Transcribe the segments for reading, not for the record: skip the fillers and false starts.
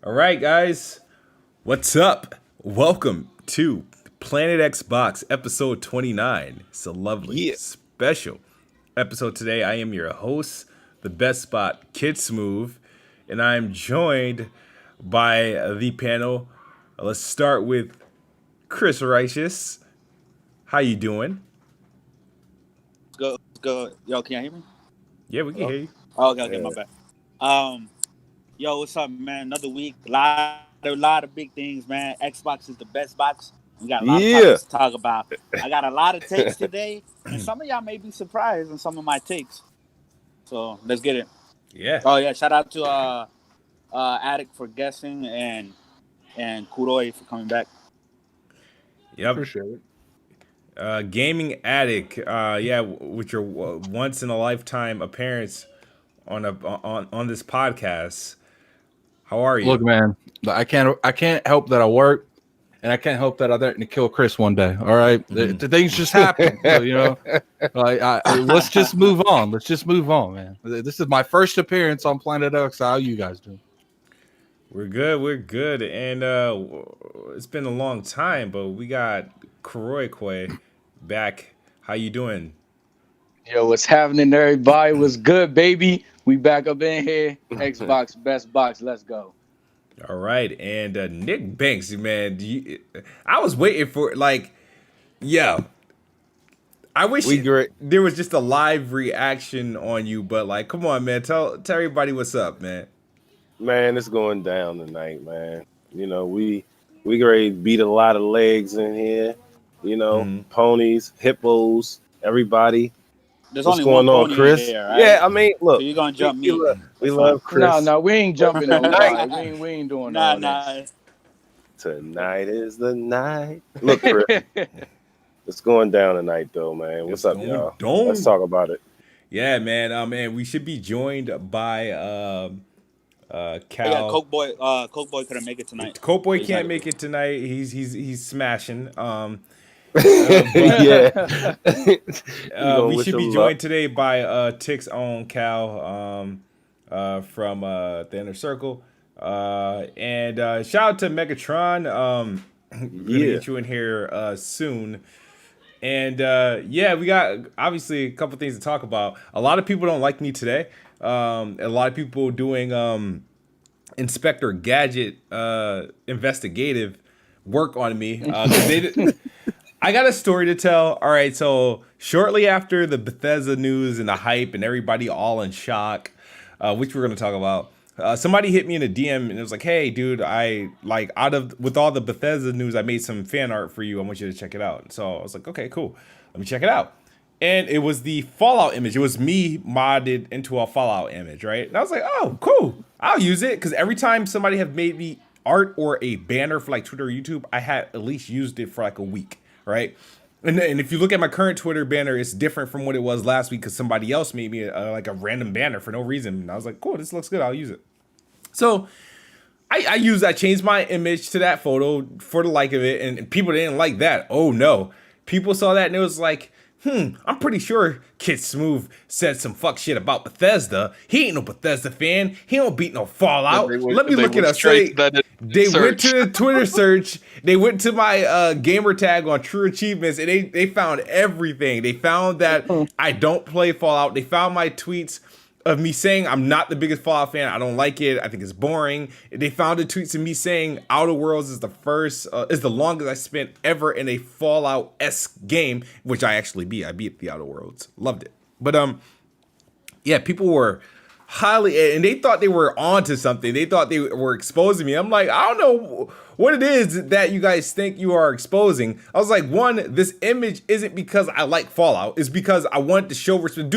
All right, guys, what's up? Welcome to Planet Xbox episode 29. It's a lovely, special episode today. I am your host, the best spot, Kid Smooth, and I'm joined by the panel. Let's start with Chris Righteous. How you doing? Go. Yo, can you hear me? Yeah, we can hear you. Oh, okay, my bad. Yo, what's up, man? Another week. A lot of big things, man. Xbox is the best box. We got a lot of topics to talk about. I got a lot of takes today, and some of y'all may be surprised in some of my takes. So let's get it. Yeah. Oh yeah, shout out to Addict for guessing and Kuroi for coming back. Yep. Appreciate it. Gaming Addict, with your once in a lifetime appearance on this podcast. How are you? Look, man, I can't help that I work, and I can't help that I threatened to kill Chris one day. All right, the things just happen. So, let's just move on. Let's just move on, man. This is my first appearance on Planet X. How you guys doing? We're good, and it's been a long time, but we got IKUROIKOI back. How you doing? Yo, what's happening, everybody? What's good, baby? We back up in here. Xbox, best box. Let's go. All right, and NickBanks, man. I was waiting for I wish there was just a live reaction on you, but come on, man. Tell everybody what's up, man. Man, it's going down tonight, man. We ready to beat a lot of legs in here. Ponies, hippos, everybody. There's What's only going one on, pony Chris? in there, right? Yeah, I mean, look. So you're gonna jump me? We love Chris. No, we ain't jumping nobody. we ain't doing that. Tonight is the night. Look, Chris. It's going down tonight, though, man. What's up, y'all? Let's talk about it. Yeah, man. Man, we should be joined by Cal. Yeah, Coke Boy couldn't make it tonight. Coke Boy can't make it tonight. He's smashing. We should be joined today by Tick's own Cal from the Inner Circle. And shout out to Megatron. We're gonna get you in here soon. And we got obviously a couple things to talk about. A lot of people don't like me today. A lot of people doing Inspector Gadget investigative work on me. I got a story to tell. All right, so shortly after the Bethesda news and the hype and everybody all in shock, which we're going to talk about, somebody hit me in a DM and it was like, "Hey, dude, with all the Bethesda news, I made some fan art for you. I want you to check it out." So I was like, "Okay, cool. Let me check it out." And it was the Fallout image. It was me modded into a Fallout image, right? And I was like, "Oh, cool. I'll use it." Because every time somebody have made me art or a banner for Twitter or YouTube, I had at least used it for a week. Right, and if you look at my current Twitter banner, it's different from what it was last week because somebody else made me a random banner for no reason. And I was like, cool, this looks good, I'll use it. So I changed my image to that photo for the like of it, and people didn't like that. Oh no, people saw that and it was like, I'm pretty sure Kid Smooth said some fuck shit about Bethesda. He ain't no Bethesda fan. He don't beat no Fallout. Let me look it up. They went to the Twitter search. They went to my gamer tag on True Achievements, and they found everything. They found that I don't play Fallout. They found my tweets of me saying I'm not the biggest Fallout fan. I don't like it. I think it's boring. They found the tweets of me saying Outer Worlds is the longest I spent ever in a Fallout-esque game, which I actually beat. I beat the Outer Worlds. Loved it. But people were highly, and they thought they were onto something. They thought they were exposing me. I'm like, I don't know what it is that you guys think you are exposing. I was like, one, this image isn't because I like Fallout. It's because I wanted to show respect.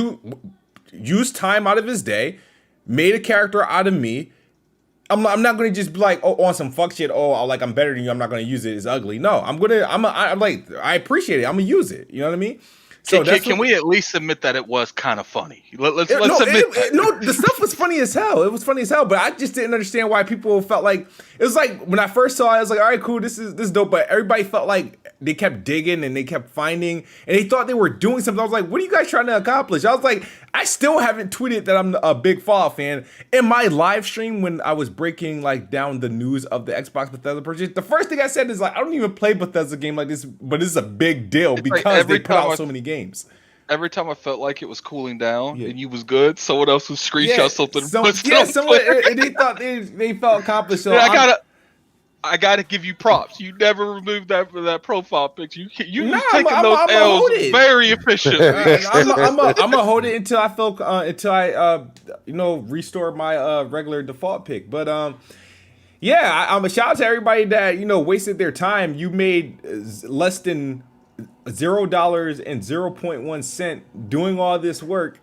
Use time out of his day, made a character out of me. I'm not gonna just be like, oh, on some fuck shit. Oh, I'm better than you. I'm not gonna use it. It's ugly. No, I appreciate it. I'm gonna use it. You know what I mean? So can we at least admit that it was kind of funny? Let's admit that. No, the stuff was funny as hell. It was funny as hell, but I just didn't understand why people felt like it was like when I first saw it, I was like, all right, cool, this is dope. But everybody felt like they kept digging and they kept finding and they thought they were doing something. I was like, what are you guys trying to accomplish? I was like, I still haven't tweeted that I'm a big Fallout fan. In my live stream, when I was breaking like down the news of the Xbox Bethesda purchase, the first thing I said is like, I don't even play Bethesda game like this, but this is a big deal because they put out so many games. Every time I felt like it was cooling down and you was good, someone else would screenshot something. Someone they thought they felt accomplished. So I gotta give you props. You never removed that profile picture. You was taking I'm those L's very efficient. I'm gonna hold it until I feel restore my regular default pick. But I'm a shout out to everybody that wasted their time. You made less than $0 and 0.1 cent doing all this work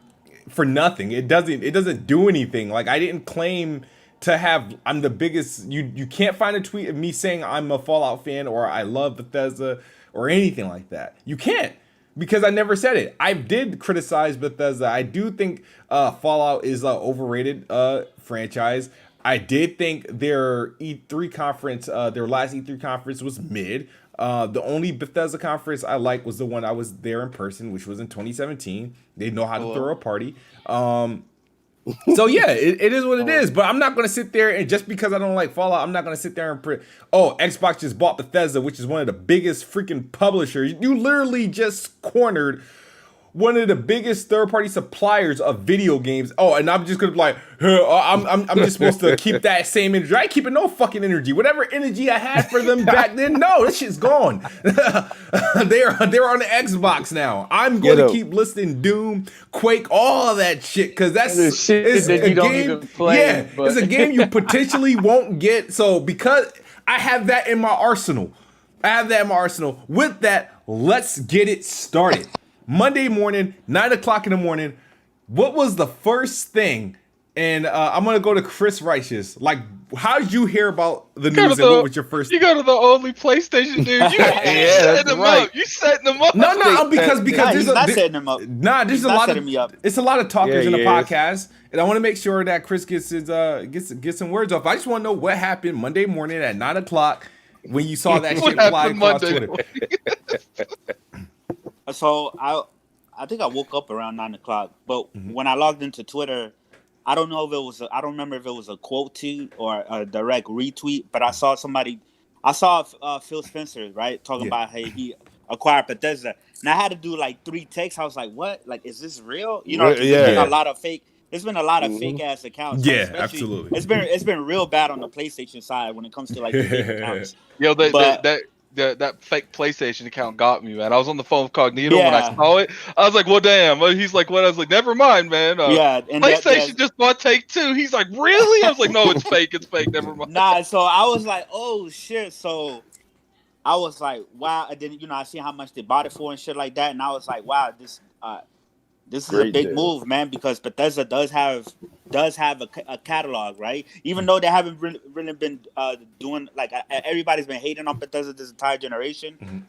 for nothing. It doesn't do anything. Like, I didn't claim to have, I'm the biggest, you can't find a tweet of me saying I'm a Fallout fan or I love Bethesda or anything like that. You can't, because I never said it. I did criticize Bethesda. I do think Fallout is an overrated franchise. I did think their E3 conference, their last E3 conference was mid. The only Bethesda conference I liked was the one I was there in person, which was in 2017. They know how to throw a party. So yeah, it is what it is. But I'm not going to sit there and just because I don't like Fallout, I'm not going to sit there and Xbox just bought Bethesda, which is one of the biggest freaking publishers. You literally just cornered one of the biggest third-party suppliers of video games. Oh, and I'm just gonna be like, I'm just supposed to keep that same energy. I ain't keeping no fucking energy. Whatever energy I had for them back then, no, this shit's gone. They're on the Xbox now. I'm going to keep listening Doom, Quake, all of that shit, because that's shit that you don't even play. Yeah, it's a game you potentially won't get. So because I have that in my arsenal, With that, let's get it started. Monday morning, 9 o'clock in the morning. What was the first thing? And I'm gonna go to Chris Righteous. Like, how did you hear about the news? And what was your first? You go to the only PlayStation dude. You setting them up. You setting them up. No, because he's not setting them up. Nah, there's a lot of it's a lot of talkers in the podcast, and I want to make sure that Chris gets his gets some words off. I just want to know what happened Monday morning at 9 o'clock when you saw that shit fly across Twitter. So I think I woke up around 9 o'clock, but when I logged into Twitter, I don't know if it was I don't remember if it was a quote tweet or a direct retweet, but I saw Phil Spencer, right, talking about how he acquired Bethesda, and I had to do like 3 takes. I was like, what? Like, is this real? There's been a lot of fake. There's been a lot of fake ass accounts. Yeah, absolutely. It's been real bad on the PlayStation side when it comes to like the fake accounts. Yo, that fake PlayStation account got me, man. I was on the phone with Cognito when I saw it. I was like, well, damn. He's like, what? I was like, never mind, man. And PlayStation just bought Take-Two. He's like, really? I was like, no, it's fake. It's fake. Never mind. Nah, so I was like, oh, shit. So I was like, wow. And then, I see how much they bought it for and shit like that. And I was like, wow, this is a big move, man, because Bethesda does have a catalog, right? Even though they haven't really been doing, like, everybody's been hating on Bethesda this entire generation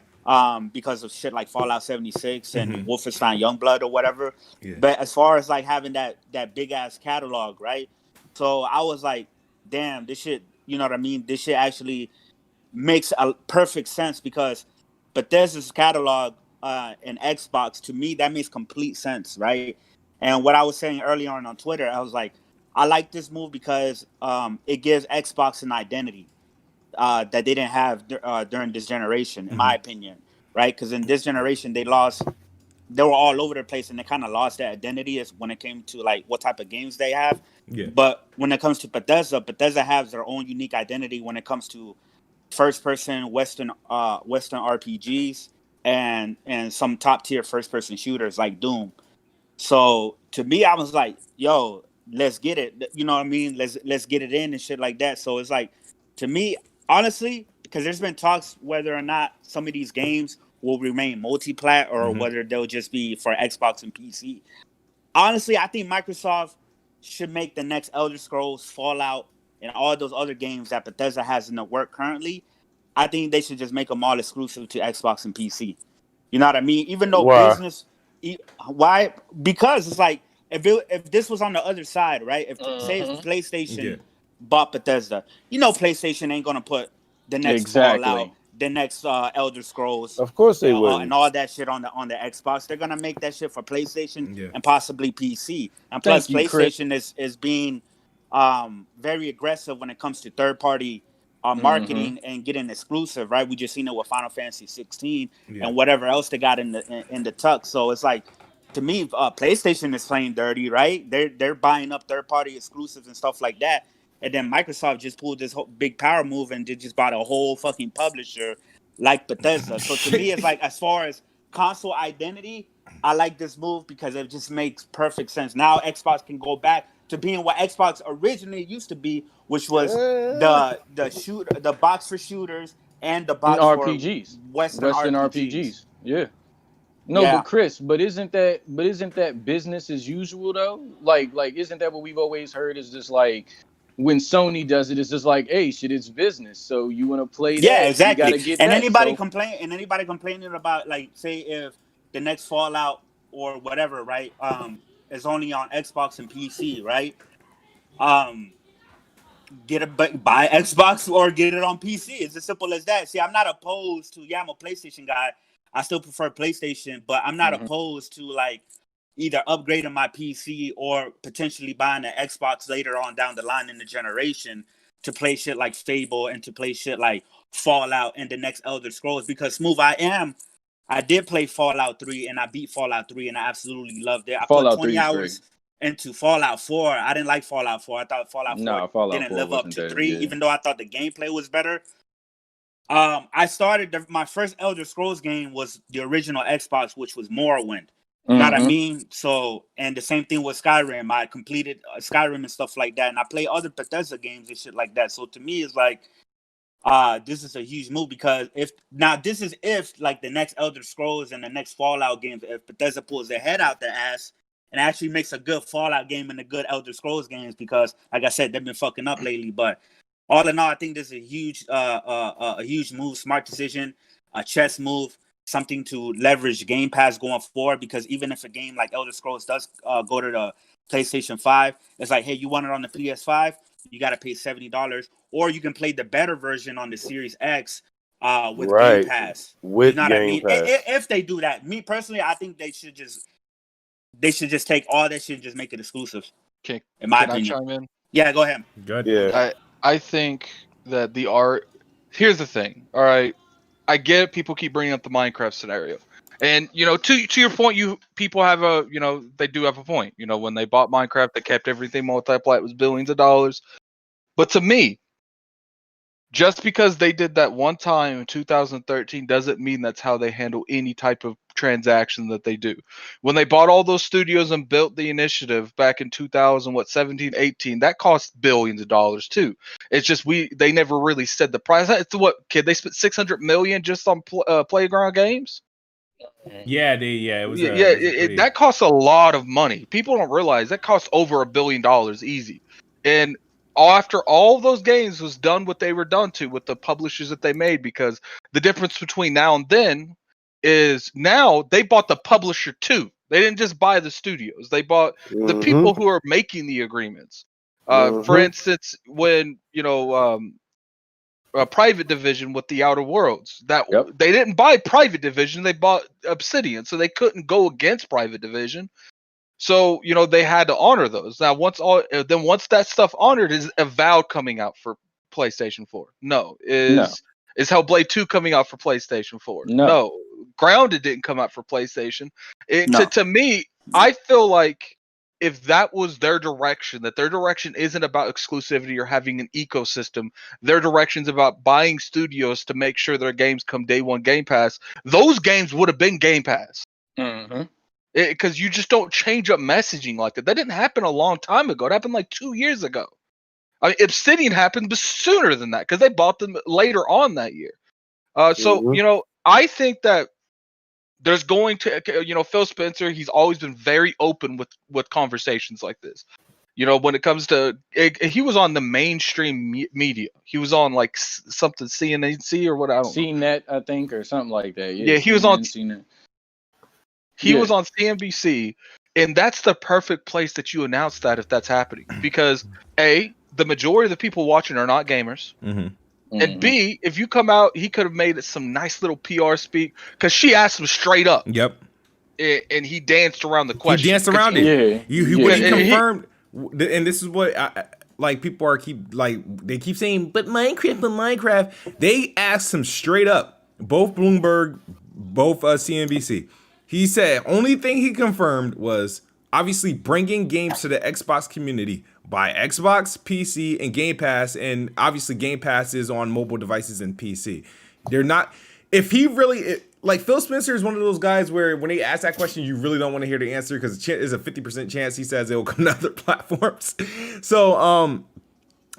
because of shit like Fallout 76 and Wolfenstein Youngblood or whatever. Yeah. But as far as like having that big ass catalog, right? So I was like, damn, this shit, you know what I mean? This shit actually makes a perfect sense because Bethesda's catalog and Xbox, to me, that makes complete sense, right? And what I was saying earlier on Twitter, I was like, I like this move because it gives Xbox an identity that they didn't have during this generation, in my opinion, right? Because in this generation, they were all over the place and they kind of lost their identity as when it came to like what type of games they have. Yeah. But when it comes to Bethesda has their own unique identity when it comes to first-person Western RPGs. And some top tier first person shooters like Doom. So to me, I was like, yo, let's get it. You know what I mean? Let's get it in and shit like that. So it's like, to me, honestly, because there's been talks whether or not some of these games will remain multi-plat or whether they'll just be for Xbox and PC. Honestly, I think Microsoft should make the next Elder Scrolls, Fallout, and all those other games that Bethesda has in the work currently. I think they should just make them all exclusive to Xbox and PC. You know what I mean? Even though business, why? Because it's like if this was on the other side, right? If say if PlayStation bought Bethesda, PlayStation ain't gonna put the next Fallout, the next Elder Scrolls. Of course they will. And all that shit on the Xbox. They're gonna make that shit for PlayStation and possibly PC. And plus, PlayStation is being very aggressive when it comes to third party marketing and getting exclusive. Right? We just seen it with Final Fantasy 16 and whatever else they got in the tuck. So it's like, to me, PlayStation is playing dirty. Right? They're buying up third party exclusives and stuff like that. And then Microsoft just pulled this whole big power move and just bought a whole fucking publisher like Bethesda. So to me, it's like, as far as console identity, I like this move because it just makes perfect sense. Now Xbox can go back to being what Xbox originally used to be, which was the box for shooters and the box for RPGs, Western RPGs. Yeah. No, but Chris, isn't that business as usual though? Like isn't that what we've always heard? Is just like, when Sony does it, it's just like, hey, shit, it's business. So you want to play that? Yeah, exactly. You gotta get and that, anybody complaining about, like, say if the next Fallout or whatever, right, is only on Xbox and PC, right? Buy Xbox or get it on PC. It's as simple as that. See, I'm not opposed to. I'm a PlayStation guy. I still prefer PlayStation, but I'm not opposed to, like, either upgrading my PC or potentially buying an Xbox later on down the line in the generation to play shit like Fable and to play shit like Fallout and the next Elder Scrolls. Because Smooth, I did play Fallout 3 and I beat Fallout 3 and I absolutely loved it. I put 20 hours into Fallout 4. I didn't like Fallout 4. I thought Fallout 4 didn't live up to 3, even though I thought the gameplay was better. I started my first Elder Scrolls game was the original Xbox, which was Morrowind. You know what I mean? So, and the same thing with Skyrim. I completed Skyrim and stuff like that, and I play other Bethesda games and shit like that. So to me, it's like, this is a huge move, because if like the next Elder Scrolls and the next Fallout games, if Bethesda pulls their head out their ass and actually makes a good Fallout game and a good Elder Scrolls games, because like I said, they've been fucking up lately. But all in all, I think this is a huge move, smart decision, a chess move. Something to leverage Game Pass going forward, because even if a game like Elder Scrolls does go to the PlayStation 5, it's like, hey, you want it on the PS5, you got to pay $70, or you can play the better version on the Series X with Game Pass. With you know Game what I mean? Pass. If they do that, me personally, I think they should just take all that shit and just make it exclusive. Okay, in my opinion. opinion. I chime in? Yeah, go ahead. Good. Yeah. I think that the art. Here's the thing. All right. I get it, people keep bringing up the Minecraft scenario, and to your point, people have they do have a point. When they bought Minecraft, they kept everything multiplied. It was billions of dollars. But to me, just because they did that one time in 2013 doesn't mean that's how they handle any type of transaction that they do. When they bought all those studios and built the initiative back in 2017, 18, that cost billions of dollars too. It's just they never really said the price. It's they spent $600 million just on Playground Games. That costs a lot of money. People don't realize that costs over $1 billion easy. And after all those games was done, what they were done to with the publishers that they made, because the difference between now and then is now they bought the publisher too. They didn't just buy the studios; they bought the people who are making the agreements. For instance, when a Private Division with the Outer Worlds, they didn't buy Private Division; they bought Obsidian, so they couldn't go against Private Division. So, they had to honor those. Now, once that stuff honored, is Avowed coming out for PlayStation 4? No. Is Hellblade 2 coming out for PlayStation 4? No. Grounded didn't come out for PlayStation. To me, I feel like if that was their direction, that their direction isn't about exclusivity or having an ecosystem, their direction's about buying studios to make sure their games come day one Game Pass, those games would have been Game Pass. Because you just don't change up messaging like that. That didn't happen a long time ago. It happened like 2 years ago. I mean, Obsidian happened, but sooner than that, because they bought them later on that year. I think that there's going to, Phil Spencer, he's always been very open with conversations like this. When it comes to, he was on the mainstream media. He was on like something CNNC or what, I don't know. CNET, I think, or something like that. Yeah, he was on CNET. He was on CNBC, and that's the perfect place that you announce that if that's happening. Because, A, the majority of the people watching are not gamers. And B, if you come out, he could have made it some nice little PR speak because she asked him straight up. Yep. And he danced around the question. He danced around it. Yeah. He confirmed, and this is what like people are they keep saying, but Minecraft. They asked him straight up, both Bloomberg, both CNBC. He said only thing he confirmed was obviously bringing games to the Xbox community by Xbox, PC, and Game Pass, and obviously Game Pass is on mobile devices and PC. They're not. If he really. Like Phil Spencer is one of those guys where when they ask that question, you really don't want to hear the answer because there's a 50% chance he says it will come to other platforms. So,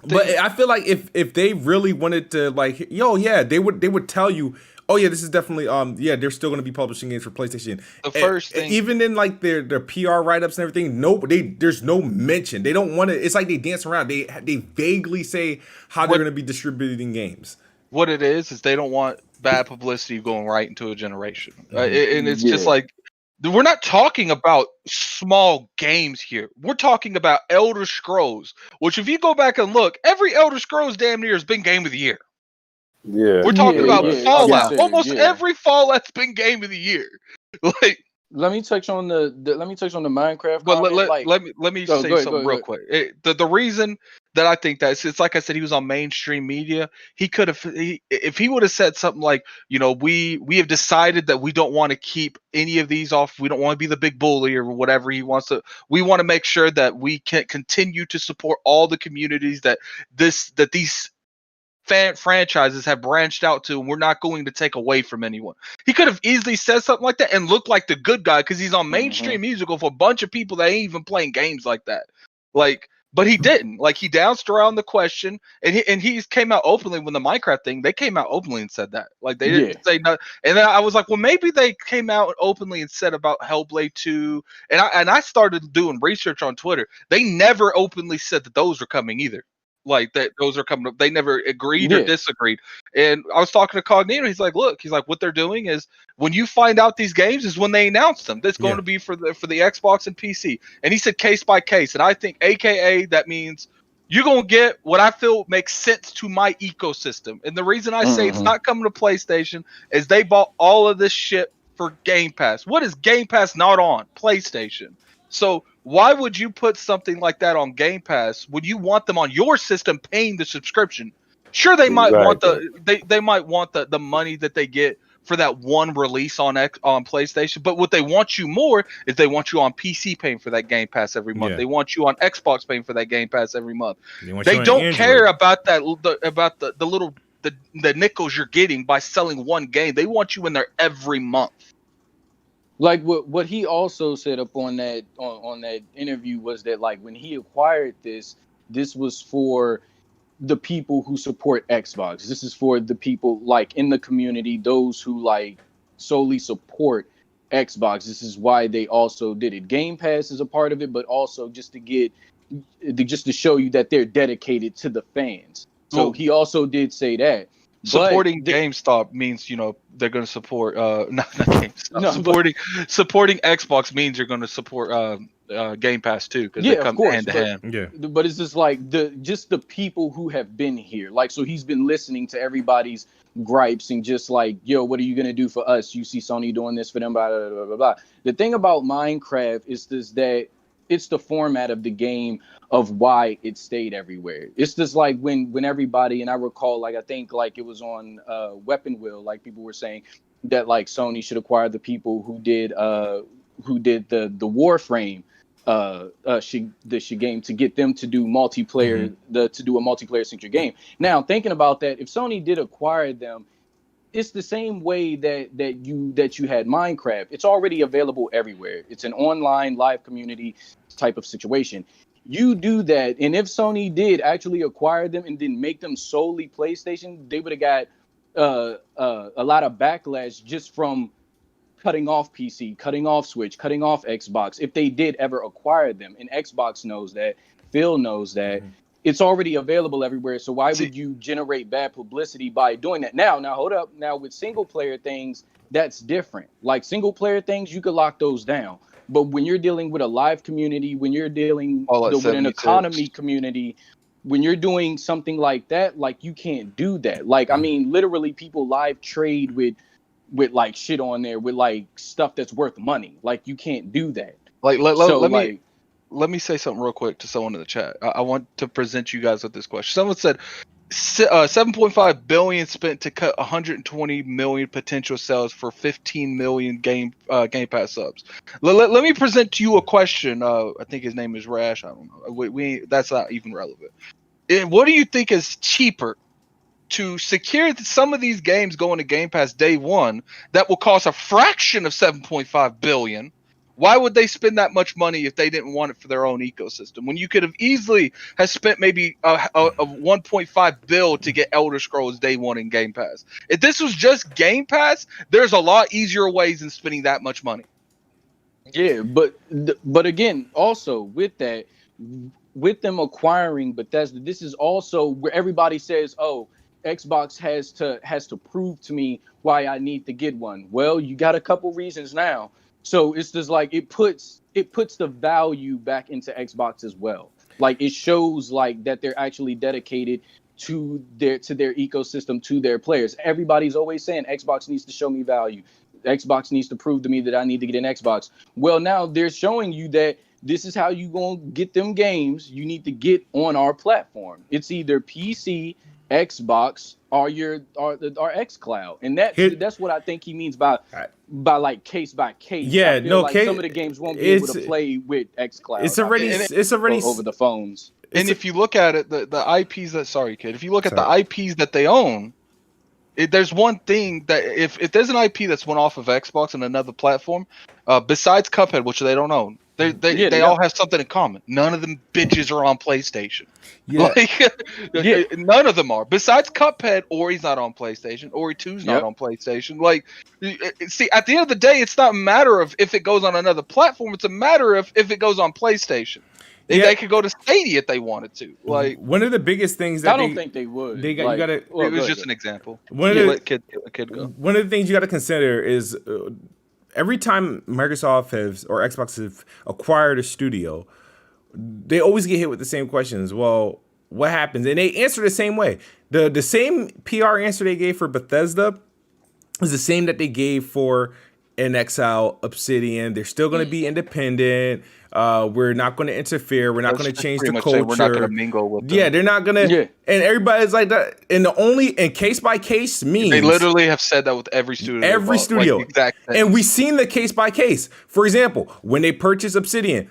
but I feel like if they really wanted to, like, they would tell you, oh yeah, this is definitely they're still going to be publishing games for PlayStation. The first thing, even in like their PR write-ups and everything, there's no mention. They don't want to. It's like they dance around. They vaguely say how they're going to be distributing games. What it is they don't want bad publicity going right into a generation. And it's just like, we're not talking about small games here. We're talking about Elder Scrolls, which if you go back and look, every Elder Scrolls damn near has been Game of the Year. Yeah. We're talking about Fallout. Almost every Fallout's been Game of the Year. Like, let me touch on the Minecraft. But let me say something real quick. The reason that I think that it's like I said, he was on mainstream media. He could have, if he would have said something like, we have decided that we don't want to keep any of these off. We don't want to be the big bully or whatever he wants to. We want to make sure that we can continue to support all the communities that these franchises have branched out to, and we're not going to take away from anyone. He could have easily said something like that and looked like the good guy because he's on mainstream musical for a bunch of people that ain't even playing games like that. But he didn't. Like, he danced around the question, and he came out openly when the Minecraft thing. They came out openly and said that. Like, they didn't say nothing. And then I was like, well, maybe they came out openly and said about Hellblade 2. And I started doing research on Twitter. They never openly said that those were coming either. Like, that those are coming up. They never agreed or disagreed. And I was talking to Cognito. He's like, what they're doing is when you find out these games is when they announce them. That's going to be for the Xbox and PC. And he said case by case. And I think AKA that means you're going to get what I feel makes sense to my ecosystem. And the reason I say it's not coming to PlayStation is they bought all of this shit for Game Pass. What is Game Pass not on? PlayStation. So why would you put something like that on Game Pass? Would you want them on your system paying the subscription? Sure, they might want they might want the money that they get for that one release on PlayStation, but what they want you more is they want you on PC paying for that Game Pass every month. They want you on Xbox paying for that Game Pass every month. They don't care about that the little the nickels you're getting by selling one game. They want you in there every month. Like what he also said up on that on that interview was that, like, when he acquired this was for the people who support Xbox. This is for the people like in the community, those who like solely support Xbox. This is why they also did it. Game Pass is a part of it, but also just to show you that they're dedicated to the fans. So he also did say that. Supporting GameStop means, they're going to support not GameStop. No, supporting Xbox means you're going to support Game Pass too, because they come hand to hand. Yeah, but it's just like the people who have been here. Like, so he's been listening to everybody's gripes and just like, yo, what are you going to do for us? You see Sony doing this for them, blah, blah, blah, blah, blah. The thing about Minecraft is that it's the format of the game of why it stayed everywhere. It's just like when everybody, and I recall, like, I think like it was on Weapon Wheel, like people were saying that like Sony should acquire the people who did the Warframe the game to get them to do multiplayer, to do a multiplayer centric game. Now, thinking about that, if Sony did acquire them, it's the same way that you had Minecraft. It's already available everywhere. It's an online live community type of situation. You do that, and if Sony did actually acquire them and then make them solely PlayStation, they would have got a lot of backlash just from cutting off PC, cutting off Switch, cutting off Xbox, if they did ever acquire them. And Xbox knows that. Phil knows that. It's already available everywhere. So why would you generate bad publicity by doing that? Now, hold up. Now, with single player things, that's different. Like single player things, you could lock those down. But when you're dealing with a live community, when you're dealing with an economy community, when you're doing something like that, like you can't do that. Like, I mean, literally people live trade with like shit on there with like stuff that's worth money. Like you can't do that. Like let me say something real quick to someone in the chat. I want to present you guys with this question. Someone said 7.5 billion spent to cut 120 million potential sales for 15 million Game Pass subs. Let me present to you a question. I think his name is Rash. I don't know. We that's not even relevant. What do you think is cheaper to secure some of these games going to Game Pass day one that will cost a fraction of 7.5 billion? Why would they spend that much money if they didn't want it for their own ecosystem? When you could have easily have spent maybe a 1.5 bill to get Elder Scrolls day one in Game Pass. If this was just Game Pass, there's a lot easier ways than spending that much money. Yeah, but again, also with that, with them acquiring Bethesda, this is also where everybody says, "Oh, Xbox has to prove to me why I need to get one." Well, you got a couple reasons now. So it's just like it puts the value back into Xbox as well. Like it shows like that they're actually dedicated to their ecosystem, to their players. Everybody's always saying Xbox needs to show me value. Xbox needs to prove to me that I need to get an Xbox. Well, now they're showing you that this is how you gonna get them games. You need to get on our platform. It's either PC, Xbox, or our xCloud, and that's what I think he means by like case by case. Yeah, no, like some of the games won't be able to play with xCloud. It's already over the phones. And if you look at it, the IPs that if you look at the IPs that they own, there's one thing that if there's an IP that's one off of Xbox and another platform, besides Cuphead, which they don't own, they all have something in common. None of them bitches are on PlayStation. Yeah. Like, none of them are. Besides Cuphead, Ori's not on PlayStation. Ori 2's not on PlayStation. Like, see, at the end of the day, it's not a matter of if it goes on another platform. It's a matter of if it goes on PlayStation. They could go to Stadia if they wanted to. Like, one of the biggest things that I don't think they would. It was just an example. Let kid go. One of the things you got to consider is every time Microsoft or Xbox have acquired a studio, they always get hit with the same questions. Well, what happens? And they answer the same way. The same PR answer they gave for Bethesda is the same that they gave for NXL, Obsidian. They're still going to be independent. We're not going to interfere. We're not going to change the culture. We're not going to mingle with them. Yeah, they're not going to. Yeah. And everybody's like that. And case by case means they literally have said that with every studio. Every studio. Like, exact and we've seen the case by case. For example, when they purchased Obsidian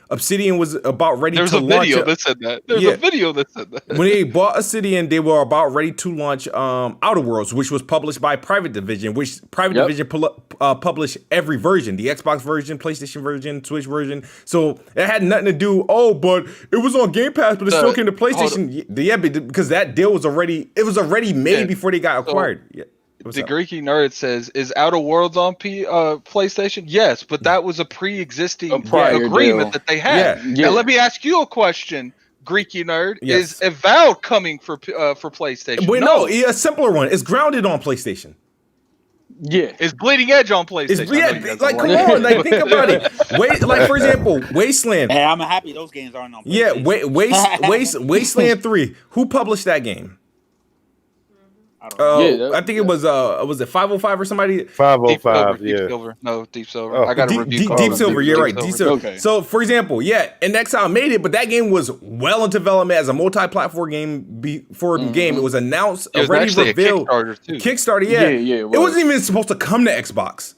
was about ready to launch. There's a video that said that. There's a video that said that. When they bought Obsidian, they were about ready to launch Outer Worlds, which was published by Private Division, which Private Division published every version, the Xbox version, PlayStation version, Switch version. So it had nothing to do, but it was on Game Pass, but it still came to PlayStation. Yeah, because that deal was already made before they got acquired. The Greeky Nerd says, is Outer Worlds on PlayStation? Yes, but that was a pre-existing agreement that they had. Now let me ask you a question, Greeky Nerd. Yes. Is Avowed coming for PlayStation? Wait, no, a simpler one. It's grounded on PlayStation. Yeah, it's Bleeding Edge on PlayStation. Like come on, like think about it. Like for example, Wasteland. Hey, I'm happy those games aren't on PlayStation. Yeah, Wasteland 3. Who published that game? I think it was it 505 or somebody? 505, Deep Silver. No, Deep Silver. I got a review. Deep Silver, you're right. Deep Silver. Okay. So for example, NXL made it, but that game was well into development as a multi-platform game. It was announced, already revealed. Kickstarter, yeah. It wasn't even supposed to come to Xbox.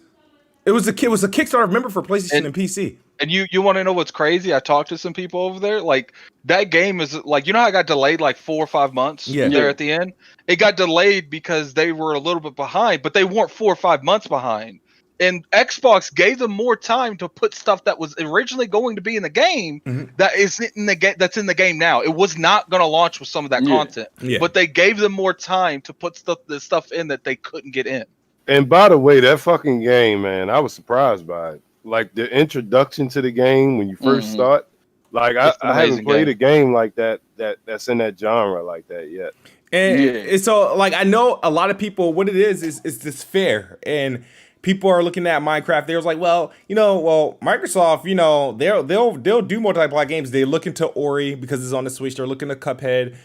It was a Kickstarter, remember, for PlayStation and PC. And you want to know what's crazy? I talked to some people over there. Like, that game is like, you know how it got delayed like 4 or 5 months there at the end? It got delayed because they were a little bit behind, but they weren't 4 or 5 months behind. And Xbox gave them more time to put stuff that was originally going to be in the game that's in the game now. It was not going to launch with some of that content, but they gave them more time to put the stuff in that they couldn't get in. And by the way, that fucking game, man, I was surprised by it. Like the introduction to the game when you first start. Like I haven't played a game like that's in that genre like that yet. And so like I know a lot of people, what it is this fair, and people are looking at Minecraft. They're like, Microsoft, they'll do multiplayer games. They look into Ori because it's on the Switch. They're looking to Cuphead.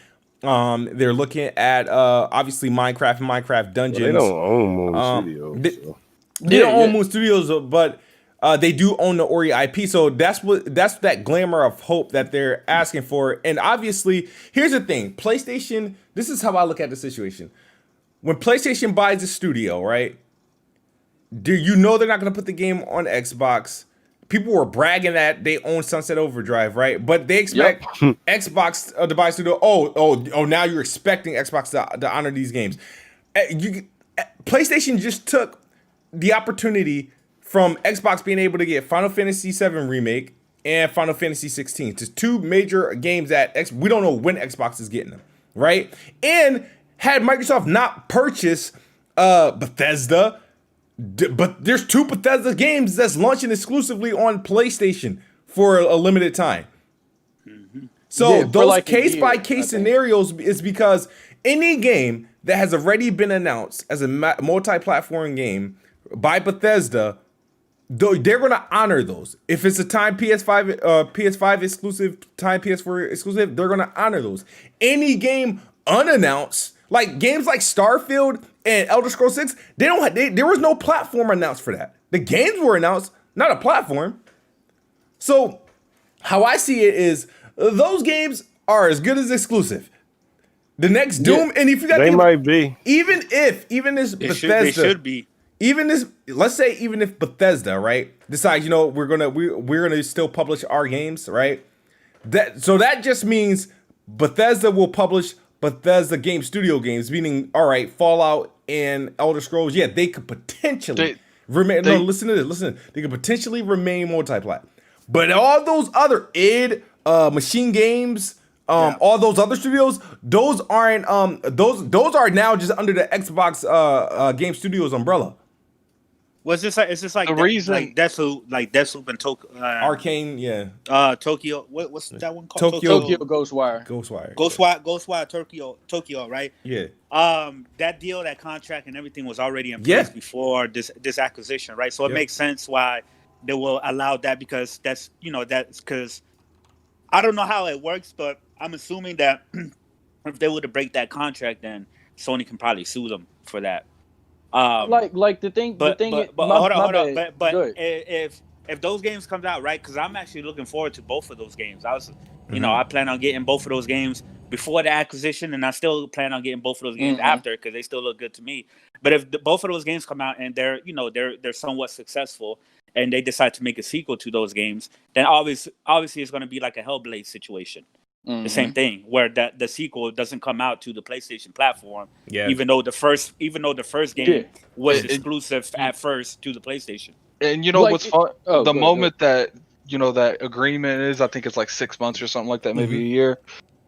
They're looking at obviously Minecraft and Minecraft Dungeons. Well, they don't own Moon Studios. They don't own Moon Studios, but they do own the Ori IP. So that's that glimmer of hope that they're asking for. And obviously, here's the thing: PlayStation. This is how I look at the situation. When PlayStation buys a studio, right? They're not going to put the game on Xbox. People were bragging that they own Sunset Overdrive, right? But they expect Xbox to buy a studio. Oh! Now you're expecting Xbox to honor these games. PlayStation just took the opportunity from Xbox being able to get Final Fantasy VII Remake and Final Fantasy 16. It's two major games that we don't know when Xbox is getting them, right? And had Microsoft not purchased Bethesda, but there's two Bethesda games that's launching exclusively on PlayStation for a limited time. So those like case-by-case scenarios is because any game that has already been announced as a multi-platform game by Bethesda, they're going to honor those. If it's a time PS5 exclusive, time PS4 exclusive, they're going to honor those. Any game unannounced, like games like Starfield and Elder Scrolls 6, there was no platform announced for that. The games were announced, not a platform. So how I see it is those games are as good as exclusive. The next Doom, and if you got might be. Even this Bethesda, they should be. Even if Bethesda, right, decides, we're gonna still publish our games, right? That just means Bethesda will publish Bethesda game studio games, meaning, all right, Fallout and Elder Scrolls, they could potentially remain. Listen to this. They could potentially remain multi-plat. But all those other Machine Games, all those other studios, those aren't those are now just under the Xbox Game Studios umbrella. It's just like the reason, like Deathloop and Arcane, Tokyo. What's that one called? Tokyo Ghostwire. Tokyo, right? Yeah. That deal, that contract, and everything was already in place before this acquisition, right? So it makes sense why they will allow that, because that's because I don't know how it works, but I'm assuming that if they were to break that contract, then Sony can probably sue them for that. But hold on. But if those games comes out, right? Because I'm actually looking forward to both of those games. I plan on getting both of those games before the acquisition, and I still plan on getting both of those games after, because they still look good to me. But if both of those games come out and they're somewhat successful, and they decide to make a sequel to those games, then obviously it's going to be like a Hellblade situation. The same thing, where the sequel doesn't come out to the PlayStation platform, even though the first game was exclusive at first to the PlayStation. And what's fun? The moment that that agreement is, I think it's like 6 months or something like that, maybe a year.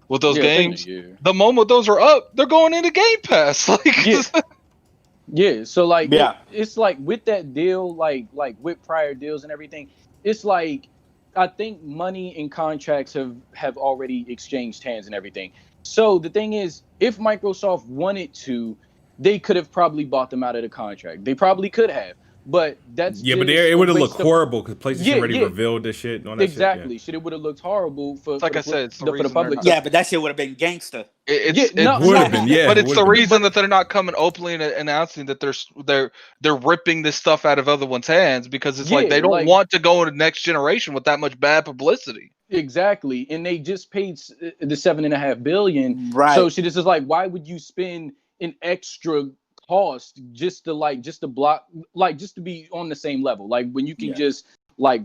With those games, the moment those are up, they're going into Game Pass. So it's like with that deal, like with prior deals and everything, it's like, I think money and contracts have already exchanged hands and everything. So the thing is, if Microsoft wanted to, they could have probably bought them out of the contract. They probably could have. But that's but it would have looked horrible because PlayStation already revealed this shit. And all that exactly. Shit, it would have looked horrible for like I said, for the public. Yeah, but that shit would have been gangster. It would have been, but it's the reason that they're not coming openly and announcing that they're ripping this stuff out of other one's hands, because it's like they don't want to go into the next generation with that much bad publicity. Exactly, and they just paid the $7.5 billion. Right. So shit, this is like, why would you spend an extra cost just to block, just to be on the same level, like when you can just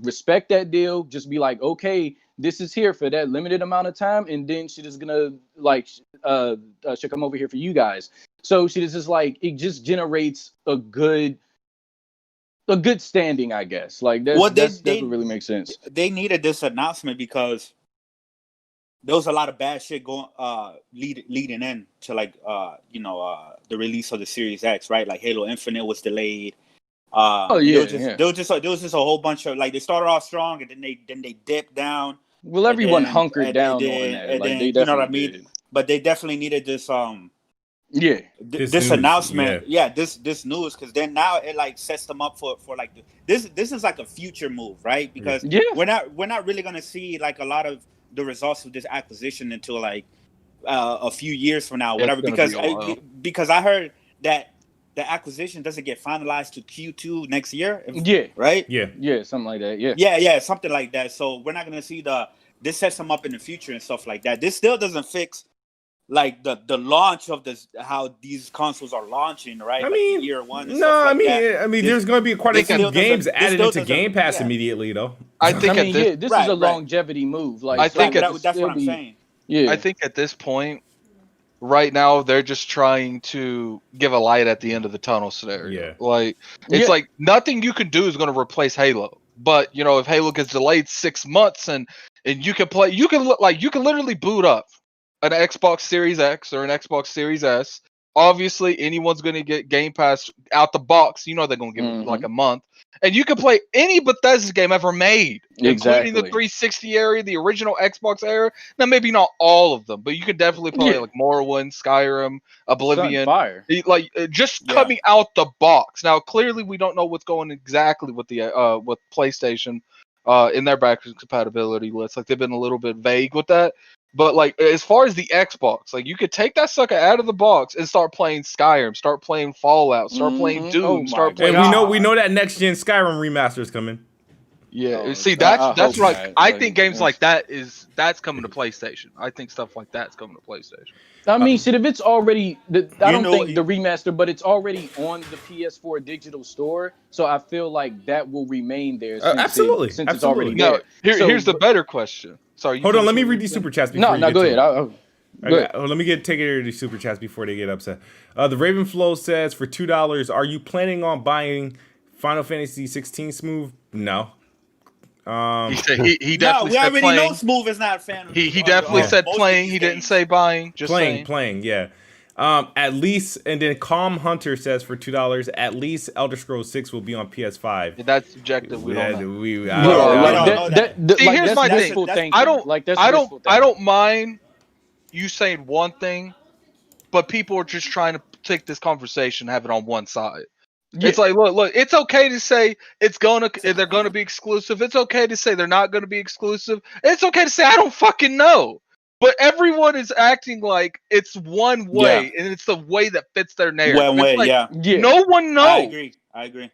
respect that deal, just be like, okay, this is here for that limited amount of time, and then shit is gonna should come over here for you guys. So shit is just like, it just generates a good standing, I guess. Like that's what really makes sense. They needed this announcement because there was a lot of bad shit going leading in to the release of the Series X, right? Like Halo Infinite was delayed. There was just a whole bunch of, they started off strong, and then they dipped down. Well, everyone hunkered down on that. They you know what I mean? But they definitely needed this this announcement, this news, because then now it sets them up for this is like a future move, right? Because we're not really gonna see a lot of the results of this acquisition until a few years from now, whatever. Because I heard that the acquisition doesn't get finalized to Q2 next year. Right. Yeah, something like that. Yeah, something like that. So we're not gonna see this sets them up in the future and stuff like that. This still doesn't fix like the launch of this, how these consoles are launching, right? I mean, like year one. I mean, there's going to be quite a few games added into Game Pass immediately, though. I think this is a longevity move. Like, I think that's what I'm saying. Yeah, I think at this point, right now, they're just trying to give a light at the end of the tunnel scenario. Yeah, like it's like nothing you can do is going to replace Halo. But if Halo gets delayed 6 months and you can play, you can literally boot up an Xbox Series X or an Xbox Series S. Obviously, anyone's going to get Game Pass out the box. They're going to give it like a month. And you can play any Bethesda game ever made, including the 360 area, the original Xbox era. Now, maybe not all of them, but you can definitely play like Morrowind, Skyrim, Oblivion. Like just coming out the box. Now, clearly, we don't know what's going exactly with the with PlayStation in their backwards compatibility list. Like they've been a little bit vague with that. But like as far as the Xbox, like you could take that sucker out of the box and start playing Skyrim, start playing Fallout, start playing Doom, start playing. And we know that next gen Skyrim remaster is coming. Yeah, see that's right. I think games like that's coming to PlayStation. I think stuff like that's coming to PlayStation. I mean, shit, if it's already, I don't think the remaster, but it's already on the PS4 digital store, so I feel like that will remain there. Since it's already there. Here's the better question. Sorry. Hold on, let me read these super chats. Go ahead. Go ahead. Let me take care of these super chats before they get upset. The Ravenflow says for $2, are you planning on buying Final Fantasy 16 Smooth? No. He said he definitely we said already playing. know Smooth is not a fan of He definitely said playing. He didn't say buying. Just playing. Yeah. At least, and then Calm Hunter says for $2, at least Elder Scrolls 6 will be on PS5. Yeah, that's subjective. We don't know. See, here's my thing. I don't mind you saying one thing, but people are just trying to take this conversation, have it on one side. Yeah. It's like, look, it's okay to say they're gonna be exclusive. It's okay to say they're not gonna be exclusive. It's okay to say I don't fucking know. But everyone is acting like it's one way, and it's the way that fits their narrative. One way, No one knows. I agree.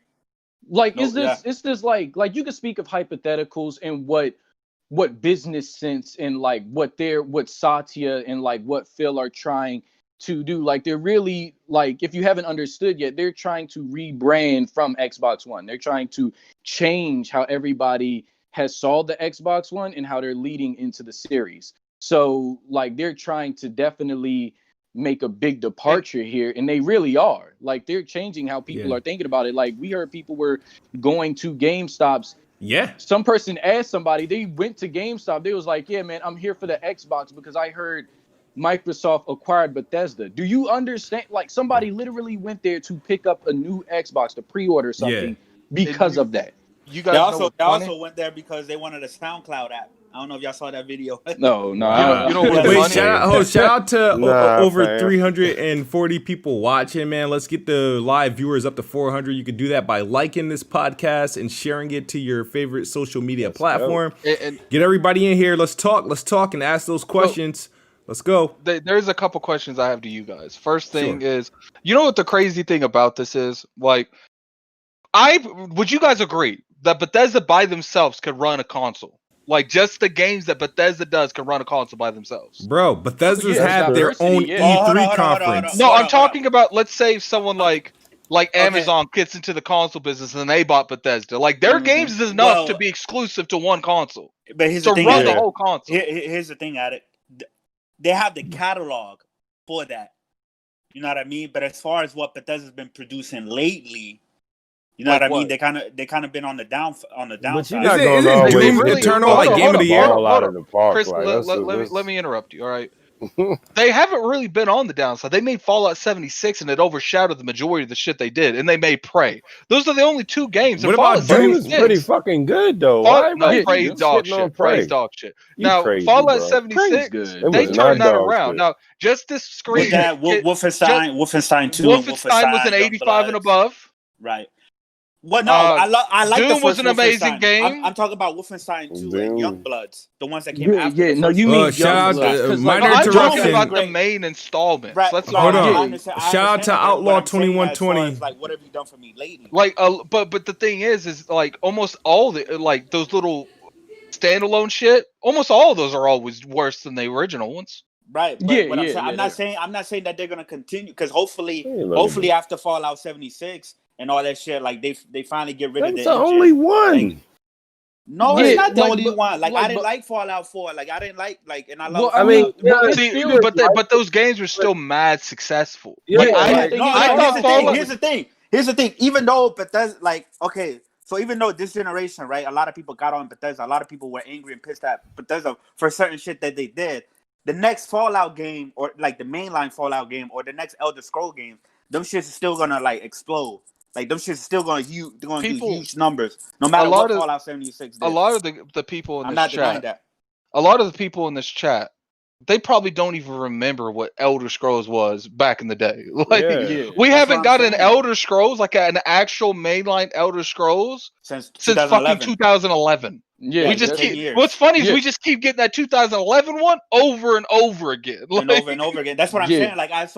Like, is this like you can speak of hypotheticals and what business sense and like what Satya and like what Phil are trying to do. Like they're really, like, if you haven't understood yet, they're trying to rebrand from Xbox One. They're trying to change how everybody has saw the Xbox One and how they're leading into the series. So like they're trying to definitely make a big departure here, and they really are. Like they're changing how people are thinking about it. Like we heard people were going to GameStops. Yeah. Some person asked somebody, they went to GameStop. They was like, yeah, man, I'm here for the Xbox because I heard Microsoft acquired Bethesda. Do you understand? Like somebody literally went there to pick up a new Xbox to pre-order something because of that. You guys also went there because they wanted a SoundCloud app. I don't know if y'all saw that video. No. Shout out to over 340 people watching, man. Let's get the live viewers up to 400. You can do that by liking this podcast and sharing it to your favorite social media platform. And get everybody in here. Let's talk and ask those questions. Let's go. There's a couple questions I have to you guys. First thing is, you know what the crazy thing about this is? Like, would you guys agree that Bethesda by themselves could run a console? Like, just the games that Bethesda does can run a console by themselves. Bro, Bethesda's had their own E3 conference. No, I'm talking about, let's say someone like Amazon gets into the console business and they bought Bethesda. Like, their games is enough to be exclusive to one console. But here's the thing, run the whole console. Here's the thing, Addict. They have the catalog for that. You know what I mean? But as far as what Bethesda's been producing lately, you know what I mean? They kind of been on the downside. But you're not going Doom Eternal like Game of the Year? Chris, let me interrupt you. All right. They haven't really been on the downside. They made Fallout 76 and it overshadowed the majority of the shit they did, and they made Prey. Those are the only two games. What about Doom? Was pretty fucking good though. Prey's dog shit. Prey's dog shit. Now Fallout 76, they turned that around. Now just this screen. Wolfenstein 2. Wolfenstein was an 85 and above. Right. Well, no, I like Doom the first was an amazing Wolfenstein. game. I'm talking about Wolfenstein 2 and Youngbloods, the ones that came Yeah, after. yeah. the No, first you one. mean shout out Youngblood, to 'cause, minor I'm talking interruption. about the main installments. Right. That's No, Hold I on. understand Shout out to that, but Outlaw I'm saying that as far 2120. as, like, what have you done for me lately? like, but the thing is like almost all the like those little standalone shit. Almost all of those are always worse than the original ones. Right, but what I'm not saying that they're gonna continue, because hopefully after Fallout 76 and all that shit, like they finally get rid of the only one. Like, no, it's not the only one. Like, I didn't like Fallout 4. Like, I didn't like and I love. But those games were still mad successful. Here's the thing. Even though Bethesda, like, okay, so even though this generation, right, a lot of people got on Bethesda, a lot of people were angry and pissed at Bethesda for certain shit that they did. The next Fallout game, or like the mainline Fallout game, or the next Elder Scroll game, them shits is still gonna like explode. Like, them shits is still gonna do huge numbers, no matter what Fallout 76 did. A lot of the people in this chat, that. A lot of the people in this chat, they probably don't even remember what Elder Scrolls was back in the day. Like, we haven't got an Elder Scrolls, like an actual mainline Elder Scrolls, since fucking 2011. Yeah, we just keep. What's funny is we just keep getting that 2011 one over and over again, and over and over again. That's what I'm saying. Like, that's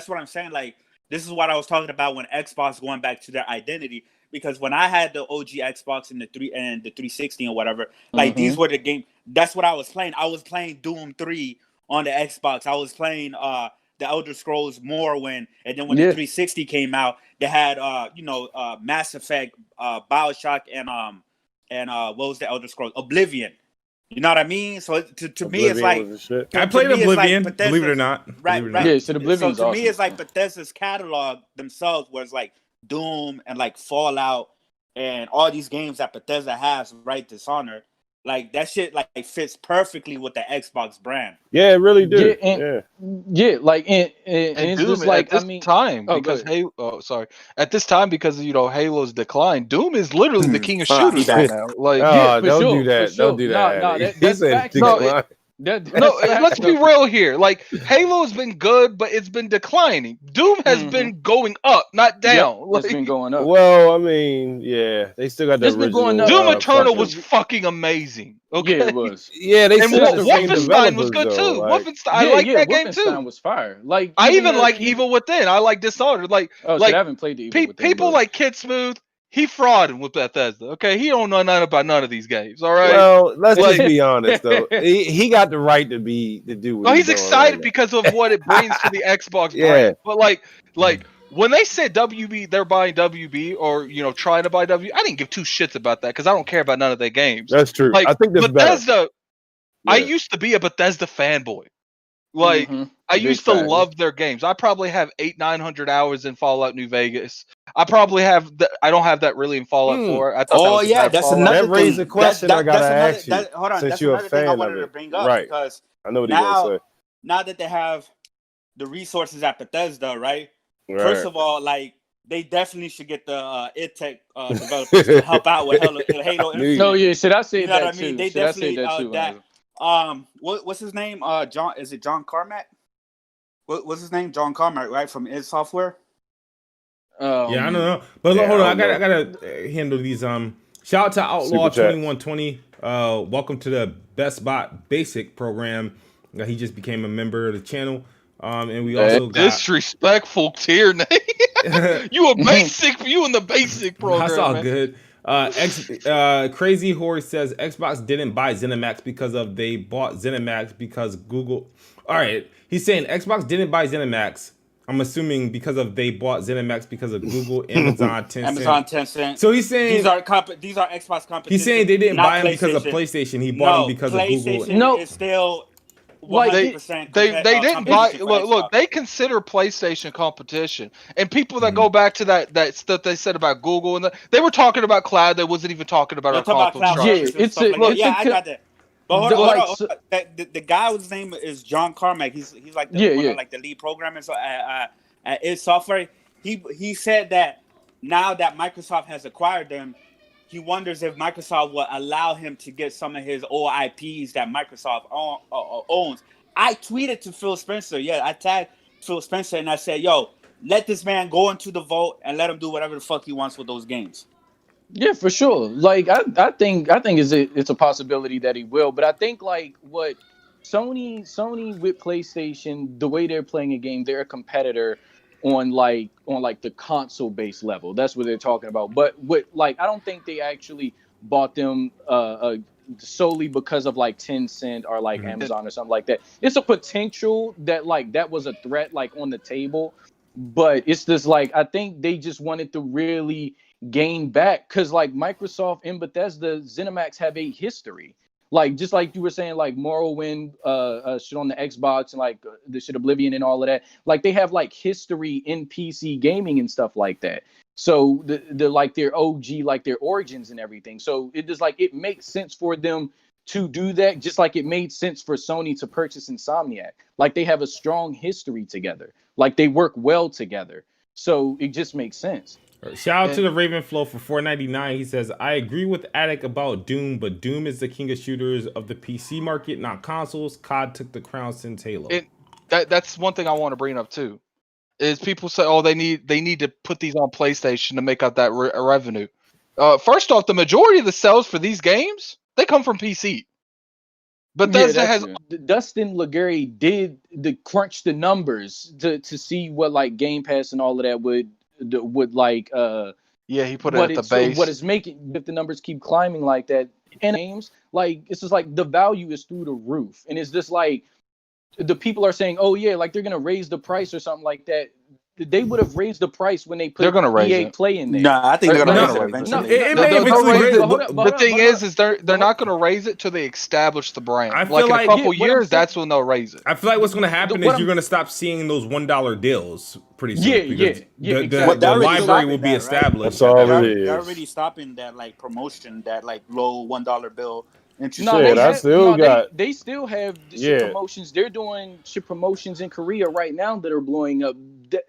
what I'm saying. Like, this is what I was talking about when Xbox going back to their identity. Because when I had the OG Xbox and the 360 and whatever, like, these were the games. That's what I was playing. I was playing Doom 3 on the Xbox. I was playing the Elder Scrolls Morrowind, and then when the 360 came out, they had Mass Effect, BioShock, and what was the Elder Scrolls? Oblivion. You know what I mean? So to me, it's like I played Oblivion, like believe it or not. Right. Yeah, so Oblivion's to awesome. me, it's like Bethesda's catalog themselves was like Doom and like Fallout and all these games that Bethesda has, right? Dishonored. Like, that shit like fits perfectly with the Xbox brand. Yeah, it really did. Like and it's Doom, just like, at this time, because at this time, because Halo's decline, Doom is literally the king of shooters right now. Like, don't do that. Don't do that. That's facts. Let's be real here. Like, Halo's been good, but it's been declining. Doom has been going up, not down. It's been going up. Well, I mean, they still got that original. Doom Eternal was fucking amazing. Okay, yeah, it was. Yeah, they and Wolfenstein was good too. Wolfenstein, I like that game too. Wolfenstein was fire. Like, I even like Evil Within. I like Dishonored. Like, I haven't played the Evil Within. People like Kid Smooth. He frauding with Bethesda. Okay, he don't know nothing about none of these games. All right. Well, let's just be honest though. He got the right to do. What he's excited because of what it brings to the Xbox brand. But like when they said WB, they're buying WB or trying to buy WB, I didn't give two shits about that because I don't care about none of their games. That's true. Like, I think that's Bethesda. better. I used to be a Bethesda fanboy. Like, I used to love their games. I probably have 800-900 hours in Fallout New Vegas. I probably have. I don't have that really in Fallout 4. I thought that's another thing. That raises a question I gotta ask you. Hold on, since that's you're another a fan thing I wanted of to it. bring up, Right. because I know what you're gonna say. Now that they have the resources at Bethesda, right? First of all, like, they definitely should get the id Tech developers to help out with Halo Infinite. No, yeah, should I say you know that what I mean? too? They definitely what's his name? John? Is it John Carmack? What's his name? John Carmack, right? From id Software. I don't know. But hold on, I gotta handle these. Shout out to Outlaw 2120. Welcome to the Best Bot Basic program. He just became a member of the channel. And we also got disrespectful tier name. You in the basic program. That's all man. Good. Crazy Horse says Xbox didn't buy ZeniMax because they bought ZeniMax because Google. All right, he's saying Xbox didn't buy ZeniMax. I'm assuming because they bought ZeniMax because of Google, Amazon, Tencent. So he's saying these are Xbox competition. He's saying they didn't buy them because of PlayStation. He bought them because of Google. No, it's still. They didn't buy. Look, they consider PlayStation competition, and people that go back to that stuff they said about Google and they were talking about cloud. They wasn't even talking about our console. I got that. But hold on. The guy whose name is John Carmack. He's like the lead programmer at id Software. He said that now that Microsoft has acquired them, he wonders if Microsoft will allow him to get some of his old IPs that Microsoft owns. I tweeted to Phil Spencer. Yeah, I tagged Phil Spencer and I said, yo, let this man go into the vote and let him do whatever the fuck he wants with those games. Yeah, for sure. Like I think it's a possibility that he will, but I think like what Sony with PlayStation, the way they're playing a game, they're a competitor on the console based level. That's what they're talking about. But what like I don't think they actually bought them solely because of like Tencent or like Amazon or something like that. It's a potential that like that was a threat like on the table, but it's just like I think they just wanted to really gain back because like Microsoft and Bethesda, ZeniMax have a history. Like just like you were saying, like Morrowind, shit on the Xbox and like the shit Oblivion and all of that. Like they have like history in PC gaming and stuff like that. So the like their OG, like their origins and everything. So it is like it makes sense for them to do that, just like it made sense for Sony to purchase Insomniac. Like they have a strong history together. Like they work well together. So it just makes sense. Shout out to the Ravenflow for $4.99. He says, I agree with Addict about Doom, but Doom is the king of shooters of the PC market, not consoles. COD took the crown since Halo. That's one thing I want to bring up too. Is people say, oh, they need to put these on PlayStation to make up that revenue. First off, the majority of the sales for these games, they come from PC. Bethesda has Dustin Liguori did crunch the numbers to see what like Game Pass and all of that would like he put it at the base. What is making if the numbers keep climbing like that in games, like it's just like the value is through the roof, and it's just like the people are saying, oh yeah, like they're gonna raise the price or something like that. They would have raised the price when they put EA Play in there. Nah, I think they're gonna raise it eventually. The thing is they're not gonna raise it till they establish the brand. I feel like in a couple years, that's when they'll raise it. I feel like what's gonna happen is you're gonna stop seeing those $1 deals pretty soon. The library will be established. They're already stopping that like promotion, that like low $1 bill. They still have ship promotions. They're doing ship promotions in Korea right now that are blowing up.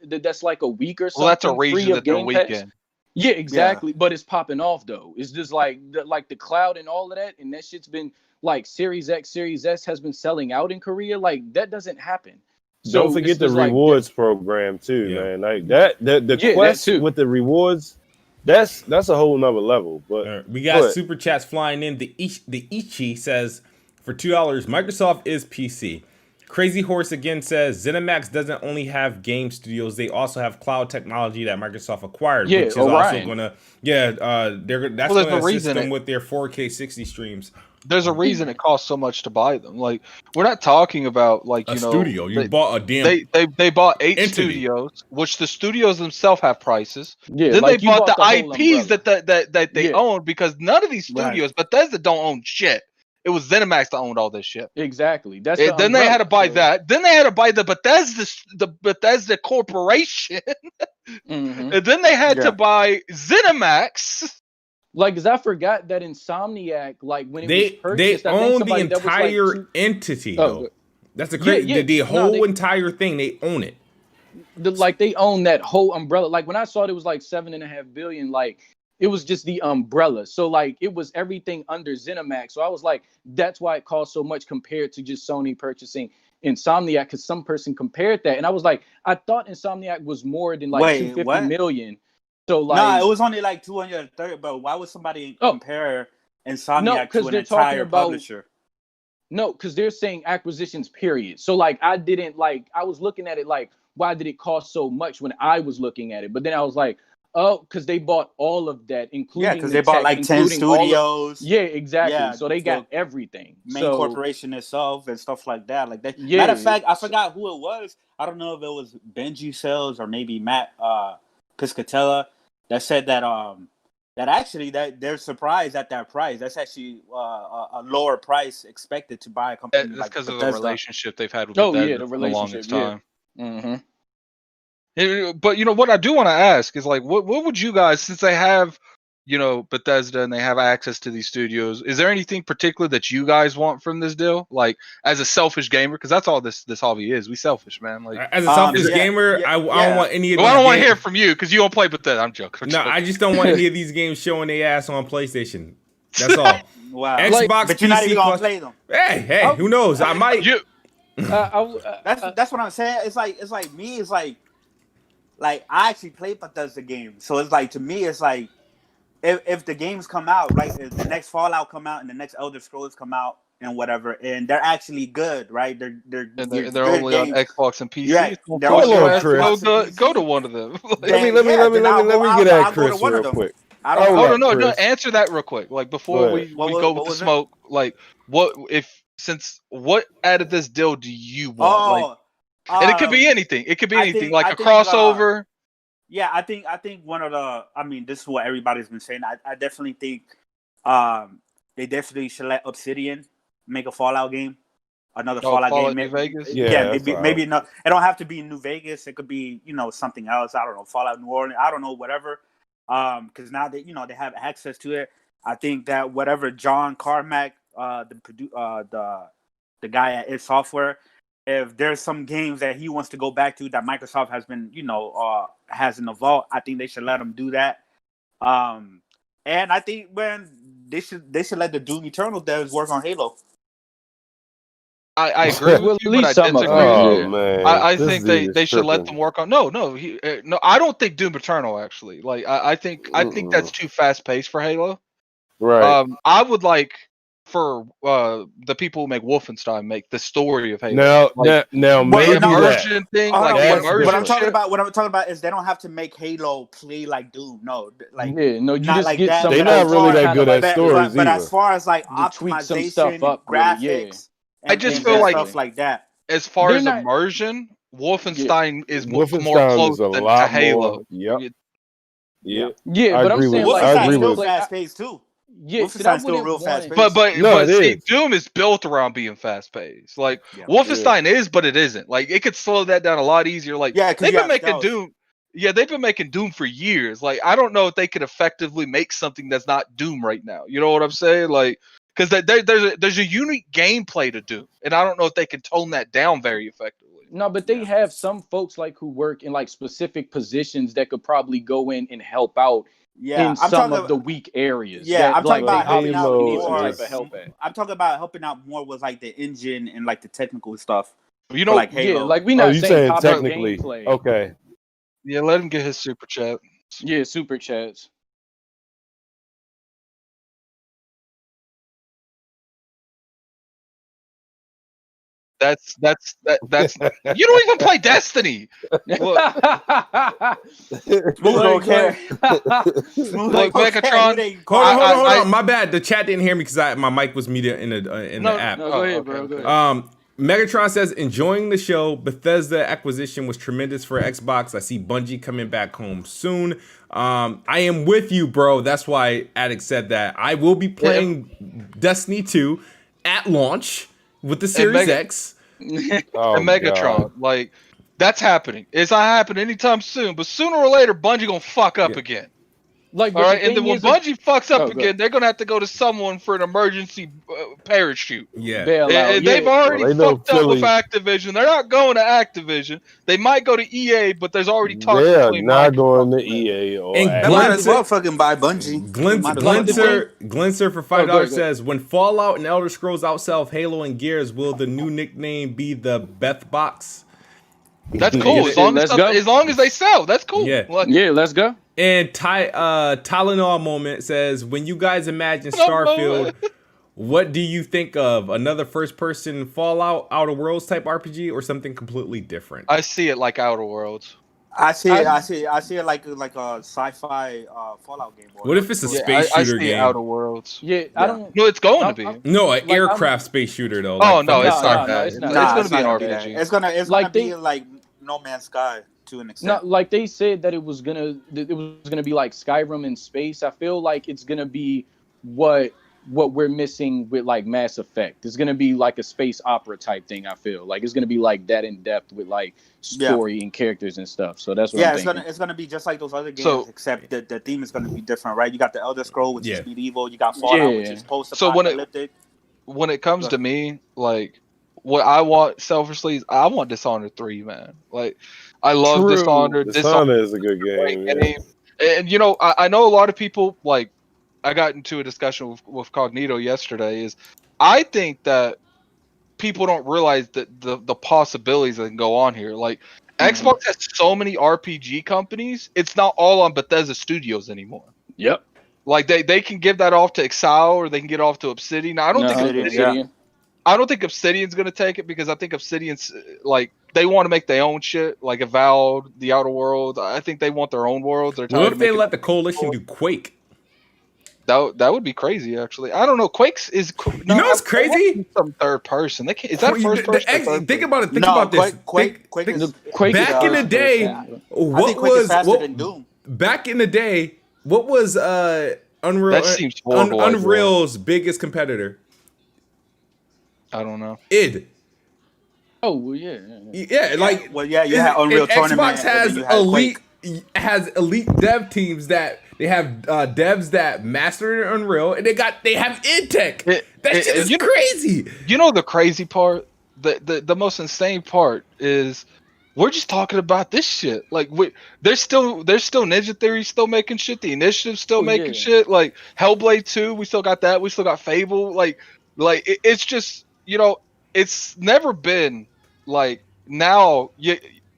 That's like a week or something. Well, that's a reason that they're weekend. Yeah, exactly. Yeah. But it's popping off though. It's just like the cloud and all of that, and that shit's been like Series X, Series S has been selling out in Korea. Like that doesn't happen. So don't forget the rewards program too, man. Like that. The quest with the rewards. That's a whole nother level. But we got super chats flying in. The Ichi says for $2, Microsoft is PC. Crazy Horse again says ZeniMax doesn't only have game studios; they also have cloud technology that Microsoft acquired, which is also gonna that's gonna assist them with their 4K 60 streams. There's a reason it costs so much to buy them. Like we're not talking about like a studio. You bought a damn. They bought 8 studios, which the studios themselves have prices. Yeah, then they bought the IPs that they own because none of these studios, Bethesda don't own shit. It was ZeniMax that owned all this shit. Exactly. Then they had to buy that. Then they had to buy the Bethesda Corporation, and then they had to buy ZeniMax. Like, cause I forgot that Insomniac, like when it was purchased, they own the entire entity. Though. That's the crazy. The whole entire thing, they own it. They own that whole umbrella. Like when I saw it was like $7.5 billion. Like it was just the umbrella. So like it was everything under ZeniMax. So I was like, that's why it cost so much compared to just Sony purchasing Insomniac. Because some person compared that, and I was like, I thought Insomniac was more than like $250 million. So like, it was only like 230. But why would somebody compare Insomniac to an entire publisher? No, because they're saying acquisitions, period. So like, I was looking at it like, why did it cost so much when I was looking at it? But then I was like, oh, because they bought all of that, including because they bought like 10 studios. Exactly. Yeah, so they got everything. Main corporation itself and stuff like that. Like that. Matter of fact, I forgot who it was. I don't know if it was Benji Sales or maybe Matt Piscatella that said that that actually that they're surprised at that price. That's actually a lower price expected to buy a company. That's because of the relationship they've had with Bethesda the for the longest time. Mm-hmm. But what I do want to ask is like, what would you guys, since they have, Bethesda and they have access to these studios, is there anything particular that you guys want from this deal? Like as a selfish gamer, because that's all this hobby is. We selfish, man. Like as a selfish gamer, I don't want any of. Well, I don't want to hear from you because you don't play Bethesda. I'm joking. I just don't want any of these games showing their ass on PlayStation. That's all. Wow. Xbox, but you're not even gonna play them. Hey, who knows? I might. That's what I'm saying. It's like me. It's like I actually play Bethesda games, so it's like to me, it's like if the games come out, right, if the next Fallout come out and the next Elder Scrolls come out and whatever, and they're actually good, right? They're only games. on Xbox and PC. Yeah, they're only on Xbox go to one of them. Let me get at Chris real quick. No. Answer that real quick. Like before we go with the smoke. Like what out of this deal do you want? And it could be anything. It could be anything, like a crossover. Yeah, I think one of the. I mean, this is what everybody's been saying. I definitely think, they definitely should let Obsidian make a Fallout game, another Fallout game. New Vegas. Yeah, maybe not. It don't have to be New Vegas. It could be something else. I don't know, Fallout New Orleans. I don't know, whatever. Because now they they have access to it. I think that whatever John Carmack, the guy at id Software, if there's some games that he wants to go back to that Microsoft has been has in the vault, I think they should let him do that. And I think they should let the Doom Eternal devs work on Halo. I agree with you, but I disagree. Man, I think they should let them work on. No, I don't think Doom Eternal actually. Like I think that's too fast paced for Halo. Right. I would like for the people who make Wolfenstein make the story of Halo. Now maybe immersion thing. What I'm talking about is they don't have to make Halo play like Doom. No, you just like get that. They're not really that good at stories but either. as far as like optimization, stuff up, graphics. I just feel like stuff like that. As far as immersion, Wolfenstein is more close than to Halo. Yep. Yeah, but I'm saying I agree with fast paced too. Yeah, Wolfenstein's still real fast paced. But see, Doom is built around being fast paced. Like Wolfenstein is, but it isn't. Like it could slow that down a lot easier. Like they've been making Doom. Yeah, they've been making Doom for years. Like I don't know if they could effectively make something that's not Doom right now. You know what I'm saying? Like. Because there's a unique gameplay to Doom, and I don't know if they can tone that down very effectively. No, but they have some folks like who work in like specific positions that could probably go in and help out in some of the weak areas. Yeah, I'm talking about helping out more. I'm talking about helping out more with like the engine and like the technical stuff. You know, like Halo. Yeah, like we not saying technically. Gameplay. Okay. Yeah, let him get his super chat. Yeah, super chats. That's you don't even play Destiny. Smooth okay. Look, Megatron. Hold on. My bad. The chat didn't hear me because my mic was muted in the app. No, go ahead, bro. Go ahead. Megatron says, enjoying the show. Bethesda acquisition was tremendous for Xbox. I see Bungie coming back home soon. I am with you, bro. That's why Addict said that. I will be playing Destiny 2 at launch with the Series X. And Megatron. God. Like, that's happening. It's not happening anytime soon, but sooner or later, Bungie gonna fuck up again. Like, all right, and then when Bungie fucks up again, they're gonna have to go to someone for an emergency parachute. Yeah, and they've already fucked up with Activision. They're not going to Activision. They might go to EA, but there's already talk. They're not going to EA or. And they might as well fucking buy Bungie. Glenser for $5 says, when Fallout and Elder Scrolls outsell Halo and Gears, will the new nickname be the Beth Box? That's cool. As long as they sell, that's cool. Yeah, let's go. And Tylenol moment says, when you guys imagine Starfield, what do you think of? Another first-person Fallout, Outer Worlds type RPG, or something completely different? I see it like Outer Worlds. I see it like a sci-fi Fallout game. What if it's a space shooter game? Outer Worlds. Yeah, I don't. No, it's going to be. No, an aircraft space shooter though. Oh no, it's not that. It's going to be an RPG. It's gonna be like No Man's Sky. To an extent. No, like they said that it was gonna be like Skyrim in space. I feel like it's gonna be what we're missing with like Mass Effect. It's gonna be like a space opera type thing. I feel like it's gonna be like that in depth with like story and characters and stuff. So that's what I'm thinking. It's gonna be just like those other games, except the theme is gonna be different, right? You got the Elder Scroll, which is medieval. You got Fallout, which is post-apocalyptic. So when it comes to me, like what I want selfishly is I want Dishonored 3, man. Like. I love Dishonored. Dishonored is a good game. And you know, I know a lot of people, like, I got into a discussion with Cognito yesterday, is I think that people don't realize that the possibilities that can go on here. Like, Xbox has so many RPG companies, it's not all on Bethesda Studios anymore. Yep. Like they can give that off to Exile or they can get off to Obsidian. Now, I don't think Obsidian. I don't think Obsidian's gonna take it because I think Obsidian's like they want to make their own shit, like Avowed, The Outer Worlds. I think they want their own worlds. What if they let the Coalition do Quake? That would be crazy, actually. I don't know. Quake's is it's crazy. Some third person. Is that first person? Think about it. Think about this. Quake back in the day, what was back in the day? What was Unreal? That seems horrible, Unreal's biggest competitor. I don't know. id. Oh well, yeah. You had Unreal Tournament. Xbox has elite dev teams that they have devs that master Unreal, and they have id Tech. That shit is crazy. You know the crazy part, the most insane part is we're just talking about this shit. Like there's still Ninja Theory still making shit. The Initiative still making shit. Like Hellblade 2, we still got that. We still got Fable. Like it's just it's never been like now.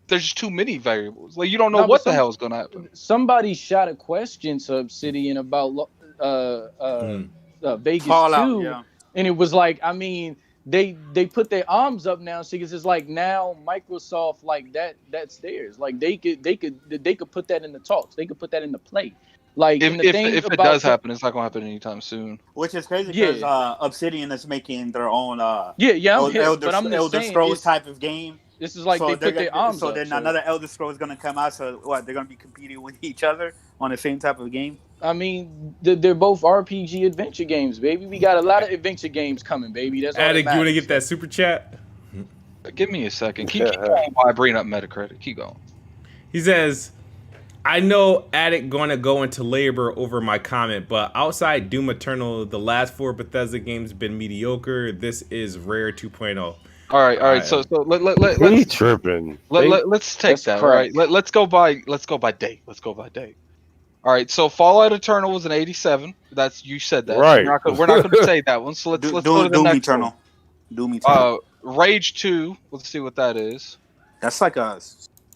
There's just too many variables. Like you don't know what the hell is gonna happen. Somebody shot a question to Obsidian about Vegas Fallout, 2, and it was like, I mean, they put their arms up now, because it's like now Microsoft like that's theirs. Like they could put that in the talks. They could put that in the play. Like if it does happen, it's not gonna happen anytime soon. Which is crazy because Obsidian is making their own Elder Scrolls type of game. This is like they put their arms up. So then another Elder Scrolls is going to come out. So what? They're going to be competing with each other on the same type of game? I mean, they're both RPG adventure games, baby. We got a lot of adventure games coming, baby. That's all. Addict, you want to get that super chat? Give me a second. Keep going while I bring up Metacritic. Keep going. He says, I know Addict going to go into labor over my comment, but outside Doom Eternal, the last 4 Bethesda games been mediocre. This is Rare 2.0. All right. So let's tripping. Let's take that. All right. Let's go by date. All right. So Fallout Eternal was an 87. You said that. Right. We're not going to say that one. So let's go to the next one. Doom Eternal. Rage 2. Let's see what that is. That's like a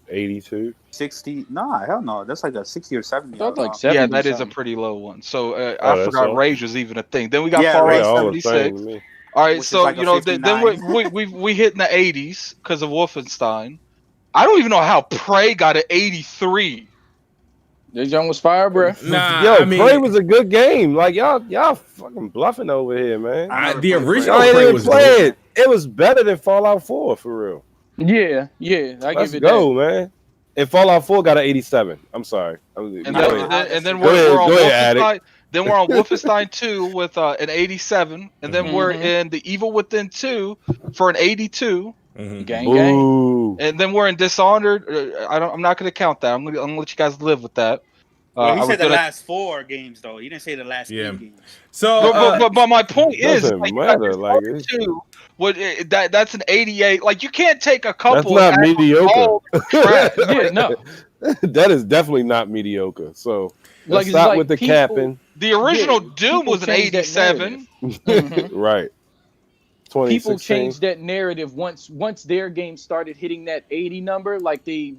82. 60. Nah, hell no. That's like a 60 or 70. That's like 70. Yeah, that is a pretty low one. So I forgot Rage was even a thing. Then we got Fallout 76. All right, so like then we hit in the 80s because of Wolfenstein. I don't even know how Prey got an 83. This young was fire, bro. Nah, Prey was a good game. Like y'all fucking bluffing over here, man. The original Prey was good. It was better than Fallout 4 for real. Yeah. Let's go, man. And Fallout 4 got an 87. I'm sorry. And then we're on Wolfenstein. Then we're on Wolfenstein 2 with an 87, and then we're in The Evil Within 2 for an 82. Gang. And then we're in Dishonored. I'm not going to count that. I'm going to let you guys live with that. He said the last 4 games, though. He didn't say the last 3 games. So, but my point is, matter. that's an 88. Like you can't take a couple. That's not mediocre. No. That is definitely not mediocre. So let's stop with the capping. The original Doom was an 87. Right. People changed that narrative once their game started hitting that 80 number. Like they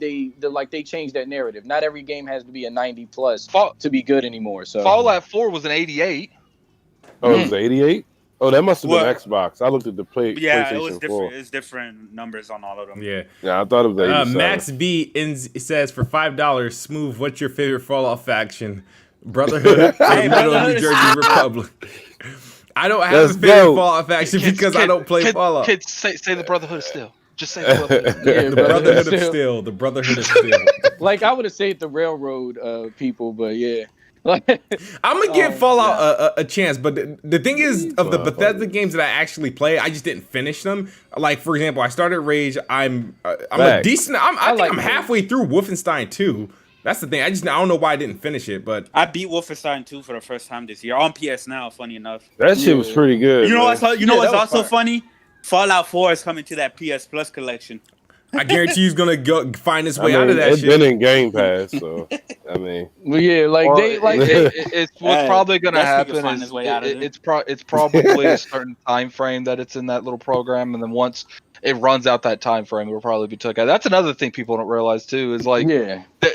changed that narrative. Not every game has to be a 90 plus to be good anymore. So Fallout 4 was an 88. Oh, it was 88. Oh, that must have been Xbox. I looked at the PlayStation 4. Yeah, it was different. It's different numbers on all of them. Yeah, I thought it was 87. Max B says for $5, Smooth, what's your favorite Fallout faction? Brotherhood, New Jersey Republic. I don't have a favorite Fallout faction because I don't play Fallout. Kids, say the Brotherhood still. Just say the Brotherhood. The Brotherhood of Steel. The Brotherhood of Steel. Like I would have said the Railroad people, but yeah. I'm gonna give Fallout a chance, but the thing is, of the Bethesda games that I actually play, I just didn't finish them. Like for example, I started Rage. I'm a decent. I think I'm halfway through Wolfenstein 2. That's the thing. I don't know why I didn't finish it, but I beat Wolfenstein 2 for the first time this year on PS Now. Funny enough, that shit was pretty good. You know what's also funny? Fallout 4 is coming to that PS Plus collection. I guarantee he's gonna go find his way out of that it's shit. It's been in Game Pass, so I mean, well, yeah, like they like it's what's probably gonna happen is it's probably a certain time frame that it's in that little program, and then once it runs out that time frame, it will probably be took out. That's another thing people don't realize too is like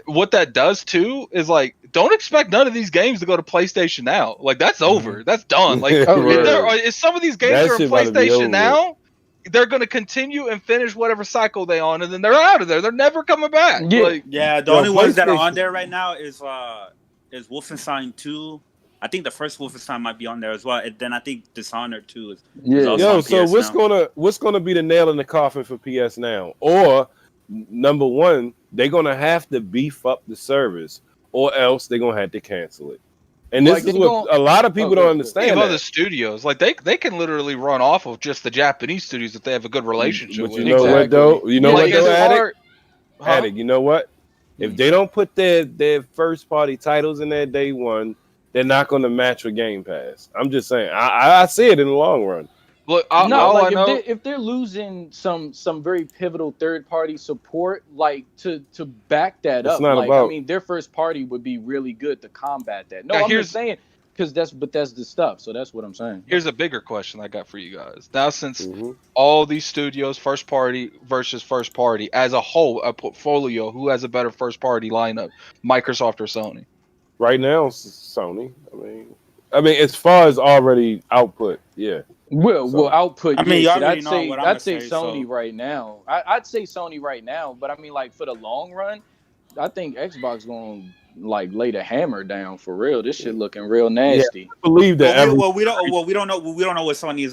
what that does too is like don't expect none of these games to go to PlayStation now. Like that's over, that's done. Like if some of these games are on PlayStation now, they're going to continue and finish whatever cycle they on, and then they're out of there. They're never coming back. Yeah, the only ones that are on there right now is Wolfenstein 2. I think the first Wolfenstein might be on there as well, and then I think Dishonored 2 is also on PS what's gonna be the nail in the coffin for PS Now? Or number one, they're gonna have to beef up the service, or else they're gonna have to cancel it. And this is what a lot of people don't understand. Other studios, like they can literally run off of just the Japanese studios if they have a good relationship with. You know what though? You know what though, Addict? You know what? If they don't put their first party titles in there day one, they're not going to match with Game Pass. I'm just saying. I see it in the long run. Look, if they're losing some very pivotal third party support, like to back that up, like I mean, their first party would be really good to combat that. No, I'm just saying because that's the stuff. So that's what I'm saying. Here's a bigger question I got for you guys. Now, since all these studios, first party versus first party, as a whole, a portfolio, who has a better first party lineup, Microsoft or Sony? Right now, Sony. I mean, as far as already output, yeah. Well, output. I mean, I'd say Sony right now. I'd say Sony right now, but I mean, like for the long run, I think Xbox going to like lay the hammer down for real. This shit looking real nasty. Yeah, I believe that. We don't know what Sony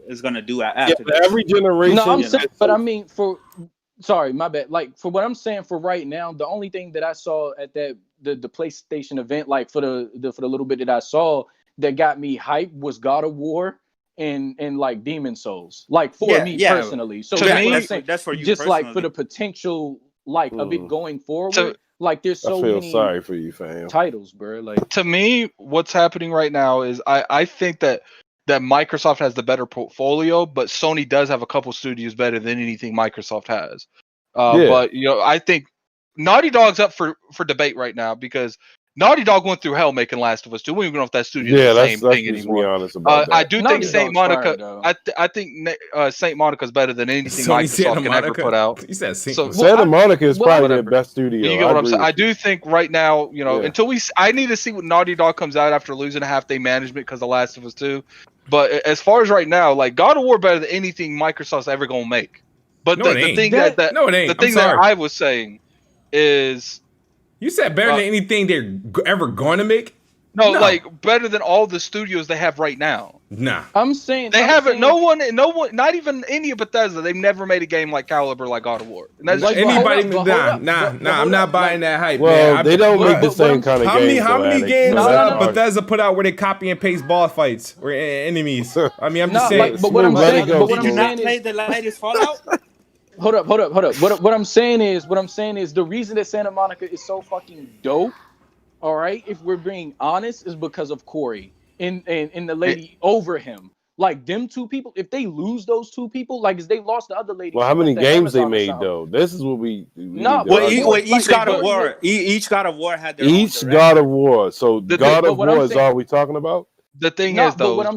is going to do after every generation. No, I'm saying, but I mean sorry, my bad. Like for what I'm saying for right now, the only thing that I saw at the PlayStation event, like for the little bit that I saw that got me hyped was God of War and like Demon Souls. Like for me personally. So that's for you just personally. Like for the potential like of it going forward. Like there's so many sorry for you, fam. Titles, bro. Like to me, what's happening right now is I think that Microsoft has the better portfolio, but Sony does have a couple studios better than anything Microsoft has. But I think Naughty Dog's up for debate right now because Naughty Dog went through hell making Last of Us 2. We don't even know if that studio is the same thing anymore. Be honest about that. I do think Saint Monica. I think Saint Monica's better than anything Microsoft can ever put out. You said Santa Monica is probably their best studio. You get what I'm saying? I do think right now, until I need to see what Naughty Dog comes out after losing a half-day management because of Last of Us 2. But as far as right now, like God of War better than anything Microsoft's ever gonna make. But the thing that I was saying is, you said better than anything they're ever going to make. No, like better than all the studios they have right now. Nah, I'm saying they haven't. No one, not even any of Bethesda. They've never made a game like Caliber, like God of War. And that's like anybody. Nah. I'm not buying that hype. Well, man. They don't make the same kind of games. How many games Bethesda put out where they copy and paste boss fights or enemies? I mean, I'm just saying. But what I'm saying, did you not play the latest Fallout? Hold up. What I'm saying is the reason that Santa Monica is so fucking dope, all right, if we're being honest, is because of Corey and the lady over him. Like them two people, if they lose those two people, like as they lost the other lady. Well, how many games they made though? This is what we each God of War. Each God of War had their own God of War. So God of War is all we talking about. The thing is though, to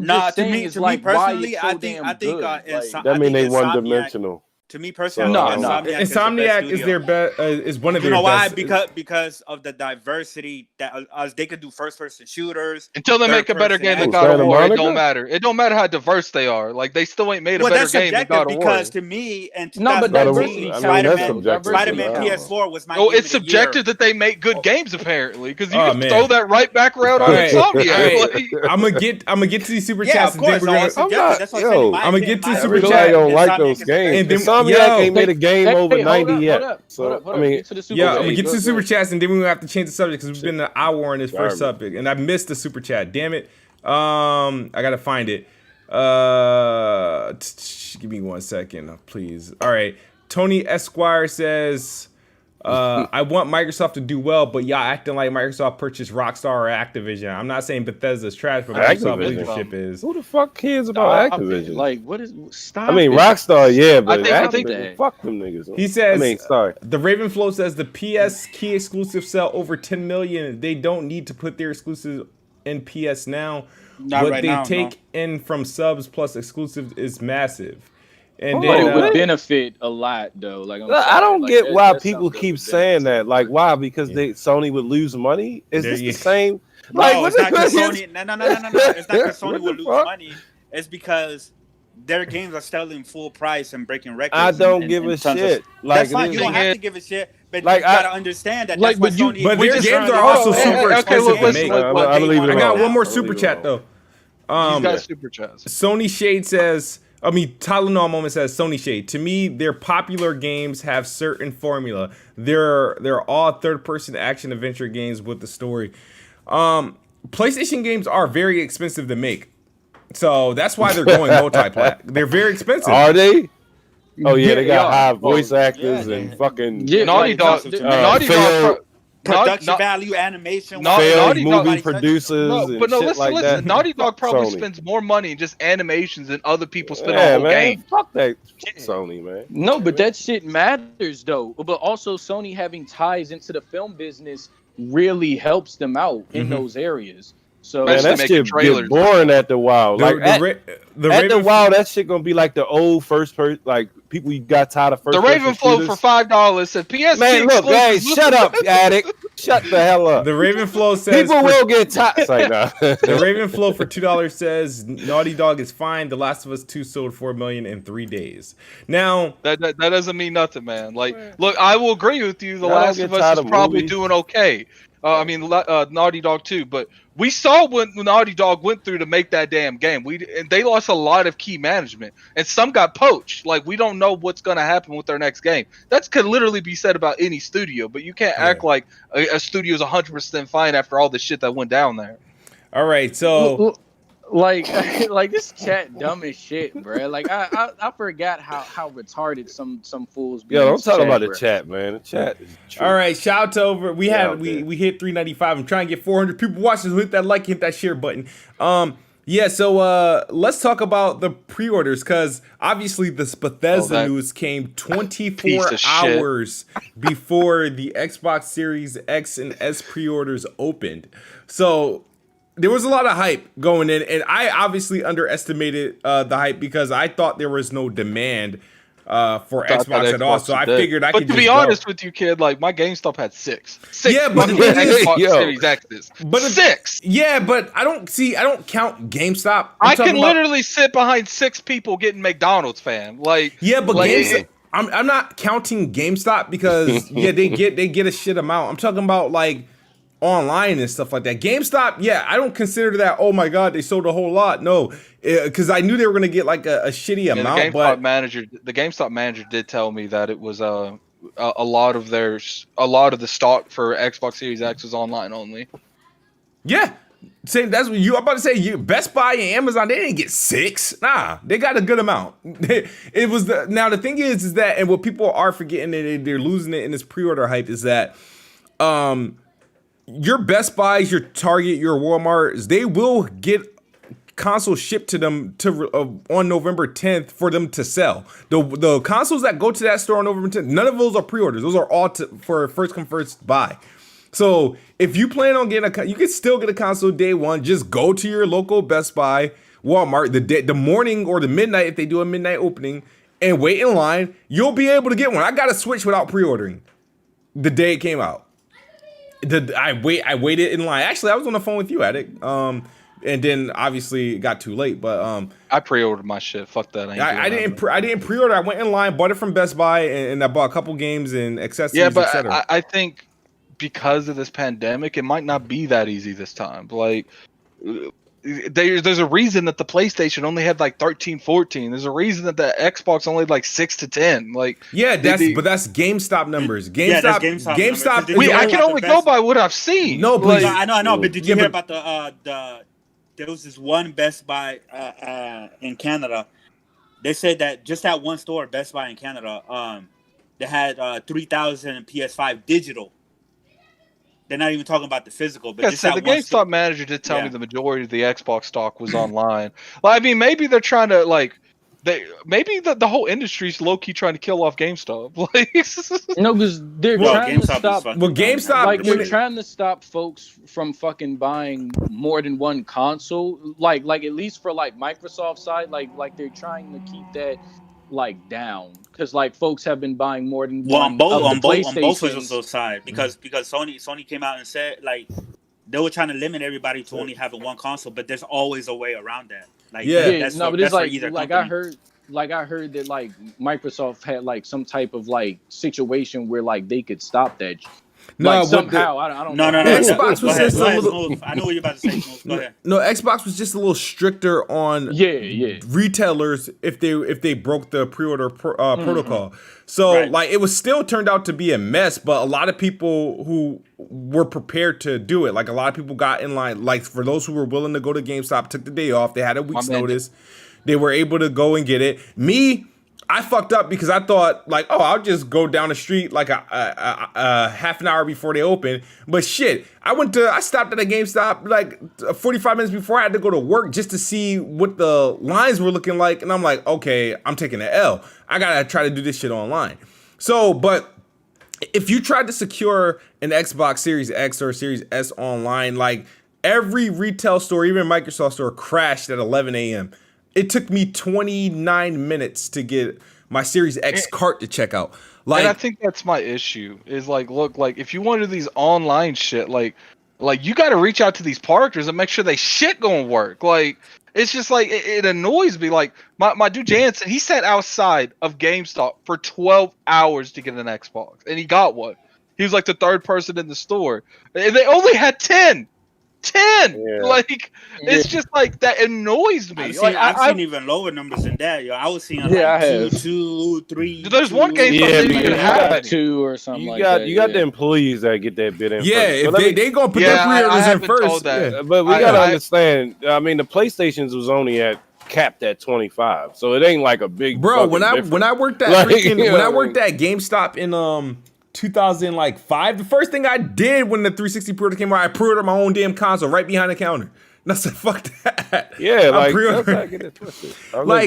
me personally, I think that mean they one dimensional. To me personally, Insomniac is their best. Is one of their. You know why? Best. Because of the diversity that they could do first-person shooters. Until they make a better game than God of War, it don't matter. It don't matter how diverse they are. Like they still ain't made a better game than God of War. Because to me, and Spider-Man PS4 was my. Oh, it's subjective that they make good games apparently, because you can throw that right back around on Insomniac. I'm gonna get to these super chats. Yeah, of course. I'm gonna get to super chat. I don't like those games. Insomniac ain't made a game over 90 yet. I'm gonna get to the super chats, and then we're gonna have to change the subject because we've been an hour on this first subject, and I missed the super chat. Damn it! I gotta find it. Give me 1 second, please. All right. Tony Esquire says, I want Microsoft to do well, but y'all acting like Microsoft purchased Rockstar or Activision. I'm not saying Bethesda's trash, but Microsoft leadership is. Who the fuck cares about Activision? Like, what is? Stop. I mean, Rockstar, yeah, but Activision, fuck them niggas. He says, sorry. The Ravenflow says the PS key exclusive sell over 10 million. They don't need to put their exclusives in PS now. What they take in from subs plus exclusives is massive. And but it would benefit a lot, though. Like, I don't get why people keep saying that. Like, why? Because Sony would lose money? Is this the same? No, it's not because Sony. No. It's not because Sony would lose money. It's because their games are selling full price and breaking records. I don't give a shit. That's fine. You don't have to give a shit, but you gotta understand that. That's what Sony. But their games are also super expensive to make. I got one more super chat though. He's got super chats. Sony Shade says. Tylenol Moment says Sony Shade. To me, their popular games have certain formula. They're all third-person action adventure games with the story. PlayStation games are very expensive to make, so that's why they're going multi-plat. They're very expensive. Are they? Oh yeah, they got high voice actors and fucking Naughty Dog. Production value, animation, Naughty movie producers. But no, listen. That. Naughty Dog probably spends more money in just animations than other people spend on the whole game. Fuck that Sony, man. No, but that shit matters though. But also, Sony having ties into the film business really helps them out in those areas. So man, that shit get boring at the WoW. Like at the WoW, that shit gonna be like the old first person, like people you got tired of first. The Ravenflow for $5 said PS. Man, look, hey, shut up, Addict. Shut the hell up. The Ravenflow says people will get tired. Like the Ravenflow for $2 says Naughty Dog is fine. The Last of Us 2 sold 4 million in 3 days. Now that doesn't mean nothing, man. Like, look, I will agree with you. The Last of Us is probably doing okay. Naughty Dog too, but we saw what Naughty Dog went through to make that damn game. And they lost a lot of key management, and some got poached. Like, we don't know what's going to happen with their next game. That could literally be said about any studio, but you can't act like a studio is 100% fine after all the shit that went down there. All right, so like this chat dumb as shit, bro. Like I forgot how retarded some fools be. Yo, don't talk about the chat, man. The chat is true. All right, shout out to over. We hit 395. I'm trying to get 400 people watching. So hit that like, hit that share button. So let's talk about the pre-orders, because obviously this Bethesda news came 24 hours before the Xbox Series X and S pre-orders opened. So there was a lot of hype going in, and I obviously underestimated the hype because I thought there was no demand for Xbox at all. So I figured I could just But to be honest with you, kid, like my GameStop had six. Yeah, but Xbox Series X's. But 6. Yeah, but I don't count GameStop. I can literally sit behind 6 people getting McDonald's, fam. Like, yeah, but GameStop, I'm not counting GameStop because they get a shit amount. I'm talking about like online and stuff like that. GameStop, I don't consider that, oh my god, they sold a whole lot. No, because I knew they were going to get like a shitty amount. The GameStop manager did tell me that it was a lot of the stock for Xbox Series X was online only. Yeah, same. That's what I'm about to say. Best Buy and Amazon, they didn't get 6. Nah, they got a good amount. It was now the thing is that, and what people are forgetting that they're losing it in this pre-order hype is that your Best Buys, your Target, your Walmarts, they will get consoles shipped to them on November 10th for them to sell. The consoles that go to that store on November 10th, none of those are pre-orders. Those are all for first come first buy. So if you plan on getting you can still get a console day one. Just go to your local Best Buy, Walmart, the morning or the midnight if they do a midnight opening, and wait in line. You'll be able to get one. I got a Switch without pre-ordering the day it came out. I waited in line. Actually, I was on the phone with you, Addict. And then obviously it got too late. But I pre-ordered my shit. Fuck that. I didn't pre-order. I went in line, bought it from Best Buy, and I bought a couple games and accessories. Yeah, but etc. I think because of this pandemic, it might not be that easy this time. Like, there's a reason that the PlayStation only had like 13, 14. There's a reason that the Xbox only had like 6 to 10. Like, but that's GameStop numbers. GameStop. I can only go by what I've seen. No, but I know. But did you hear about there was this one Best Buy in Canada. They said that just that one store, Best Buy in Canada, that had 3,000 PS5 digital. They're not even talking about the physical. But the GameStop manager did tell me the majority of the Xbox stock was online. Well, I mean, maybe they're trying to maybe the whole industry's low key trying to kill off GameStop. No, because they're trying to stop. Well, GameStop, like they're trying to stop folks from fucking buying more than one console. Like at least for like Microsoft side, like they're trying to keep that like down, because like folks have been buying more than one on both of those sides, because Sony came out and said like they were trying to limit everybody to only having one console, but there's always a way around that. Like but it's like I heard that like Microsoft had like some type of like situation where like they could stop that. No, like somehow I don't know. No. Xbox was just a little. I know what you're about to say. Go ahead. No, Xbox was just a little stricter on retailers if they broke the pre-order protocol. So like it was still turned out to be a mess, but a lot of people who were prepared to do it, like a lot of people got in line. Like for those who were willing to go to GameStop, took the day off, they had a week's notice, they were able to go and get it. I fucked up because I thought like, oh, I'll just go down the street like a half an hour before they open. But shit, I stopped at a GameStop like 45 minutes before I had to go to work just to see what the lines were looking like. And I'm like, okay, I'm taking an L. I gotta try to do this shit online. So, but if you tried to secure an Xbox Series X or Series S online, like every retail store, even Microsoft store, crashed at 11 a.m. It took me 29 minutes to get my Series X cart to check out. Like, and I think that's my issue. Is like, look, like if you want to do these online shit, like you got to reach out to these partners and make sure they shit gonna work. Like, it's just like it annoys me. Like my dude Jansen, he sat outside of GameStop for 12 hours to get an Xbox, and he got one. He was like the third person in the store, and they only had 10. Like it's just like that annoys me. I've seen even lower numbers than that. Yo, I was seeing like 2, 3. There's one game you can have 2 or something. You got the employees that get that bid in. Yeah, if they gonna put their pre-orders in first. But we gotta understand. I mean, the PlayStations was only capped at 25, so it ain't like a big. Bro, when I worked at when I worked at GameStop in 2005, the first thing I did when the 360 pre-order came out, I pre-ordered my own damn console right behind the counter. And I said, fuck that. Yeah, like, I was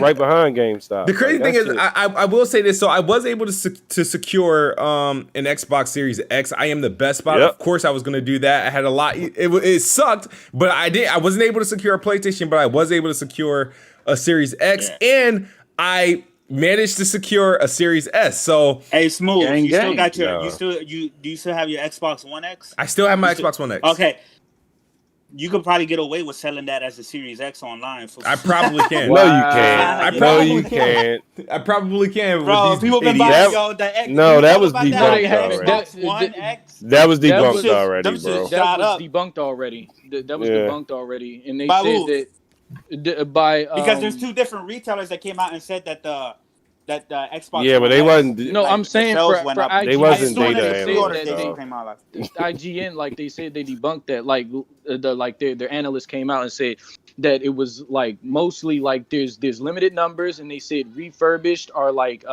right behind GameStop. The crazy thing is, I will say this. So I was able to secure an Xbox Series X. I am the best spot. Of course, I was going to do that. I had a lot. It sucked, but I wasn't able to secure a PlayStation, but I was able to secure a Series X. And I managed to secure a Series S. So hey, Smooth, you still got your do you still have your Xbox One X? I still have my Xbox One X. Okay. You could probably get away with selling that as a Series X online. I probably can. No, you can't. You can't. I probably can. Bro, people been buying the X. No, that was debunked already. That was debunked already, bro. That was debunked already. That was debunked already, and they said that because there's 2 different retailers that came out and said that the Xbox. Yeah, but they wasn't. No, I'm saying for IGN, they wasn't data. IGN, like they said, they debunked that. Like their analysts came out and said that it was like mostly like there's limited numbers, and they said refurbished are like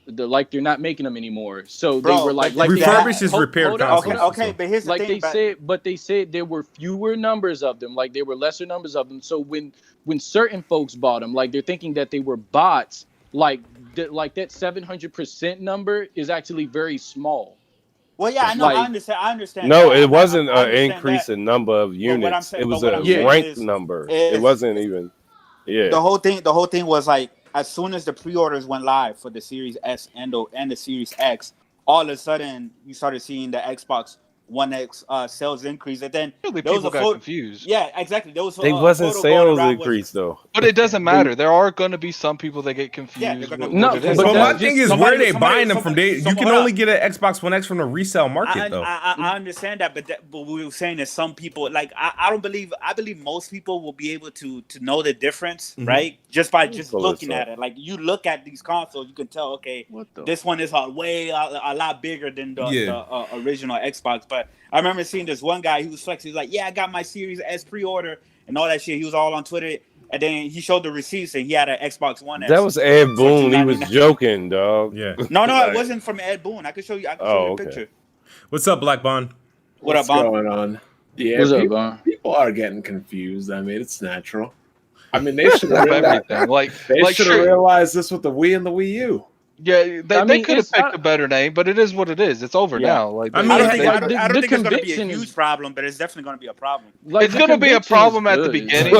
they're not making them anymore. So they were like refurbished is repaired consoles. Okay, but here's the thing. They said there were fewer numbers of them. Like there were lesser numbers of them. So when certain folks bought them, like they're thinking that they were bots. Like that 700% number is actually very small. Well, yeah, I know. I understand. No, it wasn't an increase in number of units. It was a ranked number. It wasn't even. Yeah. The whole thing was like, as soon as the pre-orders went live for the Series S and the Series X, all of a sudden you started seeing the Xbox One X sales increase, and then people got confused. Yeah, exactly. There wasn't sales increase though. But it doesn't matter. There are going to be some people that get confused. But my thing is, where are they buying them from? You can only get an Xbox One X from the resale market, though. I understand that, but we were saying that some people, like I believe most people will be able to know the difference, right? Just by looking at it. Like you look at these consoles, you can tell, okay, this one is a lot bigger than the original Xbox. But I remember seeing this one guy, he was flexing. He was like, yeah, I got my Series S pre-order and all that shit. He was all on Twitter. And then he showed the receipts and he had an Xbox One S. That was Ed Boon. He was joking, dog. Yeah. No, it wasn't from Ed Boon. I can show you. I can show you a picture. What's up, Black Bond? What's up, Bond? going on? Yeah, What's up, Bond? People are getting confused. I mean, it's natural. I mean, they should have realized, realized this with the Wii and the Wii U. Yeah, they could have picked a better name, but it is what it is. It's over now. Like, I don't think it's going to be a huge problem, but it's definitely going to be a problem. Like, it's going to be a problem at the beginning.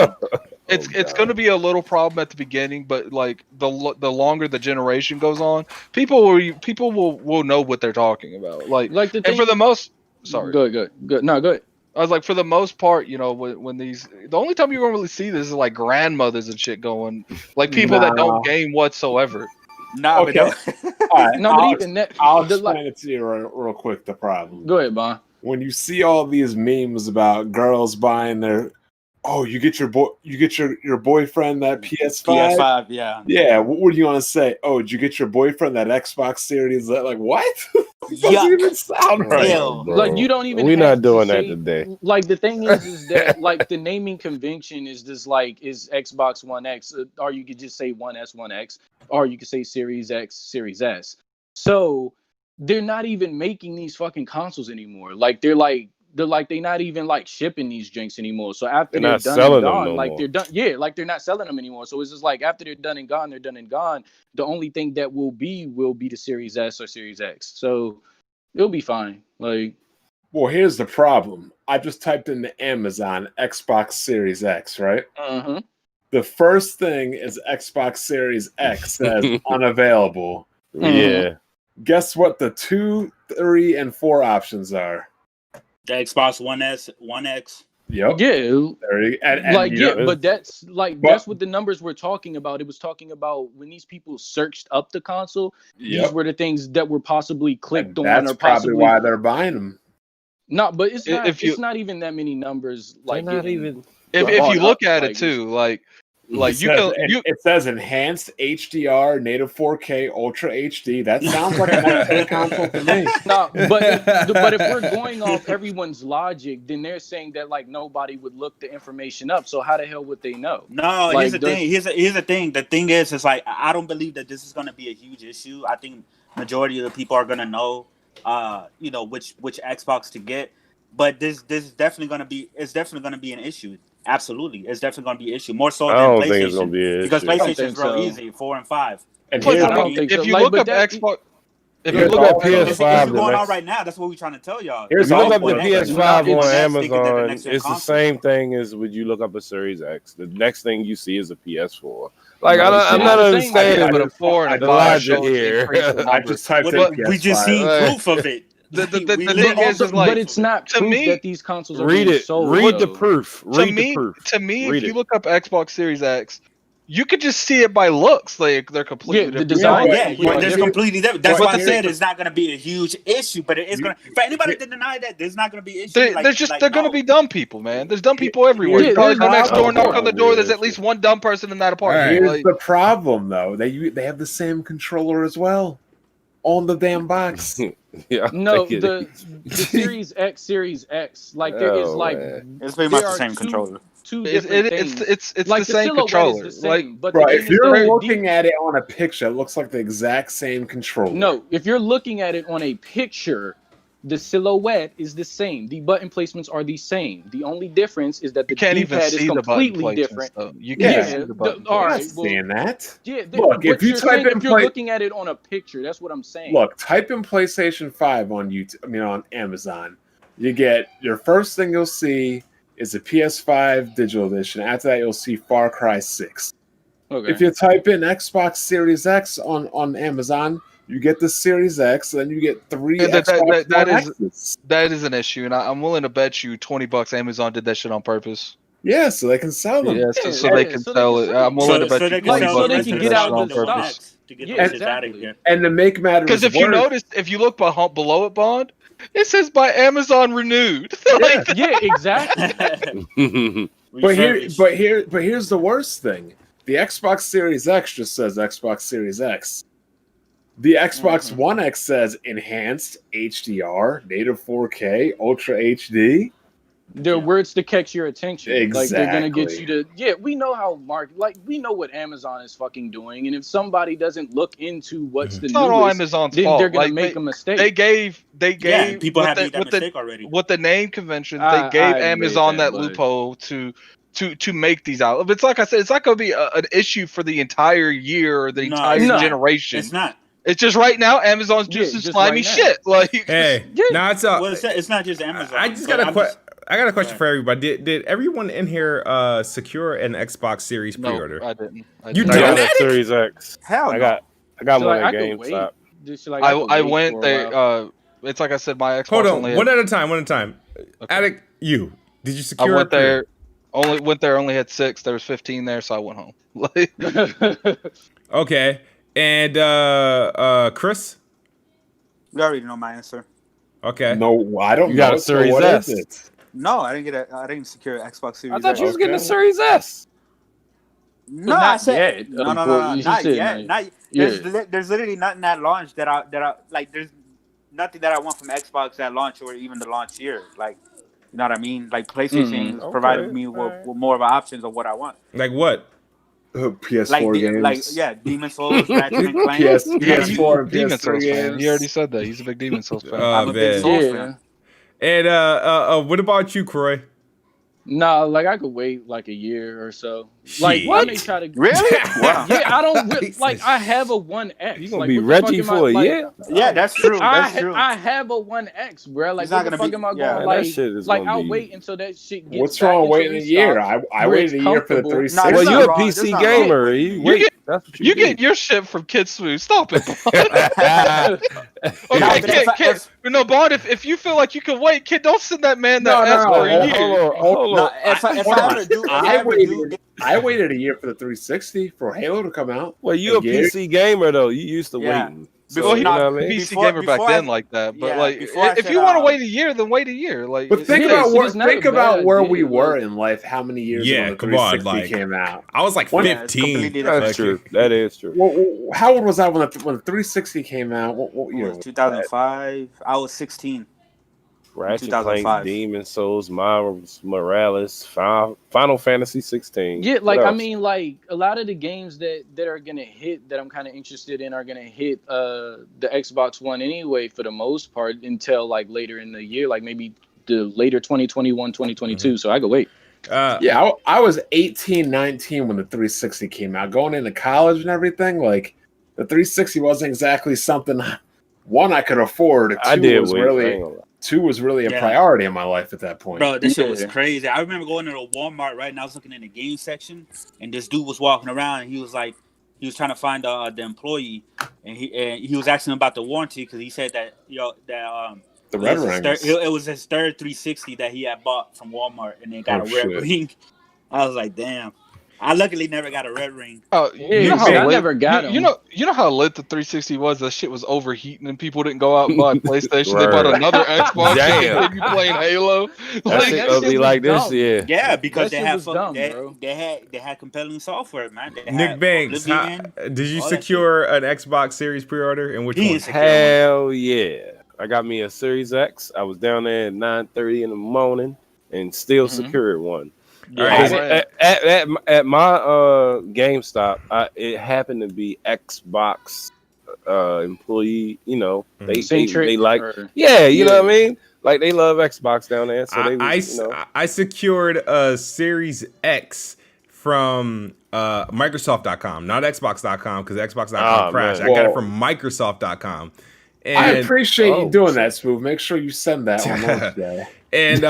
It's going to be a little problem at the beginning, but like the longer the generation goes on, people will know what they're talking about. Like the thing, and for the most, sorry, good. No, go ahead. I was like, for the most part, you know, when the only time you're going to really see this is like grandmothers and shit going, like people that don't game whatsoever. Nah, okay. All right, I'll explain it to you real quick. The problem. Go ahead, Bon. When you see all these memes about girls buying their, you get your boyfriend that PS5. PS5, yeah. Yeah. What do you want to say? Oh, did you get your boyfriend that Xbox Series? Like what? Doesn't even sound right. Like you don't even. We're not doing that today. Like the thing is that like the naming convention is this like is Xbox One X, or you could just say One S, One X, or you could say Series X, Series S. So they're not even making these fucking consoles anymore. Like they're not even like shipping these drinks anymore. So after they're done and gone, like they're done. Yeah, like they're not selling them anymore. So it's just like after they're done and gone, they're done and gone. The only thing that will be the Series S or Series X. So it'll be fine. Like, well, here's the problem. I just typed into Amazon Xbox Series X, right? Mm-hmm. The first thing is Xbox Series X says unavailable. Yeah. Guess what the 2, 3, and 4 options are? The Xbox One S, One X. Yep. Yeah. But that's that's what the numbers were talking about. It was talking about when these people searched up the console. These were the things that were possibly clicked on, or possibly why they're buying them. No, but it's not. It's not even that many numbers. Like not even. If you look at it too, like it says enhanced HDR, native 4K, Ultra HD. That sounds like an XA console to me. No, but if we're going off everyone's logic, then they're saying that like nobody would look the information up. So how the hell would they know? No, here's the thing. Here's the thing. The thing is, it's like I don't believe that this is going to be a huge issue. I think majority of the people are going to know, which Xbox to get. But this is definitely going to be. It's definitely going to be an issue. Absolutely, it's definitely going to be an issue. More so than PlayStation. Think it's gonna be an because PlayStation is real easy, 4 and 5. And if you look up Xbox, if you look up PS5, it's going on right now. That's what we're trying to tell y'all. If you look up the PS5 on Amazon, it's the same thing as when you look up a Series X. The next thing you see is a PS4. Like I'm not understanding with a 4 and the logic here. I just typed in PS5. We just seen proof of it. The thing is like, but it's not to proof me, that these consoles are read sold. Read the proof. To me, if you look up Xbox Series X, you could just see it by looks. Like they're completely different. The design, there's completely different. That's why I said it's not going to be a huge issue, but it is going to. For anybody that deny that, there's not going to be an issue. They're going to be dumb people, man. There's dumb people everywhere. You probably go next door, knock on the door. There's at least one dumb person in that apartment. Here's the problem, though. They have the same controller as well on the damn box. No, the Series X, Series X, like there is like it's pretty much the same controller. Two different things. It's like the same controller. But if you're looking at it on a picture, it looks like the exact same controller. No, if you're looking at it on a picture, the silhouette is the same. The button placements are the same. The only difference is that the D-pad is completely different. You can't see the button. All right, seeing that. Yeah, look, if you're looking at it on a picture, that's what I'm saying. Look, type in PlayStation 5 on YouTube. I mean, on Amazon. You get your first thing you'll see is the PS5 digital edition. After that, you'll see Far Cry 6. Okay. If you type in Xbox Series X on Amazon, you get the Series X, and then you get 3 Xbox that is an issue, and I'm willing to bet you $20 Amazon did that shit on purpose. Yeah, so they can sell them. Yeah, so they can sell it. I'm willing to bet you $20 so they can get out of the purpose. Exactly. And to make matters because if you notice, if you look below it, Bond, it says by Amazon renewed. Yeah, exactly. But here's the worst thing: the Xbox Series X just says Xbox Series X. The Xbox One X says enhanced HDR, native 4K, Ultra HD. They're words to catch your attention. Exactly. Like they're gonna get you to. Yeah, we know how we know what Amazon is fucking doing, and if somebody doesn't look into what's the it's newest, not all Amazon's then fault. they're gonna Like, make a mistake. They gave people have made that mistake already. With the name convention, they gave Amazon that loophole to make these out. It's like I said, it's not gonna be an issue for the entire year or the entire generation. It's not. It's just right now Amazon's just slimy shit. Like, hey, no, it's it's not just Amazon. I just got I got a question for everybody. Did everyone in here secure an Xbox Series pre-order? No, I didn't. You I got a Series X. Hell, I got one at GameStop. I went there. It's like I said, my Xbox. Hold on, one at a time. Okay. Addict, did you secure? I went there. Only had 6. There was 15 there, so I went home. Okay, and Chris. You already know my answer. Okay. No, I don't. You got a Series S. No, I didn't secure an Xbox Series. I thought you was getting a Series S. No, I said yet. No, not yet. Not there's literally nothing at launch that I like. There's nothing that I want from Xbox at launch or even the launch year. Like, you know what I mean? Like PlayStation provided me with more of options of what I want. Like what? PS4 games. Demon's Souls, Ratchet and Clank. PS4 and Demon's Souls PS3 fan. games. He already said that. He's a big Demon's Souls fan. I'm a big Souls fan. And what about you, Kroy? Nah, like I could wait like a year or so. Like what? I may try to Really? Wow. Yeah, I don't like. I have a 1X. You gonna be Reggie for a year? Yeah, that's true. That's true. I have a 1X, bro. Like, It's not what the gonna fuck am I going? that Like, shit is like gonna I'll be- wait until that shit gets. What's wrong with waiting a year? I waited a year for the 360. Well, not you a wrong. PC That's not gamer. That's what You get your shit from Kid Smooth. Stop it. No, Bond. If you feel like you can wait, kid, don't send that man that S for a year. Hold on. I waited a year for the 360 for Halo to come out. Well, you a PC gamer though. You used to waiting. So, you know what I mean? PC gamer back then like that, but if you want to wait a year, then wait a year. Like, but think about where we were in life. How many years ago the 360 came out? I was like 15. That's true. That is true. Well, how old was I when the 360 came out? What year? 2005. I was 16. Ratchet Clank, Demon Souls, Miles Morales, Final Fantasy 16. Yeah, like I mean, like a lot of the games that are gonna hit that I'm kind of interested in are gonna hit the Xbox One anyway for the most part until like later in the year, like maybe the later 2021, 2022. Mm-hmm. So I could wait. I was 18, 19 when the 360 came out. Going into college and everything, like the 360 wasn't exactly something I could afford. Two was really a priority in my life at that point. Bro, this shit was crazy. I remember going to a Walmart, right? And I was looking in the game section, and this dude was walking around, and he was trying to find the employee, and he was asking him about the warranty because he said that the red ring. It was his third 360 that he had bought from Walmart, and then got a red ring. I was like, damn. I luckily never got a red ring. Oh, I never got them. You know how lit the 360 was? That shit was overheating and people didn't go out and buy PlayStation. They bought another Xbox. Damn. They be playing Halo. That shit ugly like this, yeah. Yeah, because they had compelling software, man. NickBanks, did you secure an Xbox Series pre-order? And which one? Hell yeah. I got me a Series X. I was down there at 9:30 in the morning and still secured one. Yeah. At my GameStop, it happened to be Xbox employee. You know, they like, you know what I mean. Like they love Xbox down there. So I secured a Series X from Microsoft.com, not Xbox.com, because Xbox.com crashed. I got it from Microsoft.com. And, I appreciate you doing that, Smooth. Make sure you send that on launch day. And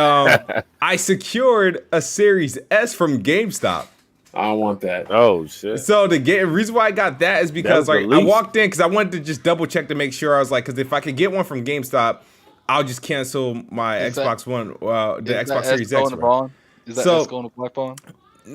I secured a Series S from GameStop. I want that. Oh shit! So the reason why I got that is because I walked in because I wanted to just double check to make sure. I was like, because if I could get one from GameStop, I'll just cancel my Xbox One, the Xbox Series X. Is that S going to Black Bond?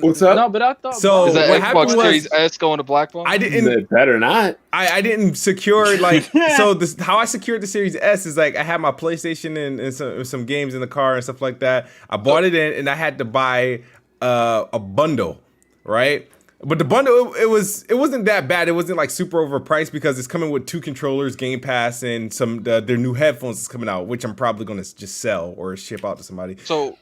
What's up? No, but I thought so. Is that what Xbox Series S going to Black Bond? I didn't. It better not. I didn't secure like so. How I secured the Series S is like I had my PlayStation and some games in the car and stuff like that. I bought it in and I had to buy a bundle, right? But the bundle it wasn't that bad. It wasn't like super overpriced because it's coming with 2 controllers, Game Pass, and their new headphones is coming out, which I'm probably gonna just sell or ship out to somebody. So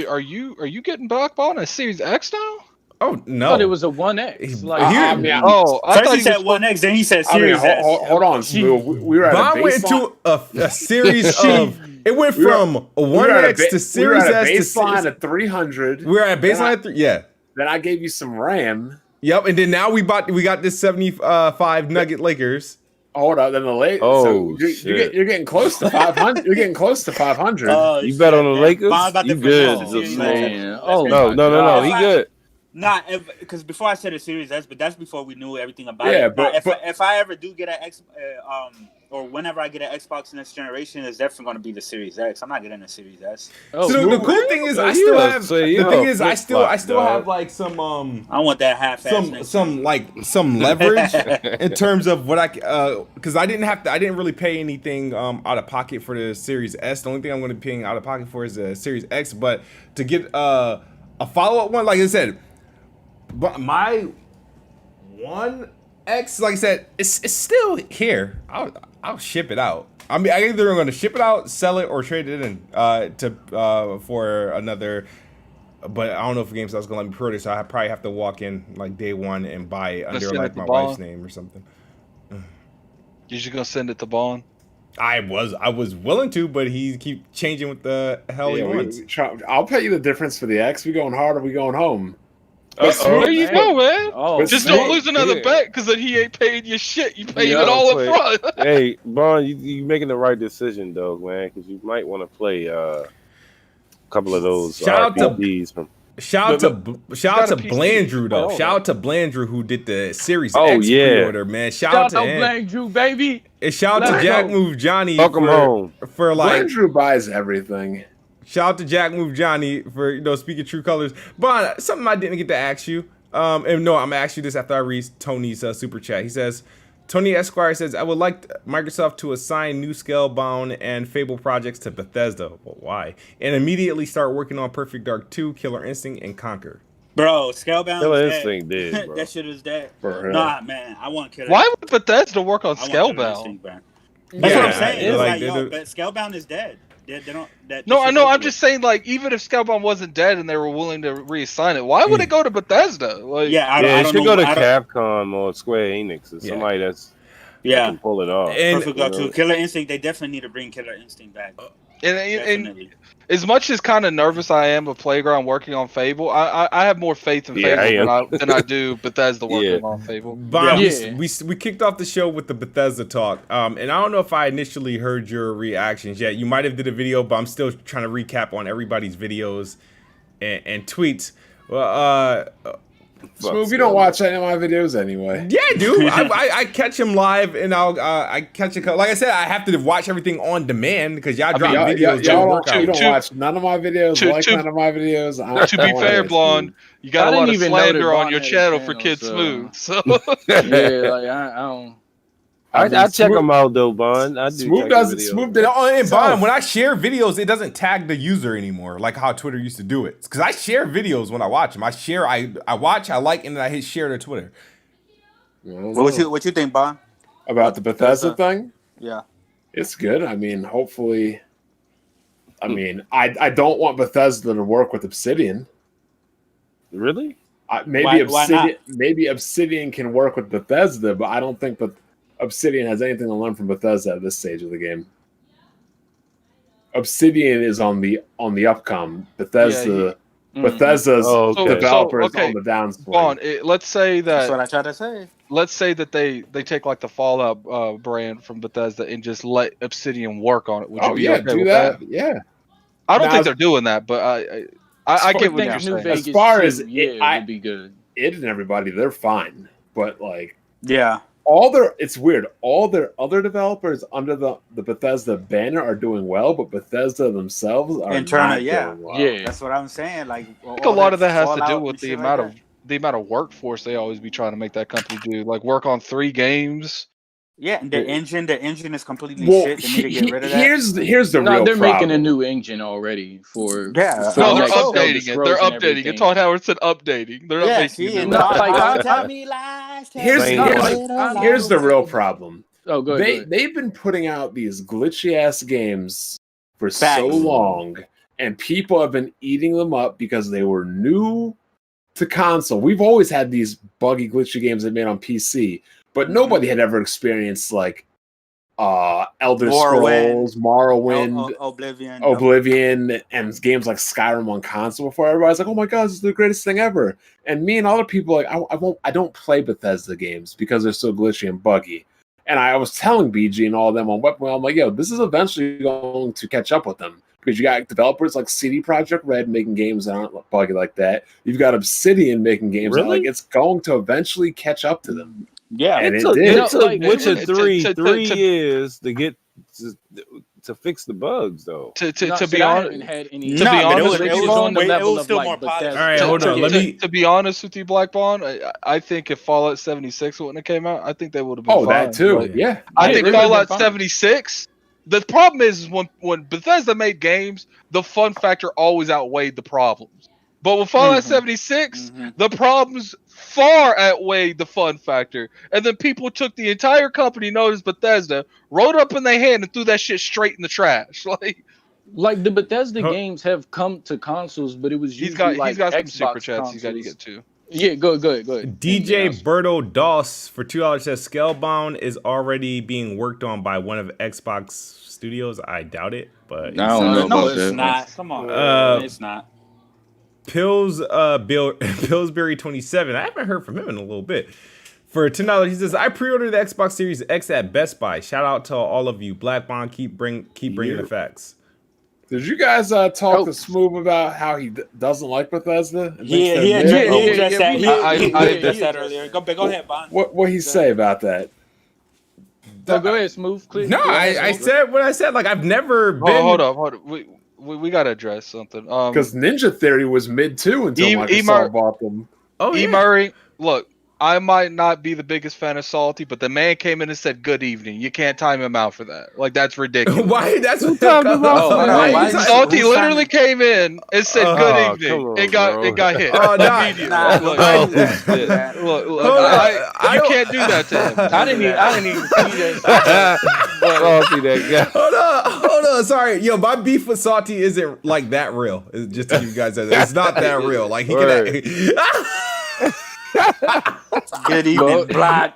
are you getting back on a Series X now? Oh no! I thought it was a 1X. Like, I thought he said 1X, then he said Series S. Hold on, Smooth. We were at Bond a went into a series of. It went from a 1X to Series S to baseline of 300. We were at baseline of 3. Yeah. Then I gave you some RAM. Yep, and then now we got this 75 Nugget Lakers. Hold up, then the Lakers. Oh, so you're getting close to 500. You're getting close to 500. You bet on the Lakers? You good? No. He good. Nah, because before I said a Series S, but that's before we knew everything about it. Yeah, but if I ever do get an X, or whenever I get an Xbox next generation, it's definitely going to be the Series X. I'm not getting a Series S. So the cool thing is, I still have. The thing is, I still have like some. I want that half-ass. Some leverage in terms of what I because I didn't really pay anything out of pocket for the Series S. The only thing I'm going to be paying out of pocket for is the Series X. But to get a follow-up one, like I said. But my 1X, like I said, it's still here. I'll ship it out. I mean, I either going to ship it out, sell it, or trade it in for another. But I don't know if GameStop's gonna let me pre-order, so I probably have to walk in like day one and buy it under like my wife's name or something. You're just gonna send it to Bond? I was willing to, but he keep changing what the hell he wants. I'll pay you the difference for the X. We going hard or we going home? There you go, man. Just don't lose another bet, because then he ain't paying your shit. You paying it all up front. Hey, Bond, you making the right decision though, man, because you might want to play a couple of those RPGs from. Shout out to Blandrew though. Shout out to Blandrew who did the Series X pre-order, man. Shout out to Blandrew, baby. And shout out to Jack Move Johnny. Welcome home. For like Blandrew buys everything. Shout out to Jack Move Johnny for speaking true colors. But something I didn't get to ask you. And no, I'm gonna ask you this after I read Tony's super chat. He says, Tony Esquire says, I would like Microsoft to assign new Scalebound and Fable projects to Bethesda. Well, why? And immediately start working on Perfect Dark 2, Killer Instinct, and Conquer. Bro, Scalebound Killer is Instinct dead. dead, bro. That shit is dead. Nah, man, I want Killer. Why would Bethesda work on Scalebound? That's what I'm saying. It's like but Scalebound is dead. They don't. No, I know. I'm just saying, like, even if Scalebound wasn't dead and they were willing to reassign it, why would it go to Bethesda? Like, it should go to Capcom or Square Enix or somebody that's can pull it off. And Perfect Dark 2, Killer Instinct. They definitely need to bring Killer Instinct back. And as much as kind of nervous I am of Playground working on Fable, I have more faith in Fable than I do Bethesda working on Fable. We kicked off the show with the Bethesda talk, and I don't know if I initially heard your reactions yet. You might have did a video, but I'm still trying to recap on everybody's videos and tweets. Well, Smooth, you don't watch any of my videos anyway. Yeah, I do. I catch him live, and I catch it. Like I said, I have to watch everything on demand because y'all drop videos. You don't watch none of my videos. None of my videos. To be fair, Blonde, you got a lot of slander on your channel for Kid Smooth. So yeah, like I don't. I check them out though, Bond. I do. Smooth doesn't. Smooth did. And Bond, when I share videos, it doesn't tag the user anymore, like how Twitter used to do it. Because I share videos when I watch them. I watch, I like, and then I hit share to Twitter. What you think, Bond? About the Bethesda thing? Yeah, it's good. I mean, hopefully. I mean, I don't want Bethesda to work with Obsidian. Really? Maybe Obsidian can work with Bethesda, but I don't think Obsidian has anything to learn from Bethesda at this stage of the game. Obsidian is on the upcome. Bethesda's developers on the downswing. Let's say that. That's what I tried to say. Let's say that they take like the Fallout brand from Bethesda and just let Obsidian work on it. Would you be okay with that? Yeah. I don't think they're doing that, but I get what you're saying. As far as it would be good. It and everybody, they're fine. But like, it's weird. All their other developers under the Bethesda banner are doing well, but Bethesda themselves are not doing well. Yeah, that's what I'm saying. Like, I think a lot of that has to do with the amount of workforce they always be trying to make that company do. Like work on 3 games. Yeah, and the engine is completely shit. They need to get rid of that. Here's the real problem. They're making a new engine already for. Yeah, no, they're updating it. They're updating it. Todd Howard said updating. They're updating it. Tell me lies. Here's the real problem. Oh, go ahead. They've been putting out these glitchy ass games for so long, and people have been eating them up because they were new to console. We've always had these buggy, glitchy games that made on PC, but nobody had ever experienced like Elder Scrolls, Morrowind, Oblivion, and games like Skyrim on console before. Everybody's like, "Oh my god, this is the greatest thing ever!" And me and other people like, I don't play Bethesda games because they're so glitchy and buggy. And I was telling BG and all of them on Webmail, I'm like, "Yo, this is eventually going to catch up with them because you got developers like CD Projekt Red making games that aren't buggy like that. You've got Obsidian making games that like it's going to eventually catch up to them." Yeah, and it took Witcher 3 years to get to fix the bugs, though. To be honest, it was still more positive. All right, hold on. To be honest with you, Black Bond, I think if Fallout 76 wouldn't have came out, I think they would have been. Oh, fine. that too. Yeah, I think Fallout 76. The problem is when Bethesda made games, the fun factor always outweighed the problems. But with Fallout 76, the problems far outweighed the fun factor. And then people took the entire company known as Bethesda, wrote up in their hand, and threw that shit straight in the trash. Like the Bethesda games have come to consoles, but it was usually he's got some Xbox super chats consoles. he's got to get to. Yeah, go ahead. DJ Berto Doss for $2 says Scalebound is already being worked on by one of Xbox studios. I doubt it, but no, it's not. Come on, it's not. Pillsbury 27. I haven't heard from him in a little bit. For $10, he says, I pre-ordered the Xbox Series X at Best Buy. Shout out to all of you. Black Bond, keep bringing the facts. Did you guys talk to Smooth about how he doesn't like Bethesda? He addressed that earlier. Go ahead, Bond. What he say about that? Go ahead, Smooth. No, I said what I said. Like, I've never been. Hold on. We got to address something. Because Ninja Theory was mid too until Microsoft bought them. Oh, yeah. Murray, look, I might not be the biggest fan of Salty, but the man came in and said good evening. You can't time him out for that. Like, that's ridiculous. Why? That's what Salty literally came in and said good evening. It got hit. Immediately. You can't do that to him. I didn't even see that. Salty, that guy. Hold on. Sorry. Yo, my beef with Salty isn't like that real. It's just to you guys. It's not that real. Like, he can. Good evening, Black.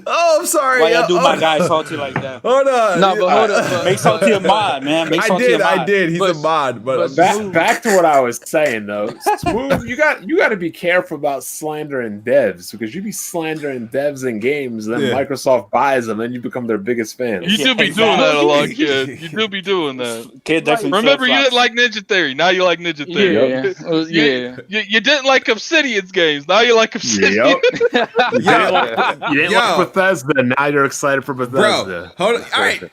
Oh, I'm sorry. Why you do my guy Salty like that? Hold on. No, but hold on. Make Salty a mod, man. I did. He's a mod. But back to what I was saying though. Smooth, you got to be careful about slandering devs because you be slandering devs in games, and then Microsoft buys them, and you become their biggest fan. You do be doing that a lot, kid. You do be doing that. Kid definitely. Remember, you didn't like Ninja Theory. Now you like Ninja Theory. Yeah. You didn't like Obsidian's games. Now you like Obsidian. Yep. You didn't like Bethesda. Now you're excited for Bethesda. Bro, hold on. All right.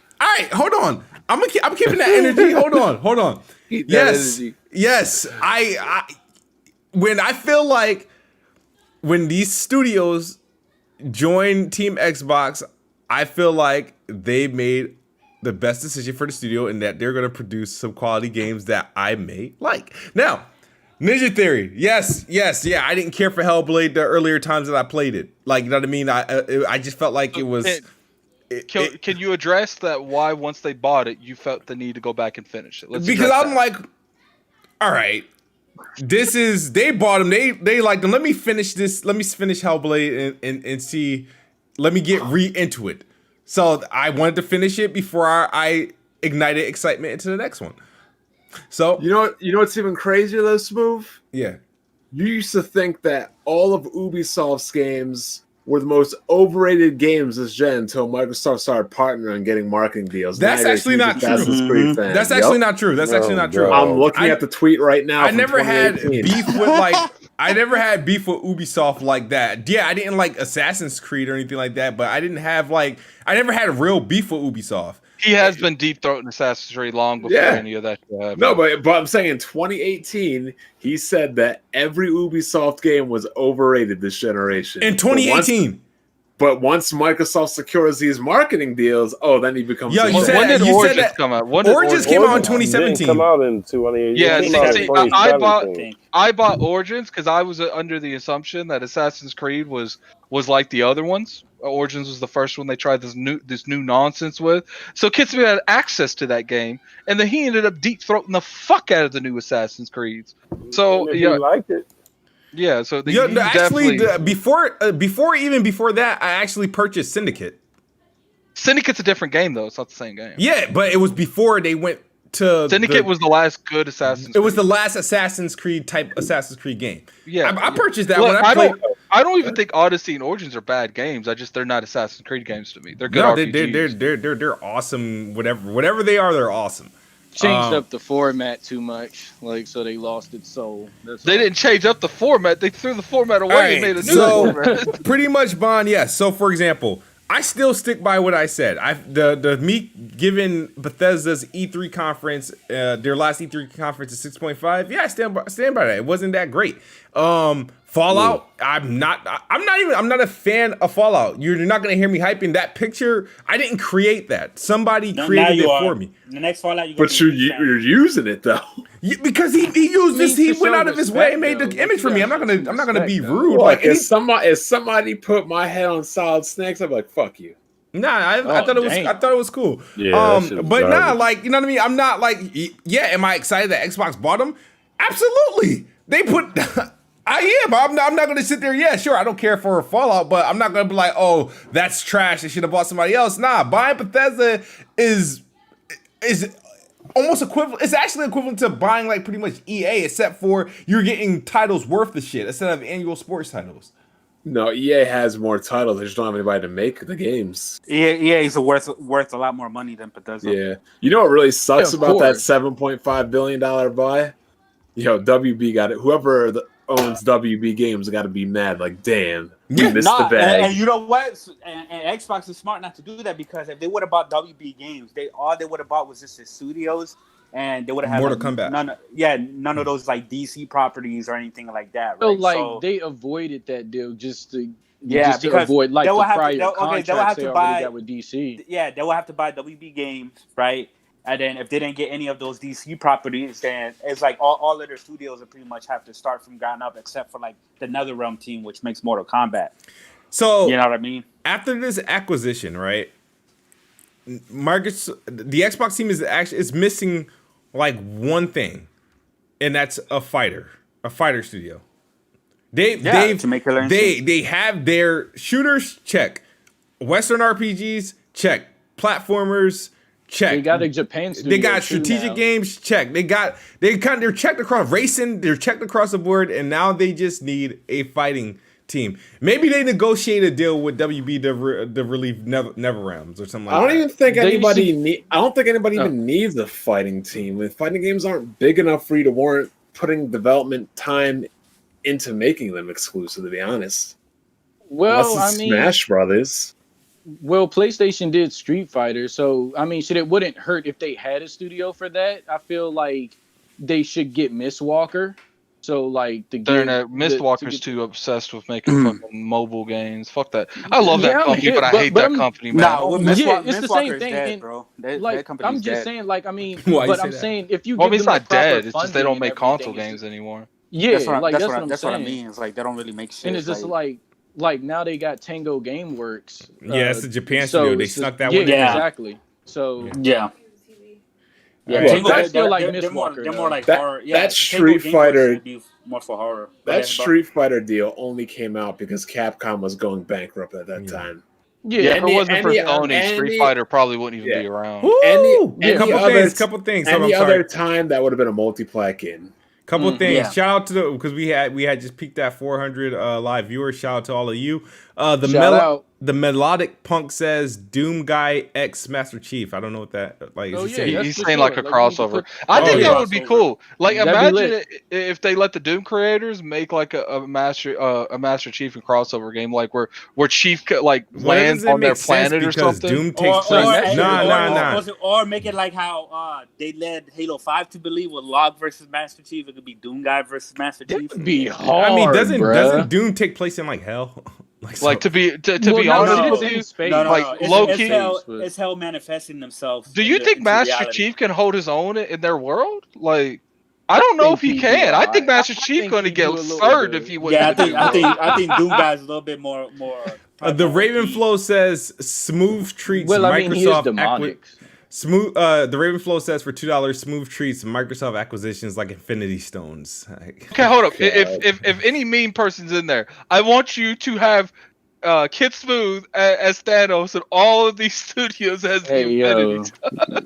Hold on. I'm keeping that energy. Hold on. Yes. When I feel like when these studios join Team Xbox, I feel like they made the best decision for the studio in that they're going to produce some quality games that I may like. Now, Ninja Theory, yes, yeah. I didn't care for Hellblade the earlier times that I played it. Like, you know what I mean? I just felt like it was. Can you address that? Why once they bought it, you felt the need to go back and finish it? Because I'm like, all right, they bought them. They liked them. Let me finish this. Let me finish Hellblade and see. Let me get into it. So I wanted to finish it before I ignited excitement into the next one. So you know what's even crazier though, Smooth? Yeah. You used to think that all of Ubisoft's games were the most overrated games this gen until Microsoft started partnering and getting marketing deals. That's actually not true. That's actually not true. That's actually not true. I'm looking at the tweet right now. I never had beef with Ubisoft like that. Yeah, I didn't like Assassin's Creed or anything like that, but I never had real beef with Ubisoft. He has been deep throating Assassin's Creed long before any of that. No, but I'm saying in 2018, he said that every Ubisoft game was overrated this generation. In 2018. But once Microsoft secures these marketing deals, then he becomes. When did Origins come out? Origins came out in 2017. Come out in 2018. Yeah, I bought Origins because I was under the assumption that Assassin's Creed was like the other ones. Origins was the first one they tried this new nonsense with. So Kitsumi had access to that game, and then he ended up deep throating the fuck out of the new Assassin's Creeds. So he liked it. Yeah, so before that, I actually purchased Syndicate. Syndicte's a different game though; it's not the same game. Yeah, but it was before they went to Syndicate was the last good Assassin's Creed. It was the last Assassin's Creed type Assassin's Creed game. Yeah, I purchased that when I played. I don't even think Odyssey and Origins are bad games. They're not Assassin's Creed games to me. They're good RPGs. They're awesome. Whatever they are, they're awesome. Changed up the format too much, so they lost its soul. They didn't change up the format. They threw the format away and made a new format. Pretty much, Bond. Yes. So, for example, I still stick by what I said. Me giving Bethesda's E3 conference, their last E3 conference is 6.5. Yeah, I stand by that. It wasn't that great. Fallout, I'm not a fan of Fallout. You're not gonna hear me hyping that picture. I didn't create that. Somebody created it for me. The next Fallout, you're using it though. Yeah, because he used this. He went out of his way and made the image for me. I'm not gonna be rude. Like if somebody put my head on Solid Snakes, I'm like, fuck you. Nah, I thought it was cool. Yeah, but nah, like, you know what I mean? I'm not like, yeah, am I excited that Xbox bought them? Absolutely. They put I am. I'm not going to sit there. Yeah, sure. I don't care for Fallout, but I'm not going to be like, oh, that's trash. They should have bought somebody else. Nah, buying Bethesda is almost equivalent. It's actually equivalent to buying like pretty much EA, except for you're getting titles worth the shit instead of annual sports titles. No, EA has more titles. They just don't have anybody to make the games. EA is worth a lot more money than Bethesda. Yeah. You know what really sucks about that $7.5 billion buy? WB got it. Whoever owns WB Games got to be mad. Like, damn, we missed the bag. And you know what? And Xbox is smart not to do that, because if they would have bought WB Games, all they would have bought was just the studios, and they would have had Mortal Kombat. None of those like DC properties or anything like that. Right? So they avoided that deal just to avoid like the prior contracts they already got with DC. Yeah, they will have to buy WB Games, right? And then if they didn't get any of those DC properties, then it's like all of their studios will pretty much have to start from ground up, except for like the NetherRealm team, which makes Mortal Kombat. So you know what I mean? After this acquisition, right? The Xbox team is missing like one thing, and that's a fighter studio. They have their shooters, check. Western RPGs, check. Platformers, check. They got a Japan studio. They got strategic games, check. They're checked across racing, they're checked across the board, and now they just need a fighting team. Maybe they negotiate a deal with WB to relieve NetherRealms or something like that. I don't even think anybody even needs a fighting team. The fighting games aren't big enough for you to warrant putting development time into making them exclusive, to be honest. Well, Smash Brothers. Well, PlayStation did Street Fighter, so it wouldn't hurt if they had a studio for that. I feel like they should get Mistwalker. So like Mistwalker's too obsessed with making fucking mobile games. Fuck that. I love that company, but I hate that company, man. It's the same thing, dead, bro. I'm just saying, saying if you it's not dead. It's just they don't make console games anymore. Yeah, that's what I mean. It's like they don't really make shit. And it's just like now they got Tango Gameworks. Yeah, it's a Japan studio. They snuck that one in. Yeah, exactly. So yeah. I feel like Mistwalker. They're more like horror. Yeah, that Street Fighter more for horror. That Street Fighter deal only came out because Capcom was going bankrupt at that time. Yeah, if it wasn't for Sony, Street Fighter probably wouldn't even be around. Couple things. Any other time that would have been a multi-plat game. Couple of things. Shout out to because we had just peaked at 400 live viewers. Shout out to all of you. The Melodic Punk says Doom Guy X Master Chief. I don't know what that like. He's saying like a crossover. I think that would be cool. Like imagine if they let the Doom creators make like a Master Chief and crossover game, like where Chief like lands on their planet or something. Doom takes place. Or make it like how they led Halo 5 to believe with Log versus Master Chief. It could be Doom Guy versus Master Chief. It would be hard. Doesn't Doom take place in like hell? To be honest with you, low key, it's hell manifesting themselves. Do you think Master Chief can hold his own in their world? Like, I don't know if he can. I think Master Chief going to get served if he would. Yeah, I think Doom guy's a little bit more. The Ravenflow says Smooth treats Microsoft. The Ravenflow says for $2, Smooth treats Microsoft acquisitions like Infinity Stones. Okay, hold up. If any mean person's in there, I want you to have Kid Smooth as Thanos and all of these studios as the Infinity.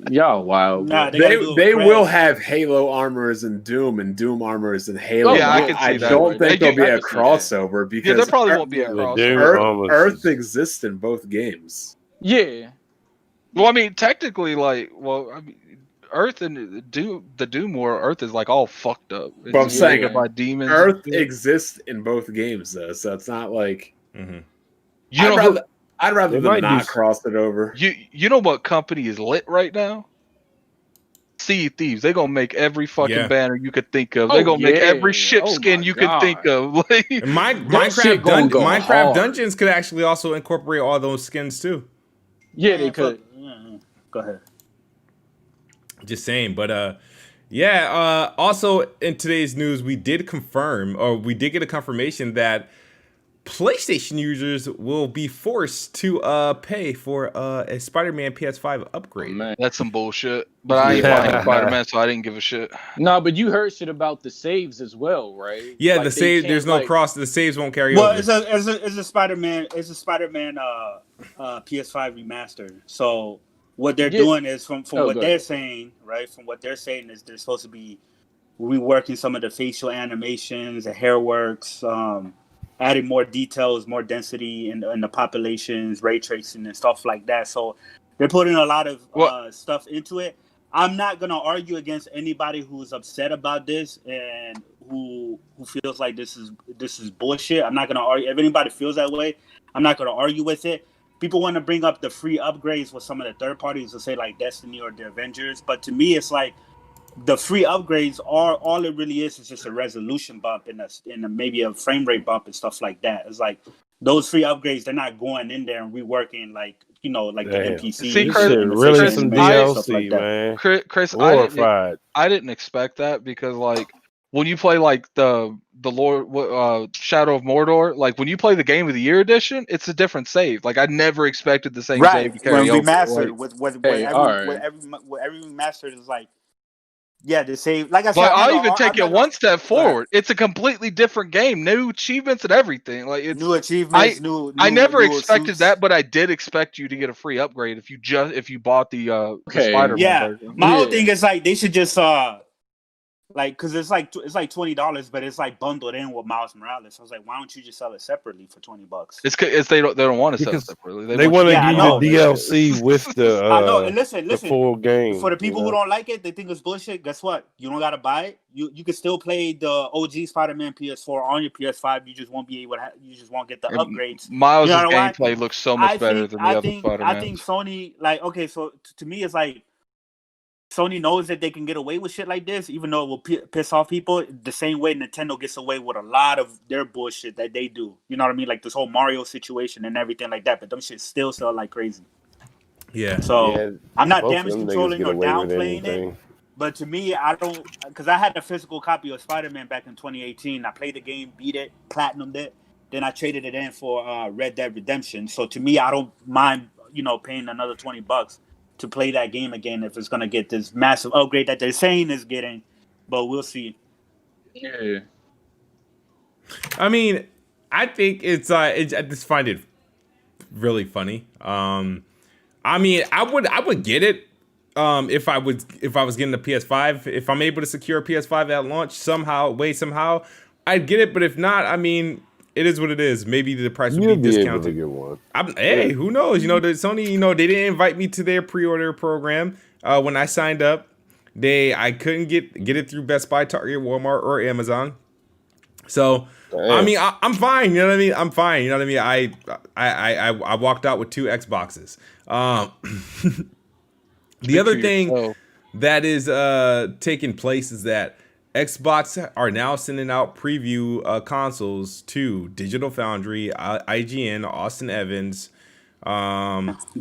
Y'all wild. Nah, they will have Halo armors and Doom armors and Halo. Yeah, I can see that. I don't think there'll be a crossover because there probably won't be a crossover. Earth exists in both games. Yeah. Well, I mean, technically, Earth and the Doom War, Earth is like all fucked up. But I'm saying by demons. Earth exists in both games, though, so it's not like. Mm-hmm. I'd rather them not cross it over. You know what company is lit right now? Sea of Thieves. They're gonna make every fucking banner you could think of. They're gonna make every ship skin you could think of. Minecraft Dungeons could actually also incorporate all those skins too. Yeah, they could. Go ahead. Just saying, but also in today's news, we did get a confirmation that PlayStation users will be forced to pay for a Spider-Man PS5 upgrade. Man, that's some bullshit. But I ain't playing Spider-Man, so I didn't give a shit. No, but you heard shit about the saves as well, right? Yeah, like the save. There's no cross. The saves won't carry over. Well, it's a Spider-Man. It's a Spider-Man PS5 remaster. So what they're doing is from what they're saying, right? From what they're saying is they're supposed to be reworking some of the facial animations, the hair works. Adding more details, more density in the populations, ray tracing and stuff like that. So they're putting a lot of stuff into it. I'm not gonna argue against anybody who's upset about this and who feels like this is bullshit. I'm not gonna argue. If anybody feels that way, I'm not gonna argue with it. People want to bring up the free upgrades with some of the third parties to say like Destiny or the Avengers, but to me, it's like. The free upgrades are all it really is just a resolution bump and maybe a frame rate bump and stuff like that. It's like those free upgrades, they're not going in there and reworking like the NPC. See, Chris, really some DLC, man. Chris, I didn't expect that because like when you play like the Lord Shadow of Mordor, like when you play the Game of the Year edition, it's a different save. Like I never expected the same save to carry over. Remastered with every remastered is like. Yeah, the save. Like I said, I'll even take it one step forward. It's a completely different game, new achievements and everything. Like it's new achievements. I never expected that, but I did expect you to get a free upgrade if you bought the Spider-Man version. My whole thing is like they should just because it's like $20, but it's like bundled in with Miles Morales. So I was like, why don't you just sell it separately for $20? It's they don't want to sell it separately. They want to give you the DLC with the I know. And listen, the full game. For the people who don't like it, they think it's bullshit. Guess what? You don't gotta buy it. You can still play the OG Spider-Man PS4 on your PS5. You just won't be able to. You just won't get the upgrades. Miles' gameplay looks so much better than the other Spider-Man. I think Sony so to me it's like. Sony knows that they can get away with shit like this, even though it will piss off people. The same way Nintendo gets away with a lot of their bullshit that they do. You know what I mean? Like this whole Mario situation and everything like that. But them shit still sell like crazy. Yeah. So I'm not damage controlling or downplaying it. But to me, I don't, because I had the physical copy of Spider-Man back in 2018. I played the game, beat it, platinumed it. Then I traded it in for Red Dead Redemption. So to me, I don't mind, paying another $20 to play that game again if it's going to get this massive upgrade that they're saying is getting, but we'll see. Yeah. I mean, I think I just find it really funny. I mean, I would get it if I was getting a PS5. If I'm able to secure a PS5 at launch somehow, I'd get it. But if not, I mean, it is what it is. Maybe the price would be discounted. To get one. Hey, who knows? The Sony, they didn't invite me to their pre-order program when I signed up. I couldn't get it through Best Buy, Target, Walmart, or Amazon. So I mean, I'm fine. You know what I mean? I'm fine. You know what I mean? I walked out with 2 Xboxes. The other thing that is taking place is that Xbox are now sending out preview consoles to Digital Foundry, IGN, Austin Evans, They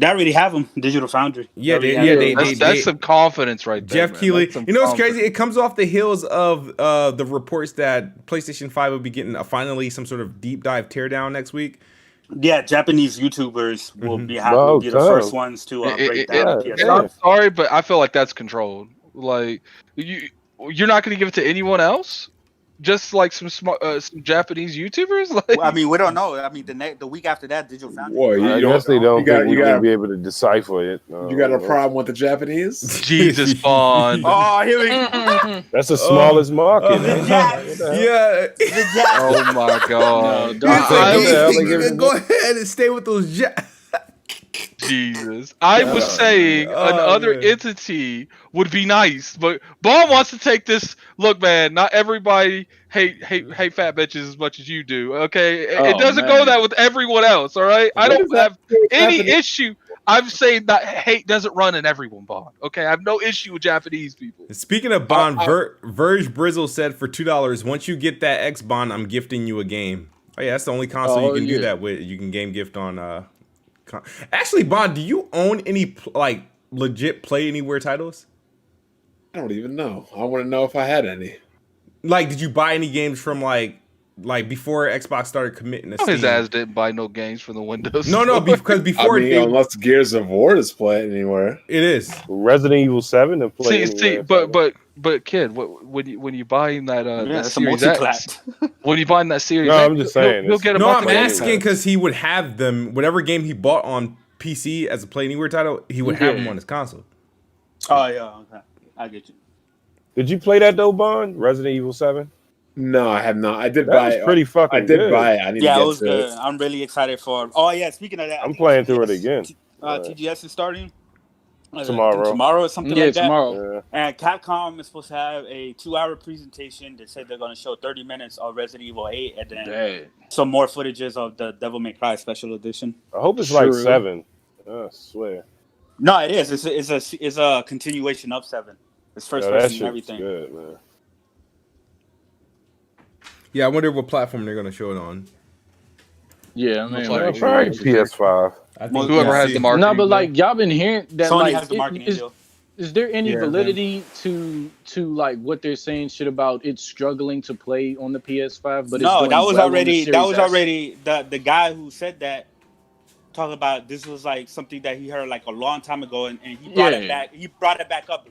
already have them, Digital Foundry. That's some confidence right there. Jeff Keighley. You know what's crazy? It comes off the heels of the reports that PlayStation 5 will be getting finally some sort of deep dive teardown next week. Yeah, Japanese YouTubers will be the first ones to break down the PS5. I'm sorry, but I feel like that's controlled. Like you're not going to give it to anyone else. Just like some Japanese YouTubers, like well, I mean, we don't know. I mean, the week after that, Digital Foundry. Well, I guess they don't think we're gonna be able to decipher it. You got a problem with the Japanese? Jesus, Bond. Oh, here we go. That's the smallest market. Yeah. Oh my God. Go ahead and stay with those Japs. Jesus. I was saying another entity would be nice, but Bond wants to take this. Look, man, not everybody hate fat bitches as much as you do. Okay, it doesn't go that with everyone else. All right, I don't have any issue. I'm saying that hate doesn't run in everyone, Bond. Okay, I have no issue with Japanese people. Speaking of Bond, Verge Brizzle said for $2, once you get that X Bond, I'm gifting you a game. Oh yeah, that's the only console you can do that with. You can game gift on. Actually, Bond, do you own any like legit Play Anywhere titles? I don't even know. I want to know if I had any. Like, did you buy any games from like before Xbox started committing to Steam? His ass didn't buy no games from the Windows. No, because before unless Gears of War is Play Anywhere, it is Resident Evil 7 and Play Anywhere. But kid, when you buying that that Series X, when you buying that Series X, I'm just saying. You'll get I'm asking because he would have them. Whatever game he bought on PC as a Play Anywhere title, he would have them on his console. Oh yeah, okay, I get you. Did you play that though, Bond? Resident Evil 7? No, I have not. I did buy it. Pretty fucking. I did good. buy it. I need to get it was to good. it. I'm really excited for. Oh yeah, speaking of that, I'm playing through it again. TGS is starting tomorrow or something like that. Tomorrow. Yeah. And Capcom is supposed to have a 2-hour presentation. They said they're going to show 30 minutes of Resident Evil 8 and then some more footages of the Devil May Cry Special Edition. I hope it's like 7. I swear. No, it is. It's a continuation of 7. It's first person and everything. Good, man. Yeah, I wonder what platform they're going to show it on. Yeah, I mean, probably PS5. I think whoever has the marketing. No, but like y'all been hearing that Sony like has the marketing deal. Is there any validity to like what they're saying shit about it struggling to play on the PS5? But no, that was already the guy who said that talking about this was like something that he heard like a long time ago, and he brought it back. He brought it back up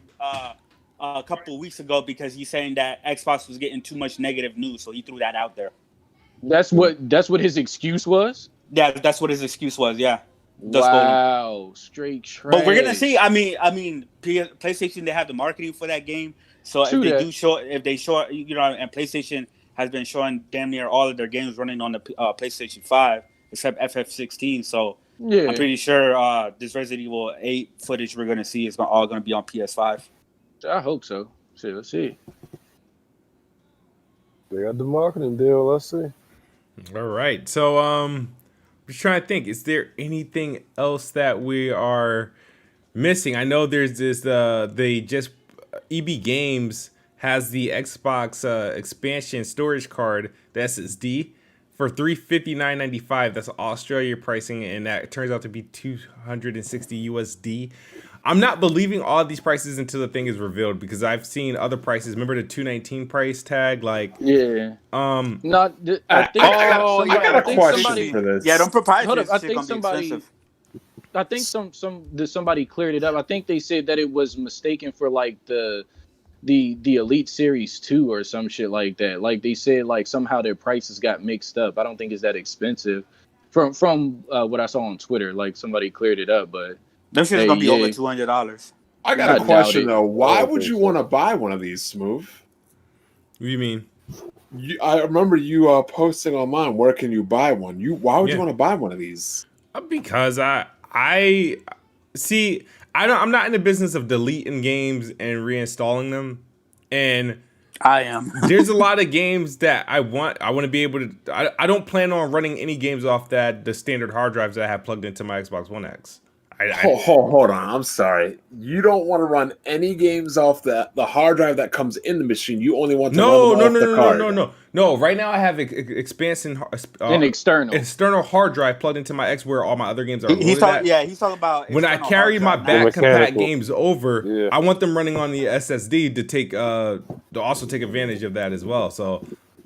a couple of weeks ago because he's saying that Xbox was getting too much negative news, so he threw that out there. That's what his excuse was. Yeah, that's what his excuse was. Yeah. Wow, straight trash. But we're gonna see. I mean, PlayStation, they have the marketing for that game. So if they show, and PlayStation has been showing damn near all of their games running on the PlayStation 5 except FF16. So I'm pretty sure this Resident Evil 8 footage we're gonna see is all gonna be on PS5. I hope so. Let's see. They got the marketing deal. Let's see. All right. So just trying to think, is there anything else that we are missing? I know there's this EB Games has the Xbox expansion storage card, the SSD, for $359.95. That's Australia pricing, and that turns out to be $260 USD. I'm not believing all of these prices until the thing is revealed, because I've seen other prices. Remember the $219 price tag? Like, I got a question for this. Yeah, don't proprietary. I think somebody cleared it up. I think they said that it was mistaken for like the Elite Series 2 or some shit like that. Like they said, like somehow their prices got mixed up. I don't think it's that expensive. From what I saw on Twitter, like somebody cleared it up, but. Them shit is gonna be over $200. I got a question though. Why would you want to buy one of these, Smooth? What do you mean? I remember you posting online. Where can you buy one? Why would you want to buy one of these? Because I see. I'm not in the business of deleting games and reinstalling them, and I am. There's a lot of games that I want to be able to. I don't plan on running any games off the standard hard drives that I have plugged into my Xbox One X. Hold on. I'm sorry. You don't want to run any games off the hard drive that comes in the machine. You only want to run them off the card. No. Right now I have expansion an external hard drive plugged into my X where all my other games are. He's talking about when I carry my back compact games over. I want them running on the SSD to also take advantage of that as well. So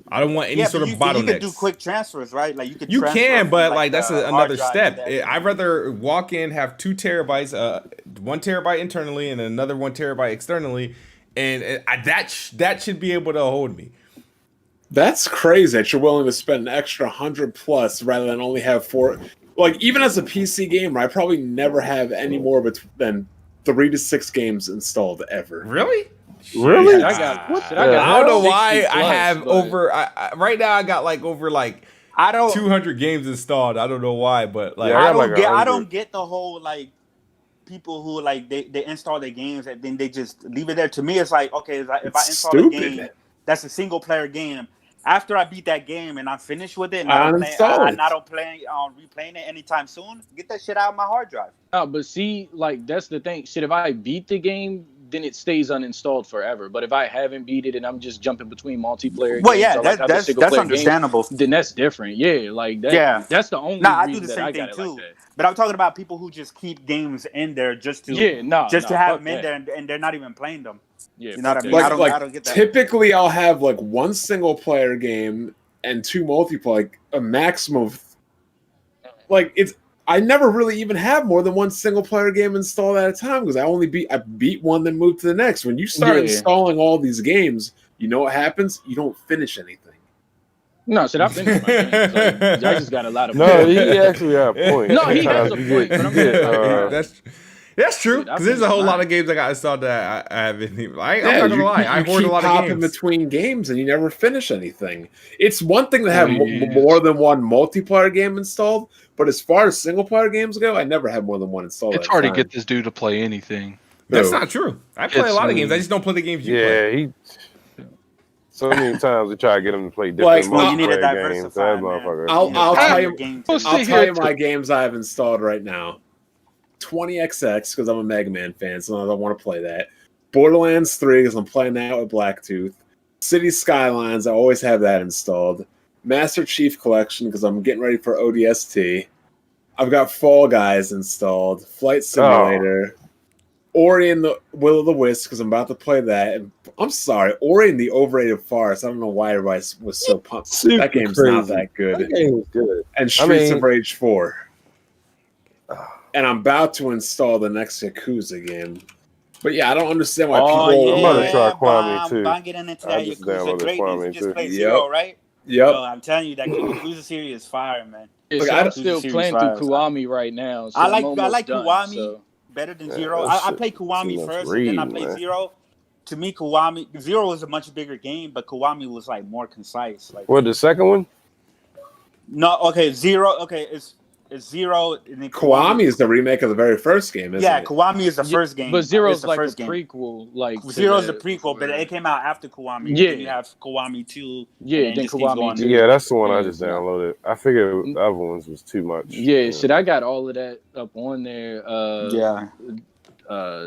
I don't want any sort of bottlenecks. You can do quick transfers, right? Like you can, but like that's another step. I'd rather walk in, have 2 terabytes, 1 terabyte internally, and another 1 terabyte externally, and that should be able to hold me. That's crazy that you're willing to spend an extra 100 plus rather than only have 4. Like even as a PC gamer, I probably never have any more than 3 to 6 games installed ever. Really? Really? I don't know why I have over. Right now, I got over 200 games installed. I don't know why, but I don't get the whole people who they install their games and then they just leave it there. To me, it's like, okay, if I install a game that's a single player game, after I beat that game and I'm finished with it, and I don't plan on replaying it anytime soon, get that shit out of my hard drive. No, but see, that's the thing. Shit, if I beat the game, then it stays uninstalled forever. But if I haven't beat it and I'm just jumping between multiplayer games, that's understandable. Then that's different. Yeah, that's the only. I do the same thing too. But I'm talking about people who just keep games in there just to have them in there and they're not even playing them. Yeah, you know what I mean? I don't get that. Typically, I'll have 1 single player game and 2 multiplayer, a maximum of I never really even have more than 1 single player game installed at a time because I beat one, then move to the next. When you start installing all these games, you know what happens? You don't finish anything. No, I finished my games. I just got a lot of. No, he actually had a point. No, he has a point. But I'm just that's true. Because there's a whole lot of games I got installed that I haven't even. I'm not gonna lie. I hoard a lot of games between games, and you never finish anything. It's one thing to have more than 1 multiplayer game installed, but as far as single player games go, I never had more than 1 installed. It's hard to get this dude to play anything. That's not true. I play a lot of games. I just don't play the games you play. So many times we try to get him to play different you need to diversify. I'll tell you my games I have installed right now. 20XX because I'm a Mega Man fan, so I don't want to play that. Borderlands 3 because I'm playing that with Blacktooth. City Skylines, I always have that installed. Master Chief Collection because I'm getting ready for ODST. I've got Fall Guys installed. Flight Simulator. Ori and the Will of the Wisp because I'm about to play that. And I'm sorry, Ori and the Overrated Forest. I don't know why everybody was so pumped. That game's not that good. That game was good. And Streets of Rage 4. And I'm about to install the next Yakuza game. But yeah, I don't understand why people... I'm about to try Kwame too. I'm getting into that Yakuza greatness. You just play Zero, right? Yep. Yo, I'm telling you, that Yakuza series is fire, man. I'm still playing through Kiwami right now. So I like Kiwami better than Zero. I play Kiwami first, and then I play Zero. To me, Zero was a much bigger game, but Kiwami was more concise. What, the second one? No, okay, Zero. Okay, it's Zero. And then Kiwami is the remake of the very first game, isn't it? Kiwami is the first game. But Zero's the first a prequel. Zero's a prequel, but it came out after Kiwami. Yeah. Then you have Kiwami 2. Yeah, then Kiwami 2. Yeah, that's the one I just downloaded. I figured the other ones was too much. Yeah, I got all of that up on there.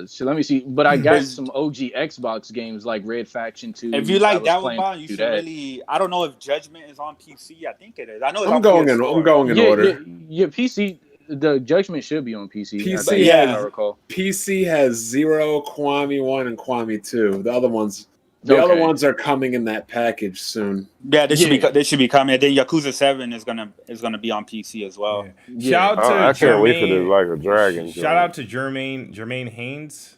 So let me see. But I got some OG Xbox games like Red Faction 2. If you like that one, you should really. I don't know if Judgment is on PC. I think it is. I know it's I'm going in order. Yeah, PC. The Judgment should be on PC. PC, I recall. PC has Zero, Kiwami 1, and Kiwami 2. The other ones. The other ones are coming in that package soon. Yeah, they should be coming. And then Yakuza 7 is gonna be on PC as well. Yeah. Shout out to I can't wait for this like a dragon. Shout out to Jermaine Haynes.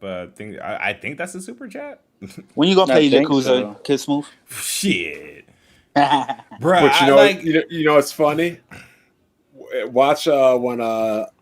But I think that's a super chat. When you gonna play Yakuza, Kid Smooth? Shit, bro. But you know what's funny? Watch when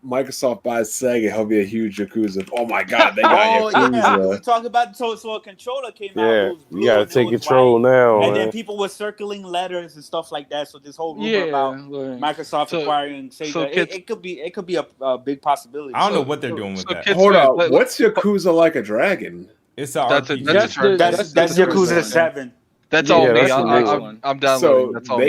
Microsoft buys Sega, he'll be a huge Yakuza. Oh my god, they got Yakuza. Yeah, we talk about so a controller came out. Yeah, you gotta take control now. And then people were circling letters and stuff like that. So this whole rumor about Microsoft acquiring Sega, it could be a big possibility. I don't know what they're doing with that. Hold up, what's Yakuza Like a Dragon? It's that's Yakuza 7. That's all me. I'm downloading. So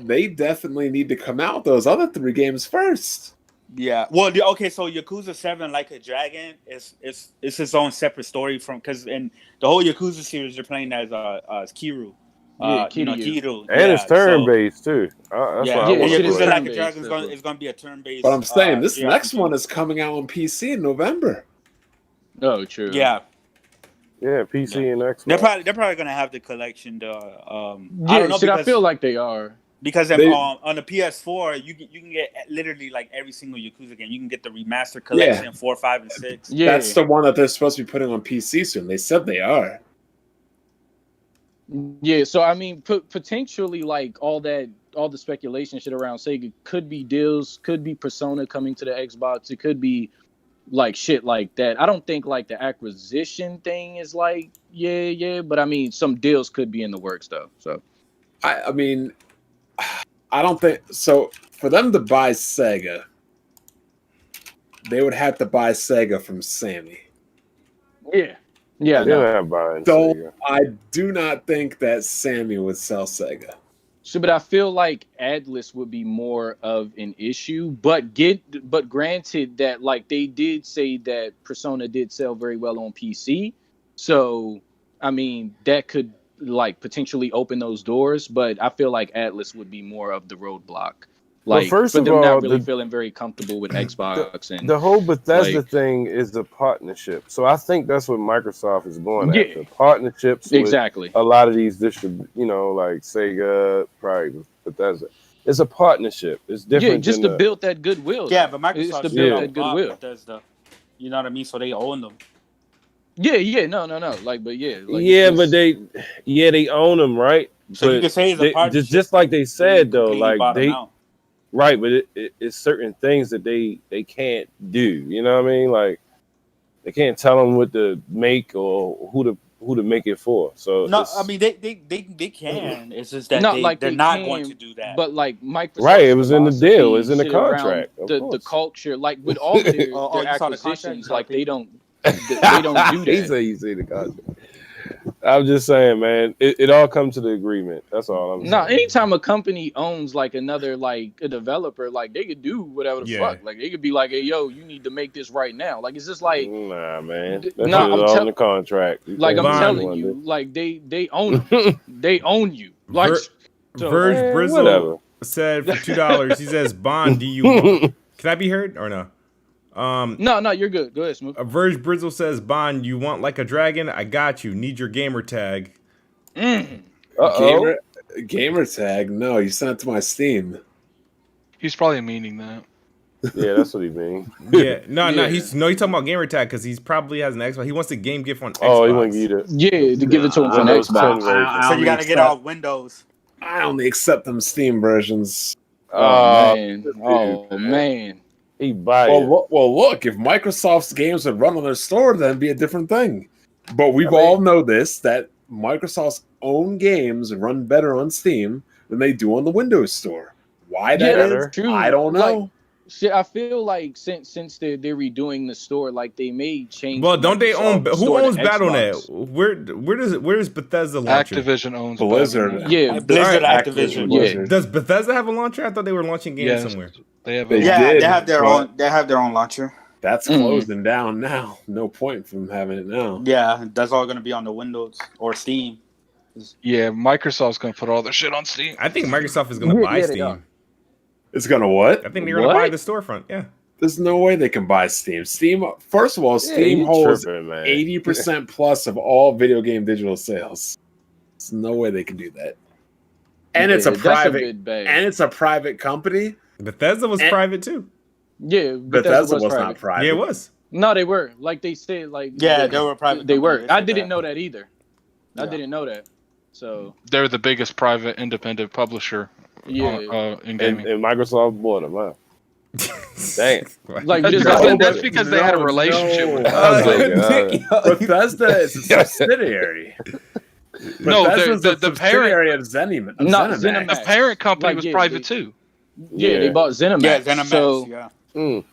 they definitely need to come out with those other 3 games first. Yeah. Well, okay. So Yakuza 7, Like a Dragon, is its own separate story from, because in the whole Yakuza series, you're playing as Kiryu. Kiryu. And it's turn-based too. That's why and Yakuza Like a Dragon is going to be a turn-based. But I'm saying this next one is coming out on PC in November. Oh, true. Yeah. Yeah, PC and Xbox. They're probably going to have the collection. I don't know, I feel like they are. Because on the PS4, you can get literally like every single Yakuza game. You can get the remastered collection 4, 5, and 6. Yeah, that's the one that they're supposed to be putting on PC soon. They said they are. Yeah, so I mean, potentially like all the speculation shit around Sega could be deals, could be Persona coming to the Xbox. It could be like shit like that. I don't think like the acquisition thing is like but I mean some deals could be in the works though. So I mean. I don't think so. For them to buy Sega, they would have to buy Sega from Sammy. Yeah. Sega. I do not think that Sammy would sell Sega. So, but I feel like Atlus would be more of an issue. But granted that like they did say that Persona did sell very well on PC, so I mean that could like potentially open those doors, but I feel like Atlus would be more of the roadblock. Like, first but of they're all, not really feeling very comfortable with Xbox and the whole Bethesda thing is a partnership. So I think that's what Microsoft is going after. Partnerships exactly. With a lot of these like Sega, probably Bethesda. It's a partnership. It's different. Yeah, just to build that goodwill. Yeah, but Microsoft built that goodwill. Bethesda. You know what I mean? So they own them. Yeah, no. Like, but but they own them, right? So you can say it's a partnership. Just like they said though, like right, but it's certain things that they can't do. You know what I mean? Like they can't tell them what to make or who to make it for. So no, I mean they can. It's just that they're not going to do that. But like Microsoft, right? It was in the deal. It's in the contract. The culture, like with all of their acquisitions, like they don't. They don't do that. You say the contract. I'm just saying, man. It all comes to the agreement. That's all I'm saying. No, anytime a company owns like another like a developer, like they could do whatever the fuck. Like they could be like, "Hey, yo, you need to make this right now." Like it's just like, nah, man. That's all in the contract. Like I'm telling you, like they own they own you. Like Verge Brizzle said for $2. He says, "Bond, do you want?" Can I be heard or no? No, you're good. Go ahead, Smooth. Verge Brizzle says, "Bond, you want like a dragon? I got you. Need your gamer tag." Gamer tag? No, you sent it to my Steam. He's probably meaning that. Yeah, that's what he means. He's talking about gamer tag because he's probably has an Xbox. He wants a game gift on Xbox. Oh, he want to get it. Yeah, to give it to him from Xbox. So you got to get off Windows. I only accept them Steam versions. Oh man. He buy it. Well, look, if Microsoft's games would run on their store, then it'd be a different thing. But we all know that Microsoft's own games run better on Steam than they do on the Windows Store. Why that is, I don't know. Like, shit, I feel like since they're redoing the store, like they may change. Well, don't they own? Who owns Battle.net? Where does Bethesda launcher? Activision owns Blizzard. Yeah, Blizzard, Activision. Yeah. Does Bethesda have a launcher? I thought they were launching games somewhere. They have. They have their own. They have their own launcher. That's closing down now. No point from having it now. Yeah, that's all going to be on the Windows or Steam. Yeah, Microsoft's going to put all their shit on Steam. I think Microsoft is going to buy Steam. It's going to what? I think they're going to buy the storefront. Yeah. There's no way they can buy Steam. First of all, Steam holds 80% plus of all video game digital sales. There's no way they can do that. And it's a private company. Bethesda was private too. Yeah, Bethesda was not private. Yeah, it was. No, they were. Like they said, like they were private. They were. I didn't know that either. I didn't know that. So they're the biggest private independent publisher. In gaming. And Microsoft bought them out. Dang. Like that's because they had a relationship with Bethesda is a subsidiary. No, the parent of ZeniMax. The parent company was private too. Yeah, they bought ZeniMax. Yeah, ZeniMax.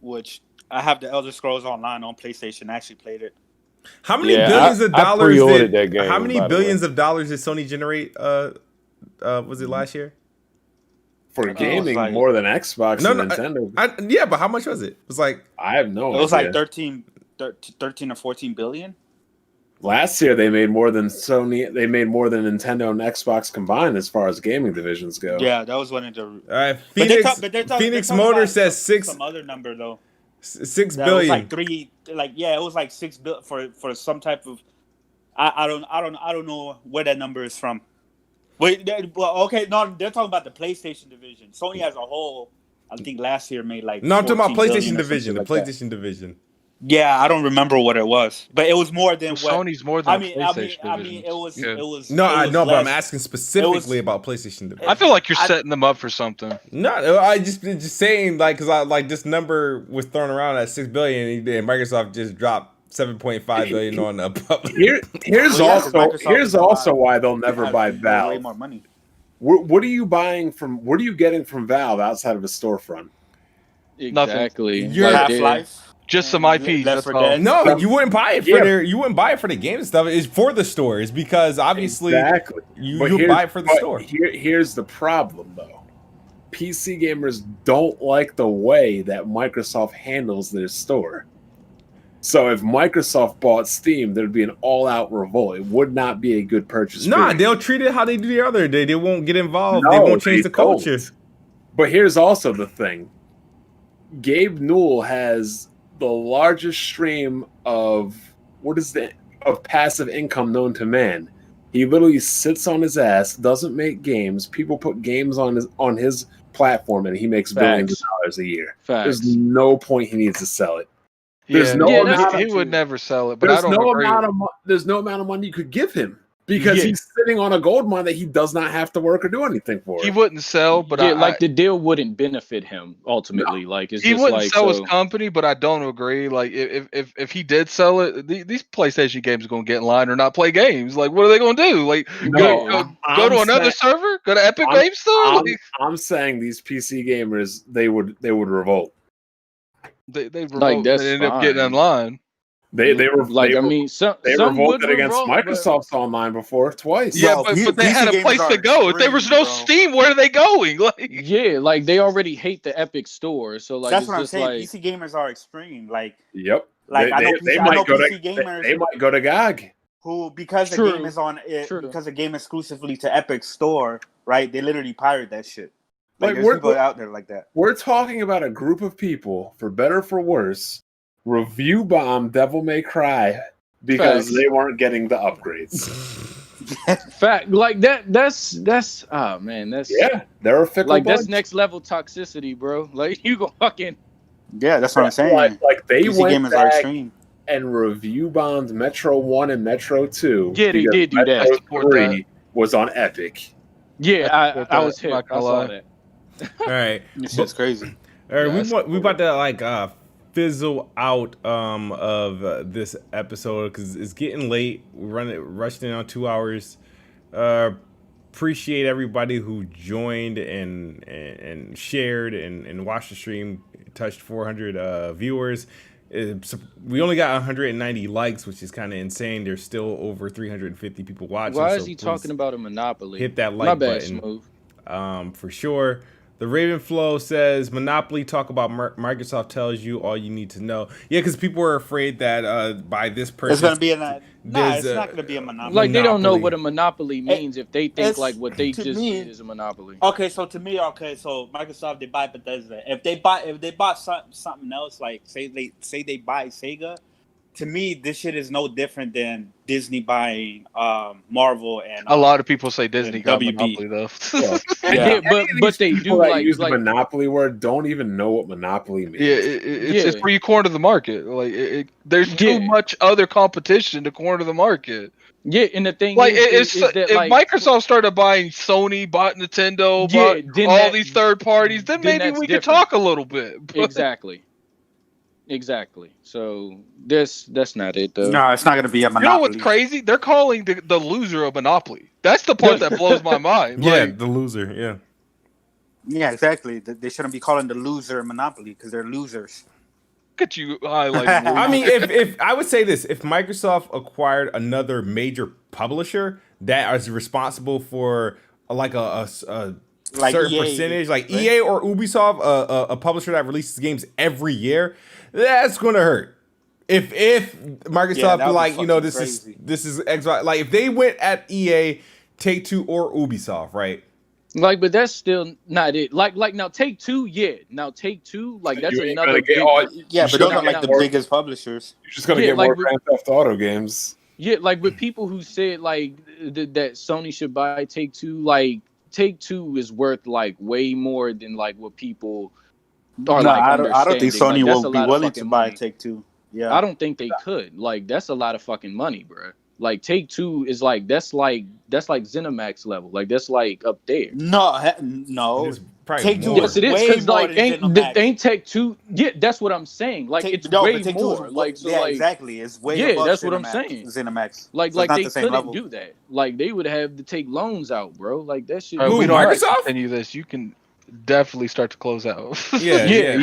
Which I have the Elder Scrolls Online on PlayStation. I actually played it. How many billions of dollars How many billions of dollars did Sony generate? Was it last year? For gaming, more than Xbox and Nintendo. Yeah, but how much was it? It was like I have no idea. It was like 13 or 14 billion. Last year they made more than Sony. They made more than Nintendo and Xbox combined as far as gaming divisions go. Yeah, that was one of the. All right, Phoenix Motor says some other number though. 6 billion. billion. It was like it was like 6 billion for some type of. I don't know where that number is from. Wait, okay, no, they're talking about the PlayStation division. Sony as a whole, I think last year made like. No, I'm talking about PlayStation division. The PlayStation division. Yeah, I don't remember what it was, but it was more than what Sony's more than PlayStation. I mean, it was. No, I know, but I'm asking specifically about PlayStation division. I feel like you're setting them up for something. No, I just saying because I like this number was thrown around at 6 billion, and Microsoft just dropped 7.5 billion on the public. Here's also why they'll never buy Valve. Way more money. What are you buying from? What are you getting from Valve outside of a storefront? Exactly. Half-Life. Just some IP. That's all. No, you wouldn't buy it for You wouldn't buy it for the game and stuff. It's for the store. It's because obviously you buy it for the store. Here's the problem though. PC gamers don't like the way that Microsoft handles their store. So if Microsoft bought Steam, there'd be an all-out revolt. It would not be a good purchase. Nah, they'll treat it how they do the other day. They won't get involved. They won't change the culture. But here's also the thing. Gabe Newell has the largest stream of passive income known to man. He literally sits on his ass, doesn't make games. People put games on his platform, and he makes billions of dollars a year. There's no point he needs to sell it. He would never sell it. But there's no amount of money you could give him because he's sitting on a gold mine that he does not have to work or do anything for. He wouldn't sell, but the deal wouldn't benefit him ultimately. No. He wouldn't sell his company, but I don't agree. Like if he did sell it, these PlayStation games are going to get in line or not play games. Like what are they going to do? Like go to another server, go to Epic Games Store. I'm saying these PC gamers they would revolt. They revolt. They end up getting in line. They revolted against Microsoft's online before twice. Yeah, but they had a place to go. If there was no Steam, where are they going? Like they already hate the Epic Store. So like that's what I'm saying. PC gamers are extreme. Like yep. Like they might go to GOG. Who because the game is on because the game exclusively to Epic Store, right? They literally pirate that shit. Like there's people out there like that. We're talking about a group of people, for better or for worse, review bomb Devil May Cry because they weren't getting the upgrades. Fact, like that's oh man, they're a fickle bunch. That's next level toxicity, bro. Like you go fucking that's what I'm saying. Like they went back and review bombed Metro 1 and Metro 2. Yeah, they did do that. Metro 3 was on Epic. Yeah, I was hit. I saw that. All right, this is crazy. All right, we about to fizzle out of this episode because it's getting late. We're rushed in on 2 hours. Appreciate everybody who joined and shared and watched the stream. Touched 400 viewers. We only got 190 likes, which is kind of insane. There's still over 350 people watching. Why is he talking about a monopoly? Hit that like button. Smooth. For sure. The Ravenflow says Monopoly talk about Microsoft tells you all you need to know. Yeah, because people are afraid that by this person, it's going to be it's not going to be a monopoly. Like they don't know what a monopoly means if they think like what they just did is a monopoly. Okay, so to me, so Microsoft they buy Bethesda. If they bought something else, like say they buy Sega. To me, this shit is no different than Disney buying Marvel and a lot of people say Disney got Monopoly though. but they do use the Monopoly word. Don't even know what Monopoly means. Yeah, it's where you corner the market. Like there's too much other competition to corner the market. Yeah, and the thing is that, if Microsoft started buying Sony, bought Nintendo, bought all these third parties, then maybe we could talk a little bit. Exactly. So that's not it though. No, it's not going to be a monopoly. You know what's crazy? They're calling the loser a monopoly. That's the part that blows my mind. Yeah, the loser. Yeah. Yeah, exactly. They shouldn't be calling the loser a monopoly because they're losers. Look at you highlighting. I mean, if I would say this, if Microsoft acquired another major publisher that is responsible for like a certain percentage, like right? EA or Ubisoft, a publisher that releases games every year, that's going to hurt. If Microsoft be like, this is Xbox, like if they went at EA, Take-Two, or Ubisoft, right? Like, but that's still not it. Like now Take-Two, yeah. Now Take-Two, like that's another big. Yeah, but those are like the biggest publishers. You're just gonna get more Grand Theft Auto games. Yeah, like with people who said like that Sony should buy Take-Two, like Take-Two is worth like way more than like what people are I don't think Sony will be willing to buy Take-Two. Yeah, I don't think they could. Like that's a lot of fucking money, bro. Like Take-Two is like that's like ZeniMax level. Like that's like up there. No. Take-Two, yes, it is because like ain't Take-Two. Yeah, that's what I'm saying. Like it's way more. Like so, like exactly. It's way. Yeah, above that's ZeniMax, what I'm saying. ZeniMax. Like they couldn't do that. Like they would have to take loans out, bro. Like that shit. We don't have to continue this. You can definitely start to close out. Yeah.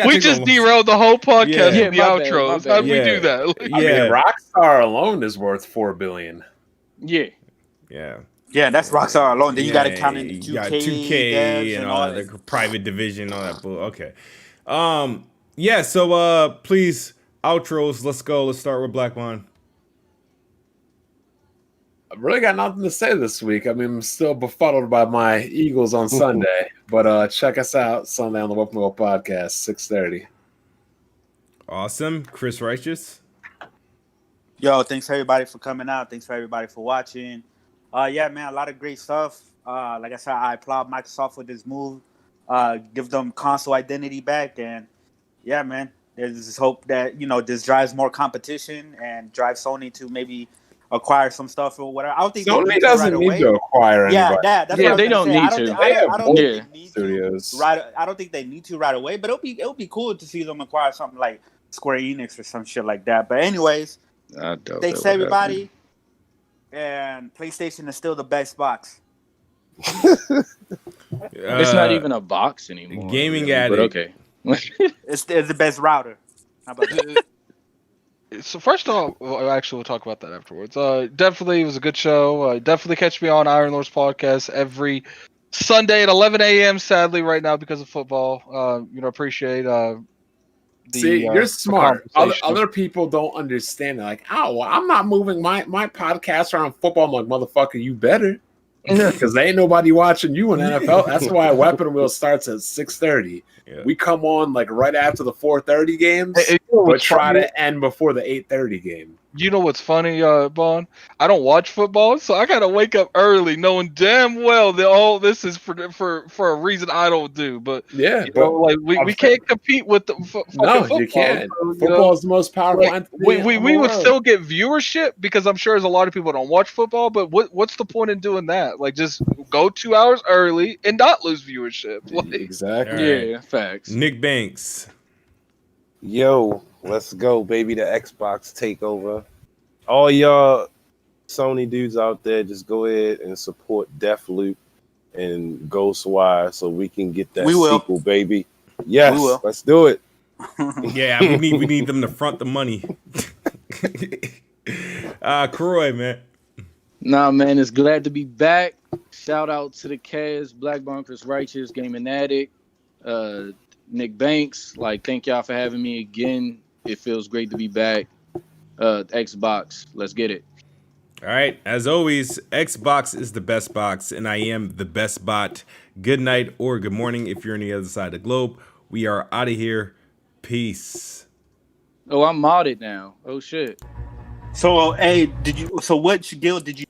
We just derailed the whole podcast with the outros. How did we do that? I mean, Rockstar alone is worth $4 billion. Yeah. That's Rockstar alone. Then you got to count in 2K, you got 2K and all that, the private division, all that. Okay. So please outros. Let's go. Let's start with Black Bond. I really got nothing to say this week. I mean, I'm still befuddled by my Eagles on Sunday, but check us out Sunday on the Weapon Wheel Podcast, 6:30. Awesome. Chris Righteous. Yo, thanks everybody for coming out. Thanks for everybody for watching. Yeah, man, a lot of great stuff. Like I said, I applaud Microsoft for this move. Give them console identity back, and yeah, man, there's this hope that this drives more competition and drives Sony to maybe acquire some stuff or whatever. I don't think Sony doesn't need to acquire anybody. That's what they don't need to. I don't think they need to. I don't think they need to right away, but it'll be cool to see them acquire something like Square Enix or some shit like that. But anyways, thanks everybody. And PlayStation is still the best box. It's not even a box anymore. Gaming Addict. Okay. It's the best router. How about that? So first off, actually, we'll talk about that afterwards. Definitely, it was a good show. Definitely catch me on Iron Lords podcast every Sunday at 11 a.m. Sadly, right now because of football. Appreciate. You're smart. Other people don't understand it. Like, I'm not moving my podcast around football. I'm like, motherfucker, you better. Because there ain't nobody watching you in NFL. That's why Weapon Wheel starts at 6:30. Yeah. We come on like right after the 4:30 games, but try to end before the 8:30 game. You know what's funny, Bond? I don't watch football, so I gotta wake up early, knowing damn well that all this is for a reason I don't do. But we can't compete with the football. You can't. Football is the most powerful. We would still get viewership because I'm sure there's a lot of people that don't watch football. But what's the point in doing that? Like, just go 2 hours early and not lose viewership. Like, exactly. Right. Yeah, facts. NickBanks. Yo. Let's go, baby. The Xbox takeover. All y'all Sony dudes out there, just go ahead and support Deathloop and Ghostwire so we can get that sequel, baby. Yes, let's do it. Yeah, we need them to front the money. KUROIKOI, man. Nah, man, it's glad to be back. Shout out to the cast, Black Chris Righteous, Gaming Addict, NickBanks. Like, thank y'all for having me again. It feels great to be back. Xbox, let's get it. All right, as always, Xbox is the best box, and I am the best bot. Good night or good morning if you're on the other side of the globe. We are out of here. Peace. Oh, I'm modded now. Oh shit. So, hey, what guild did you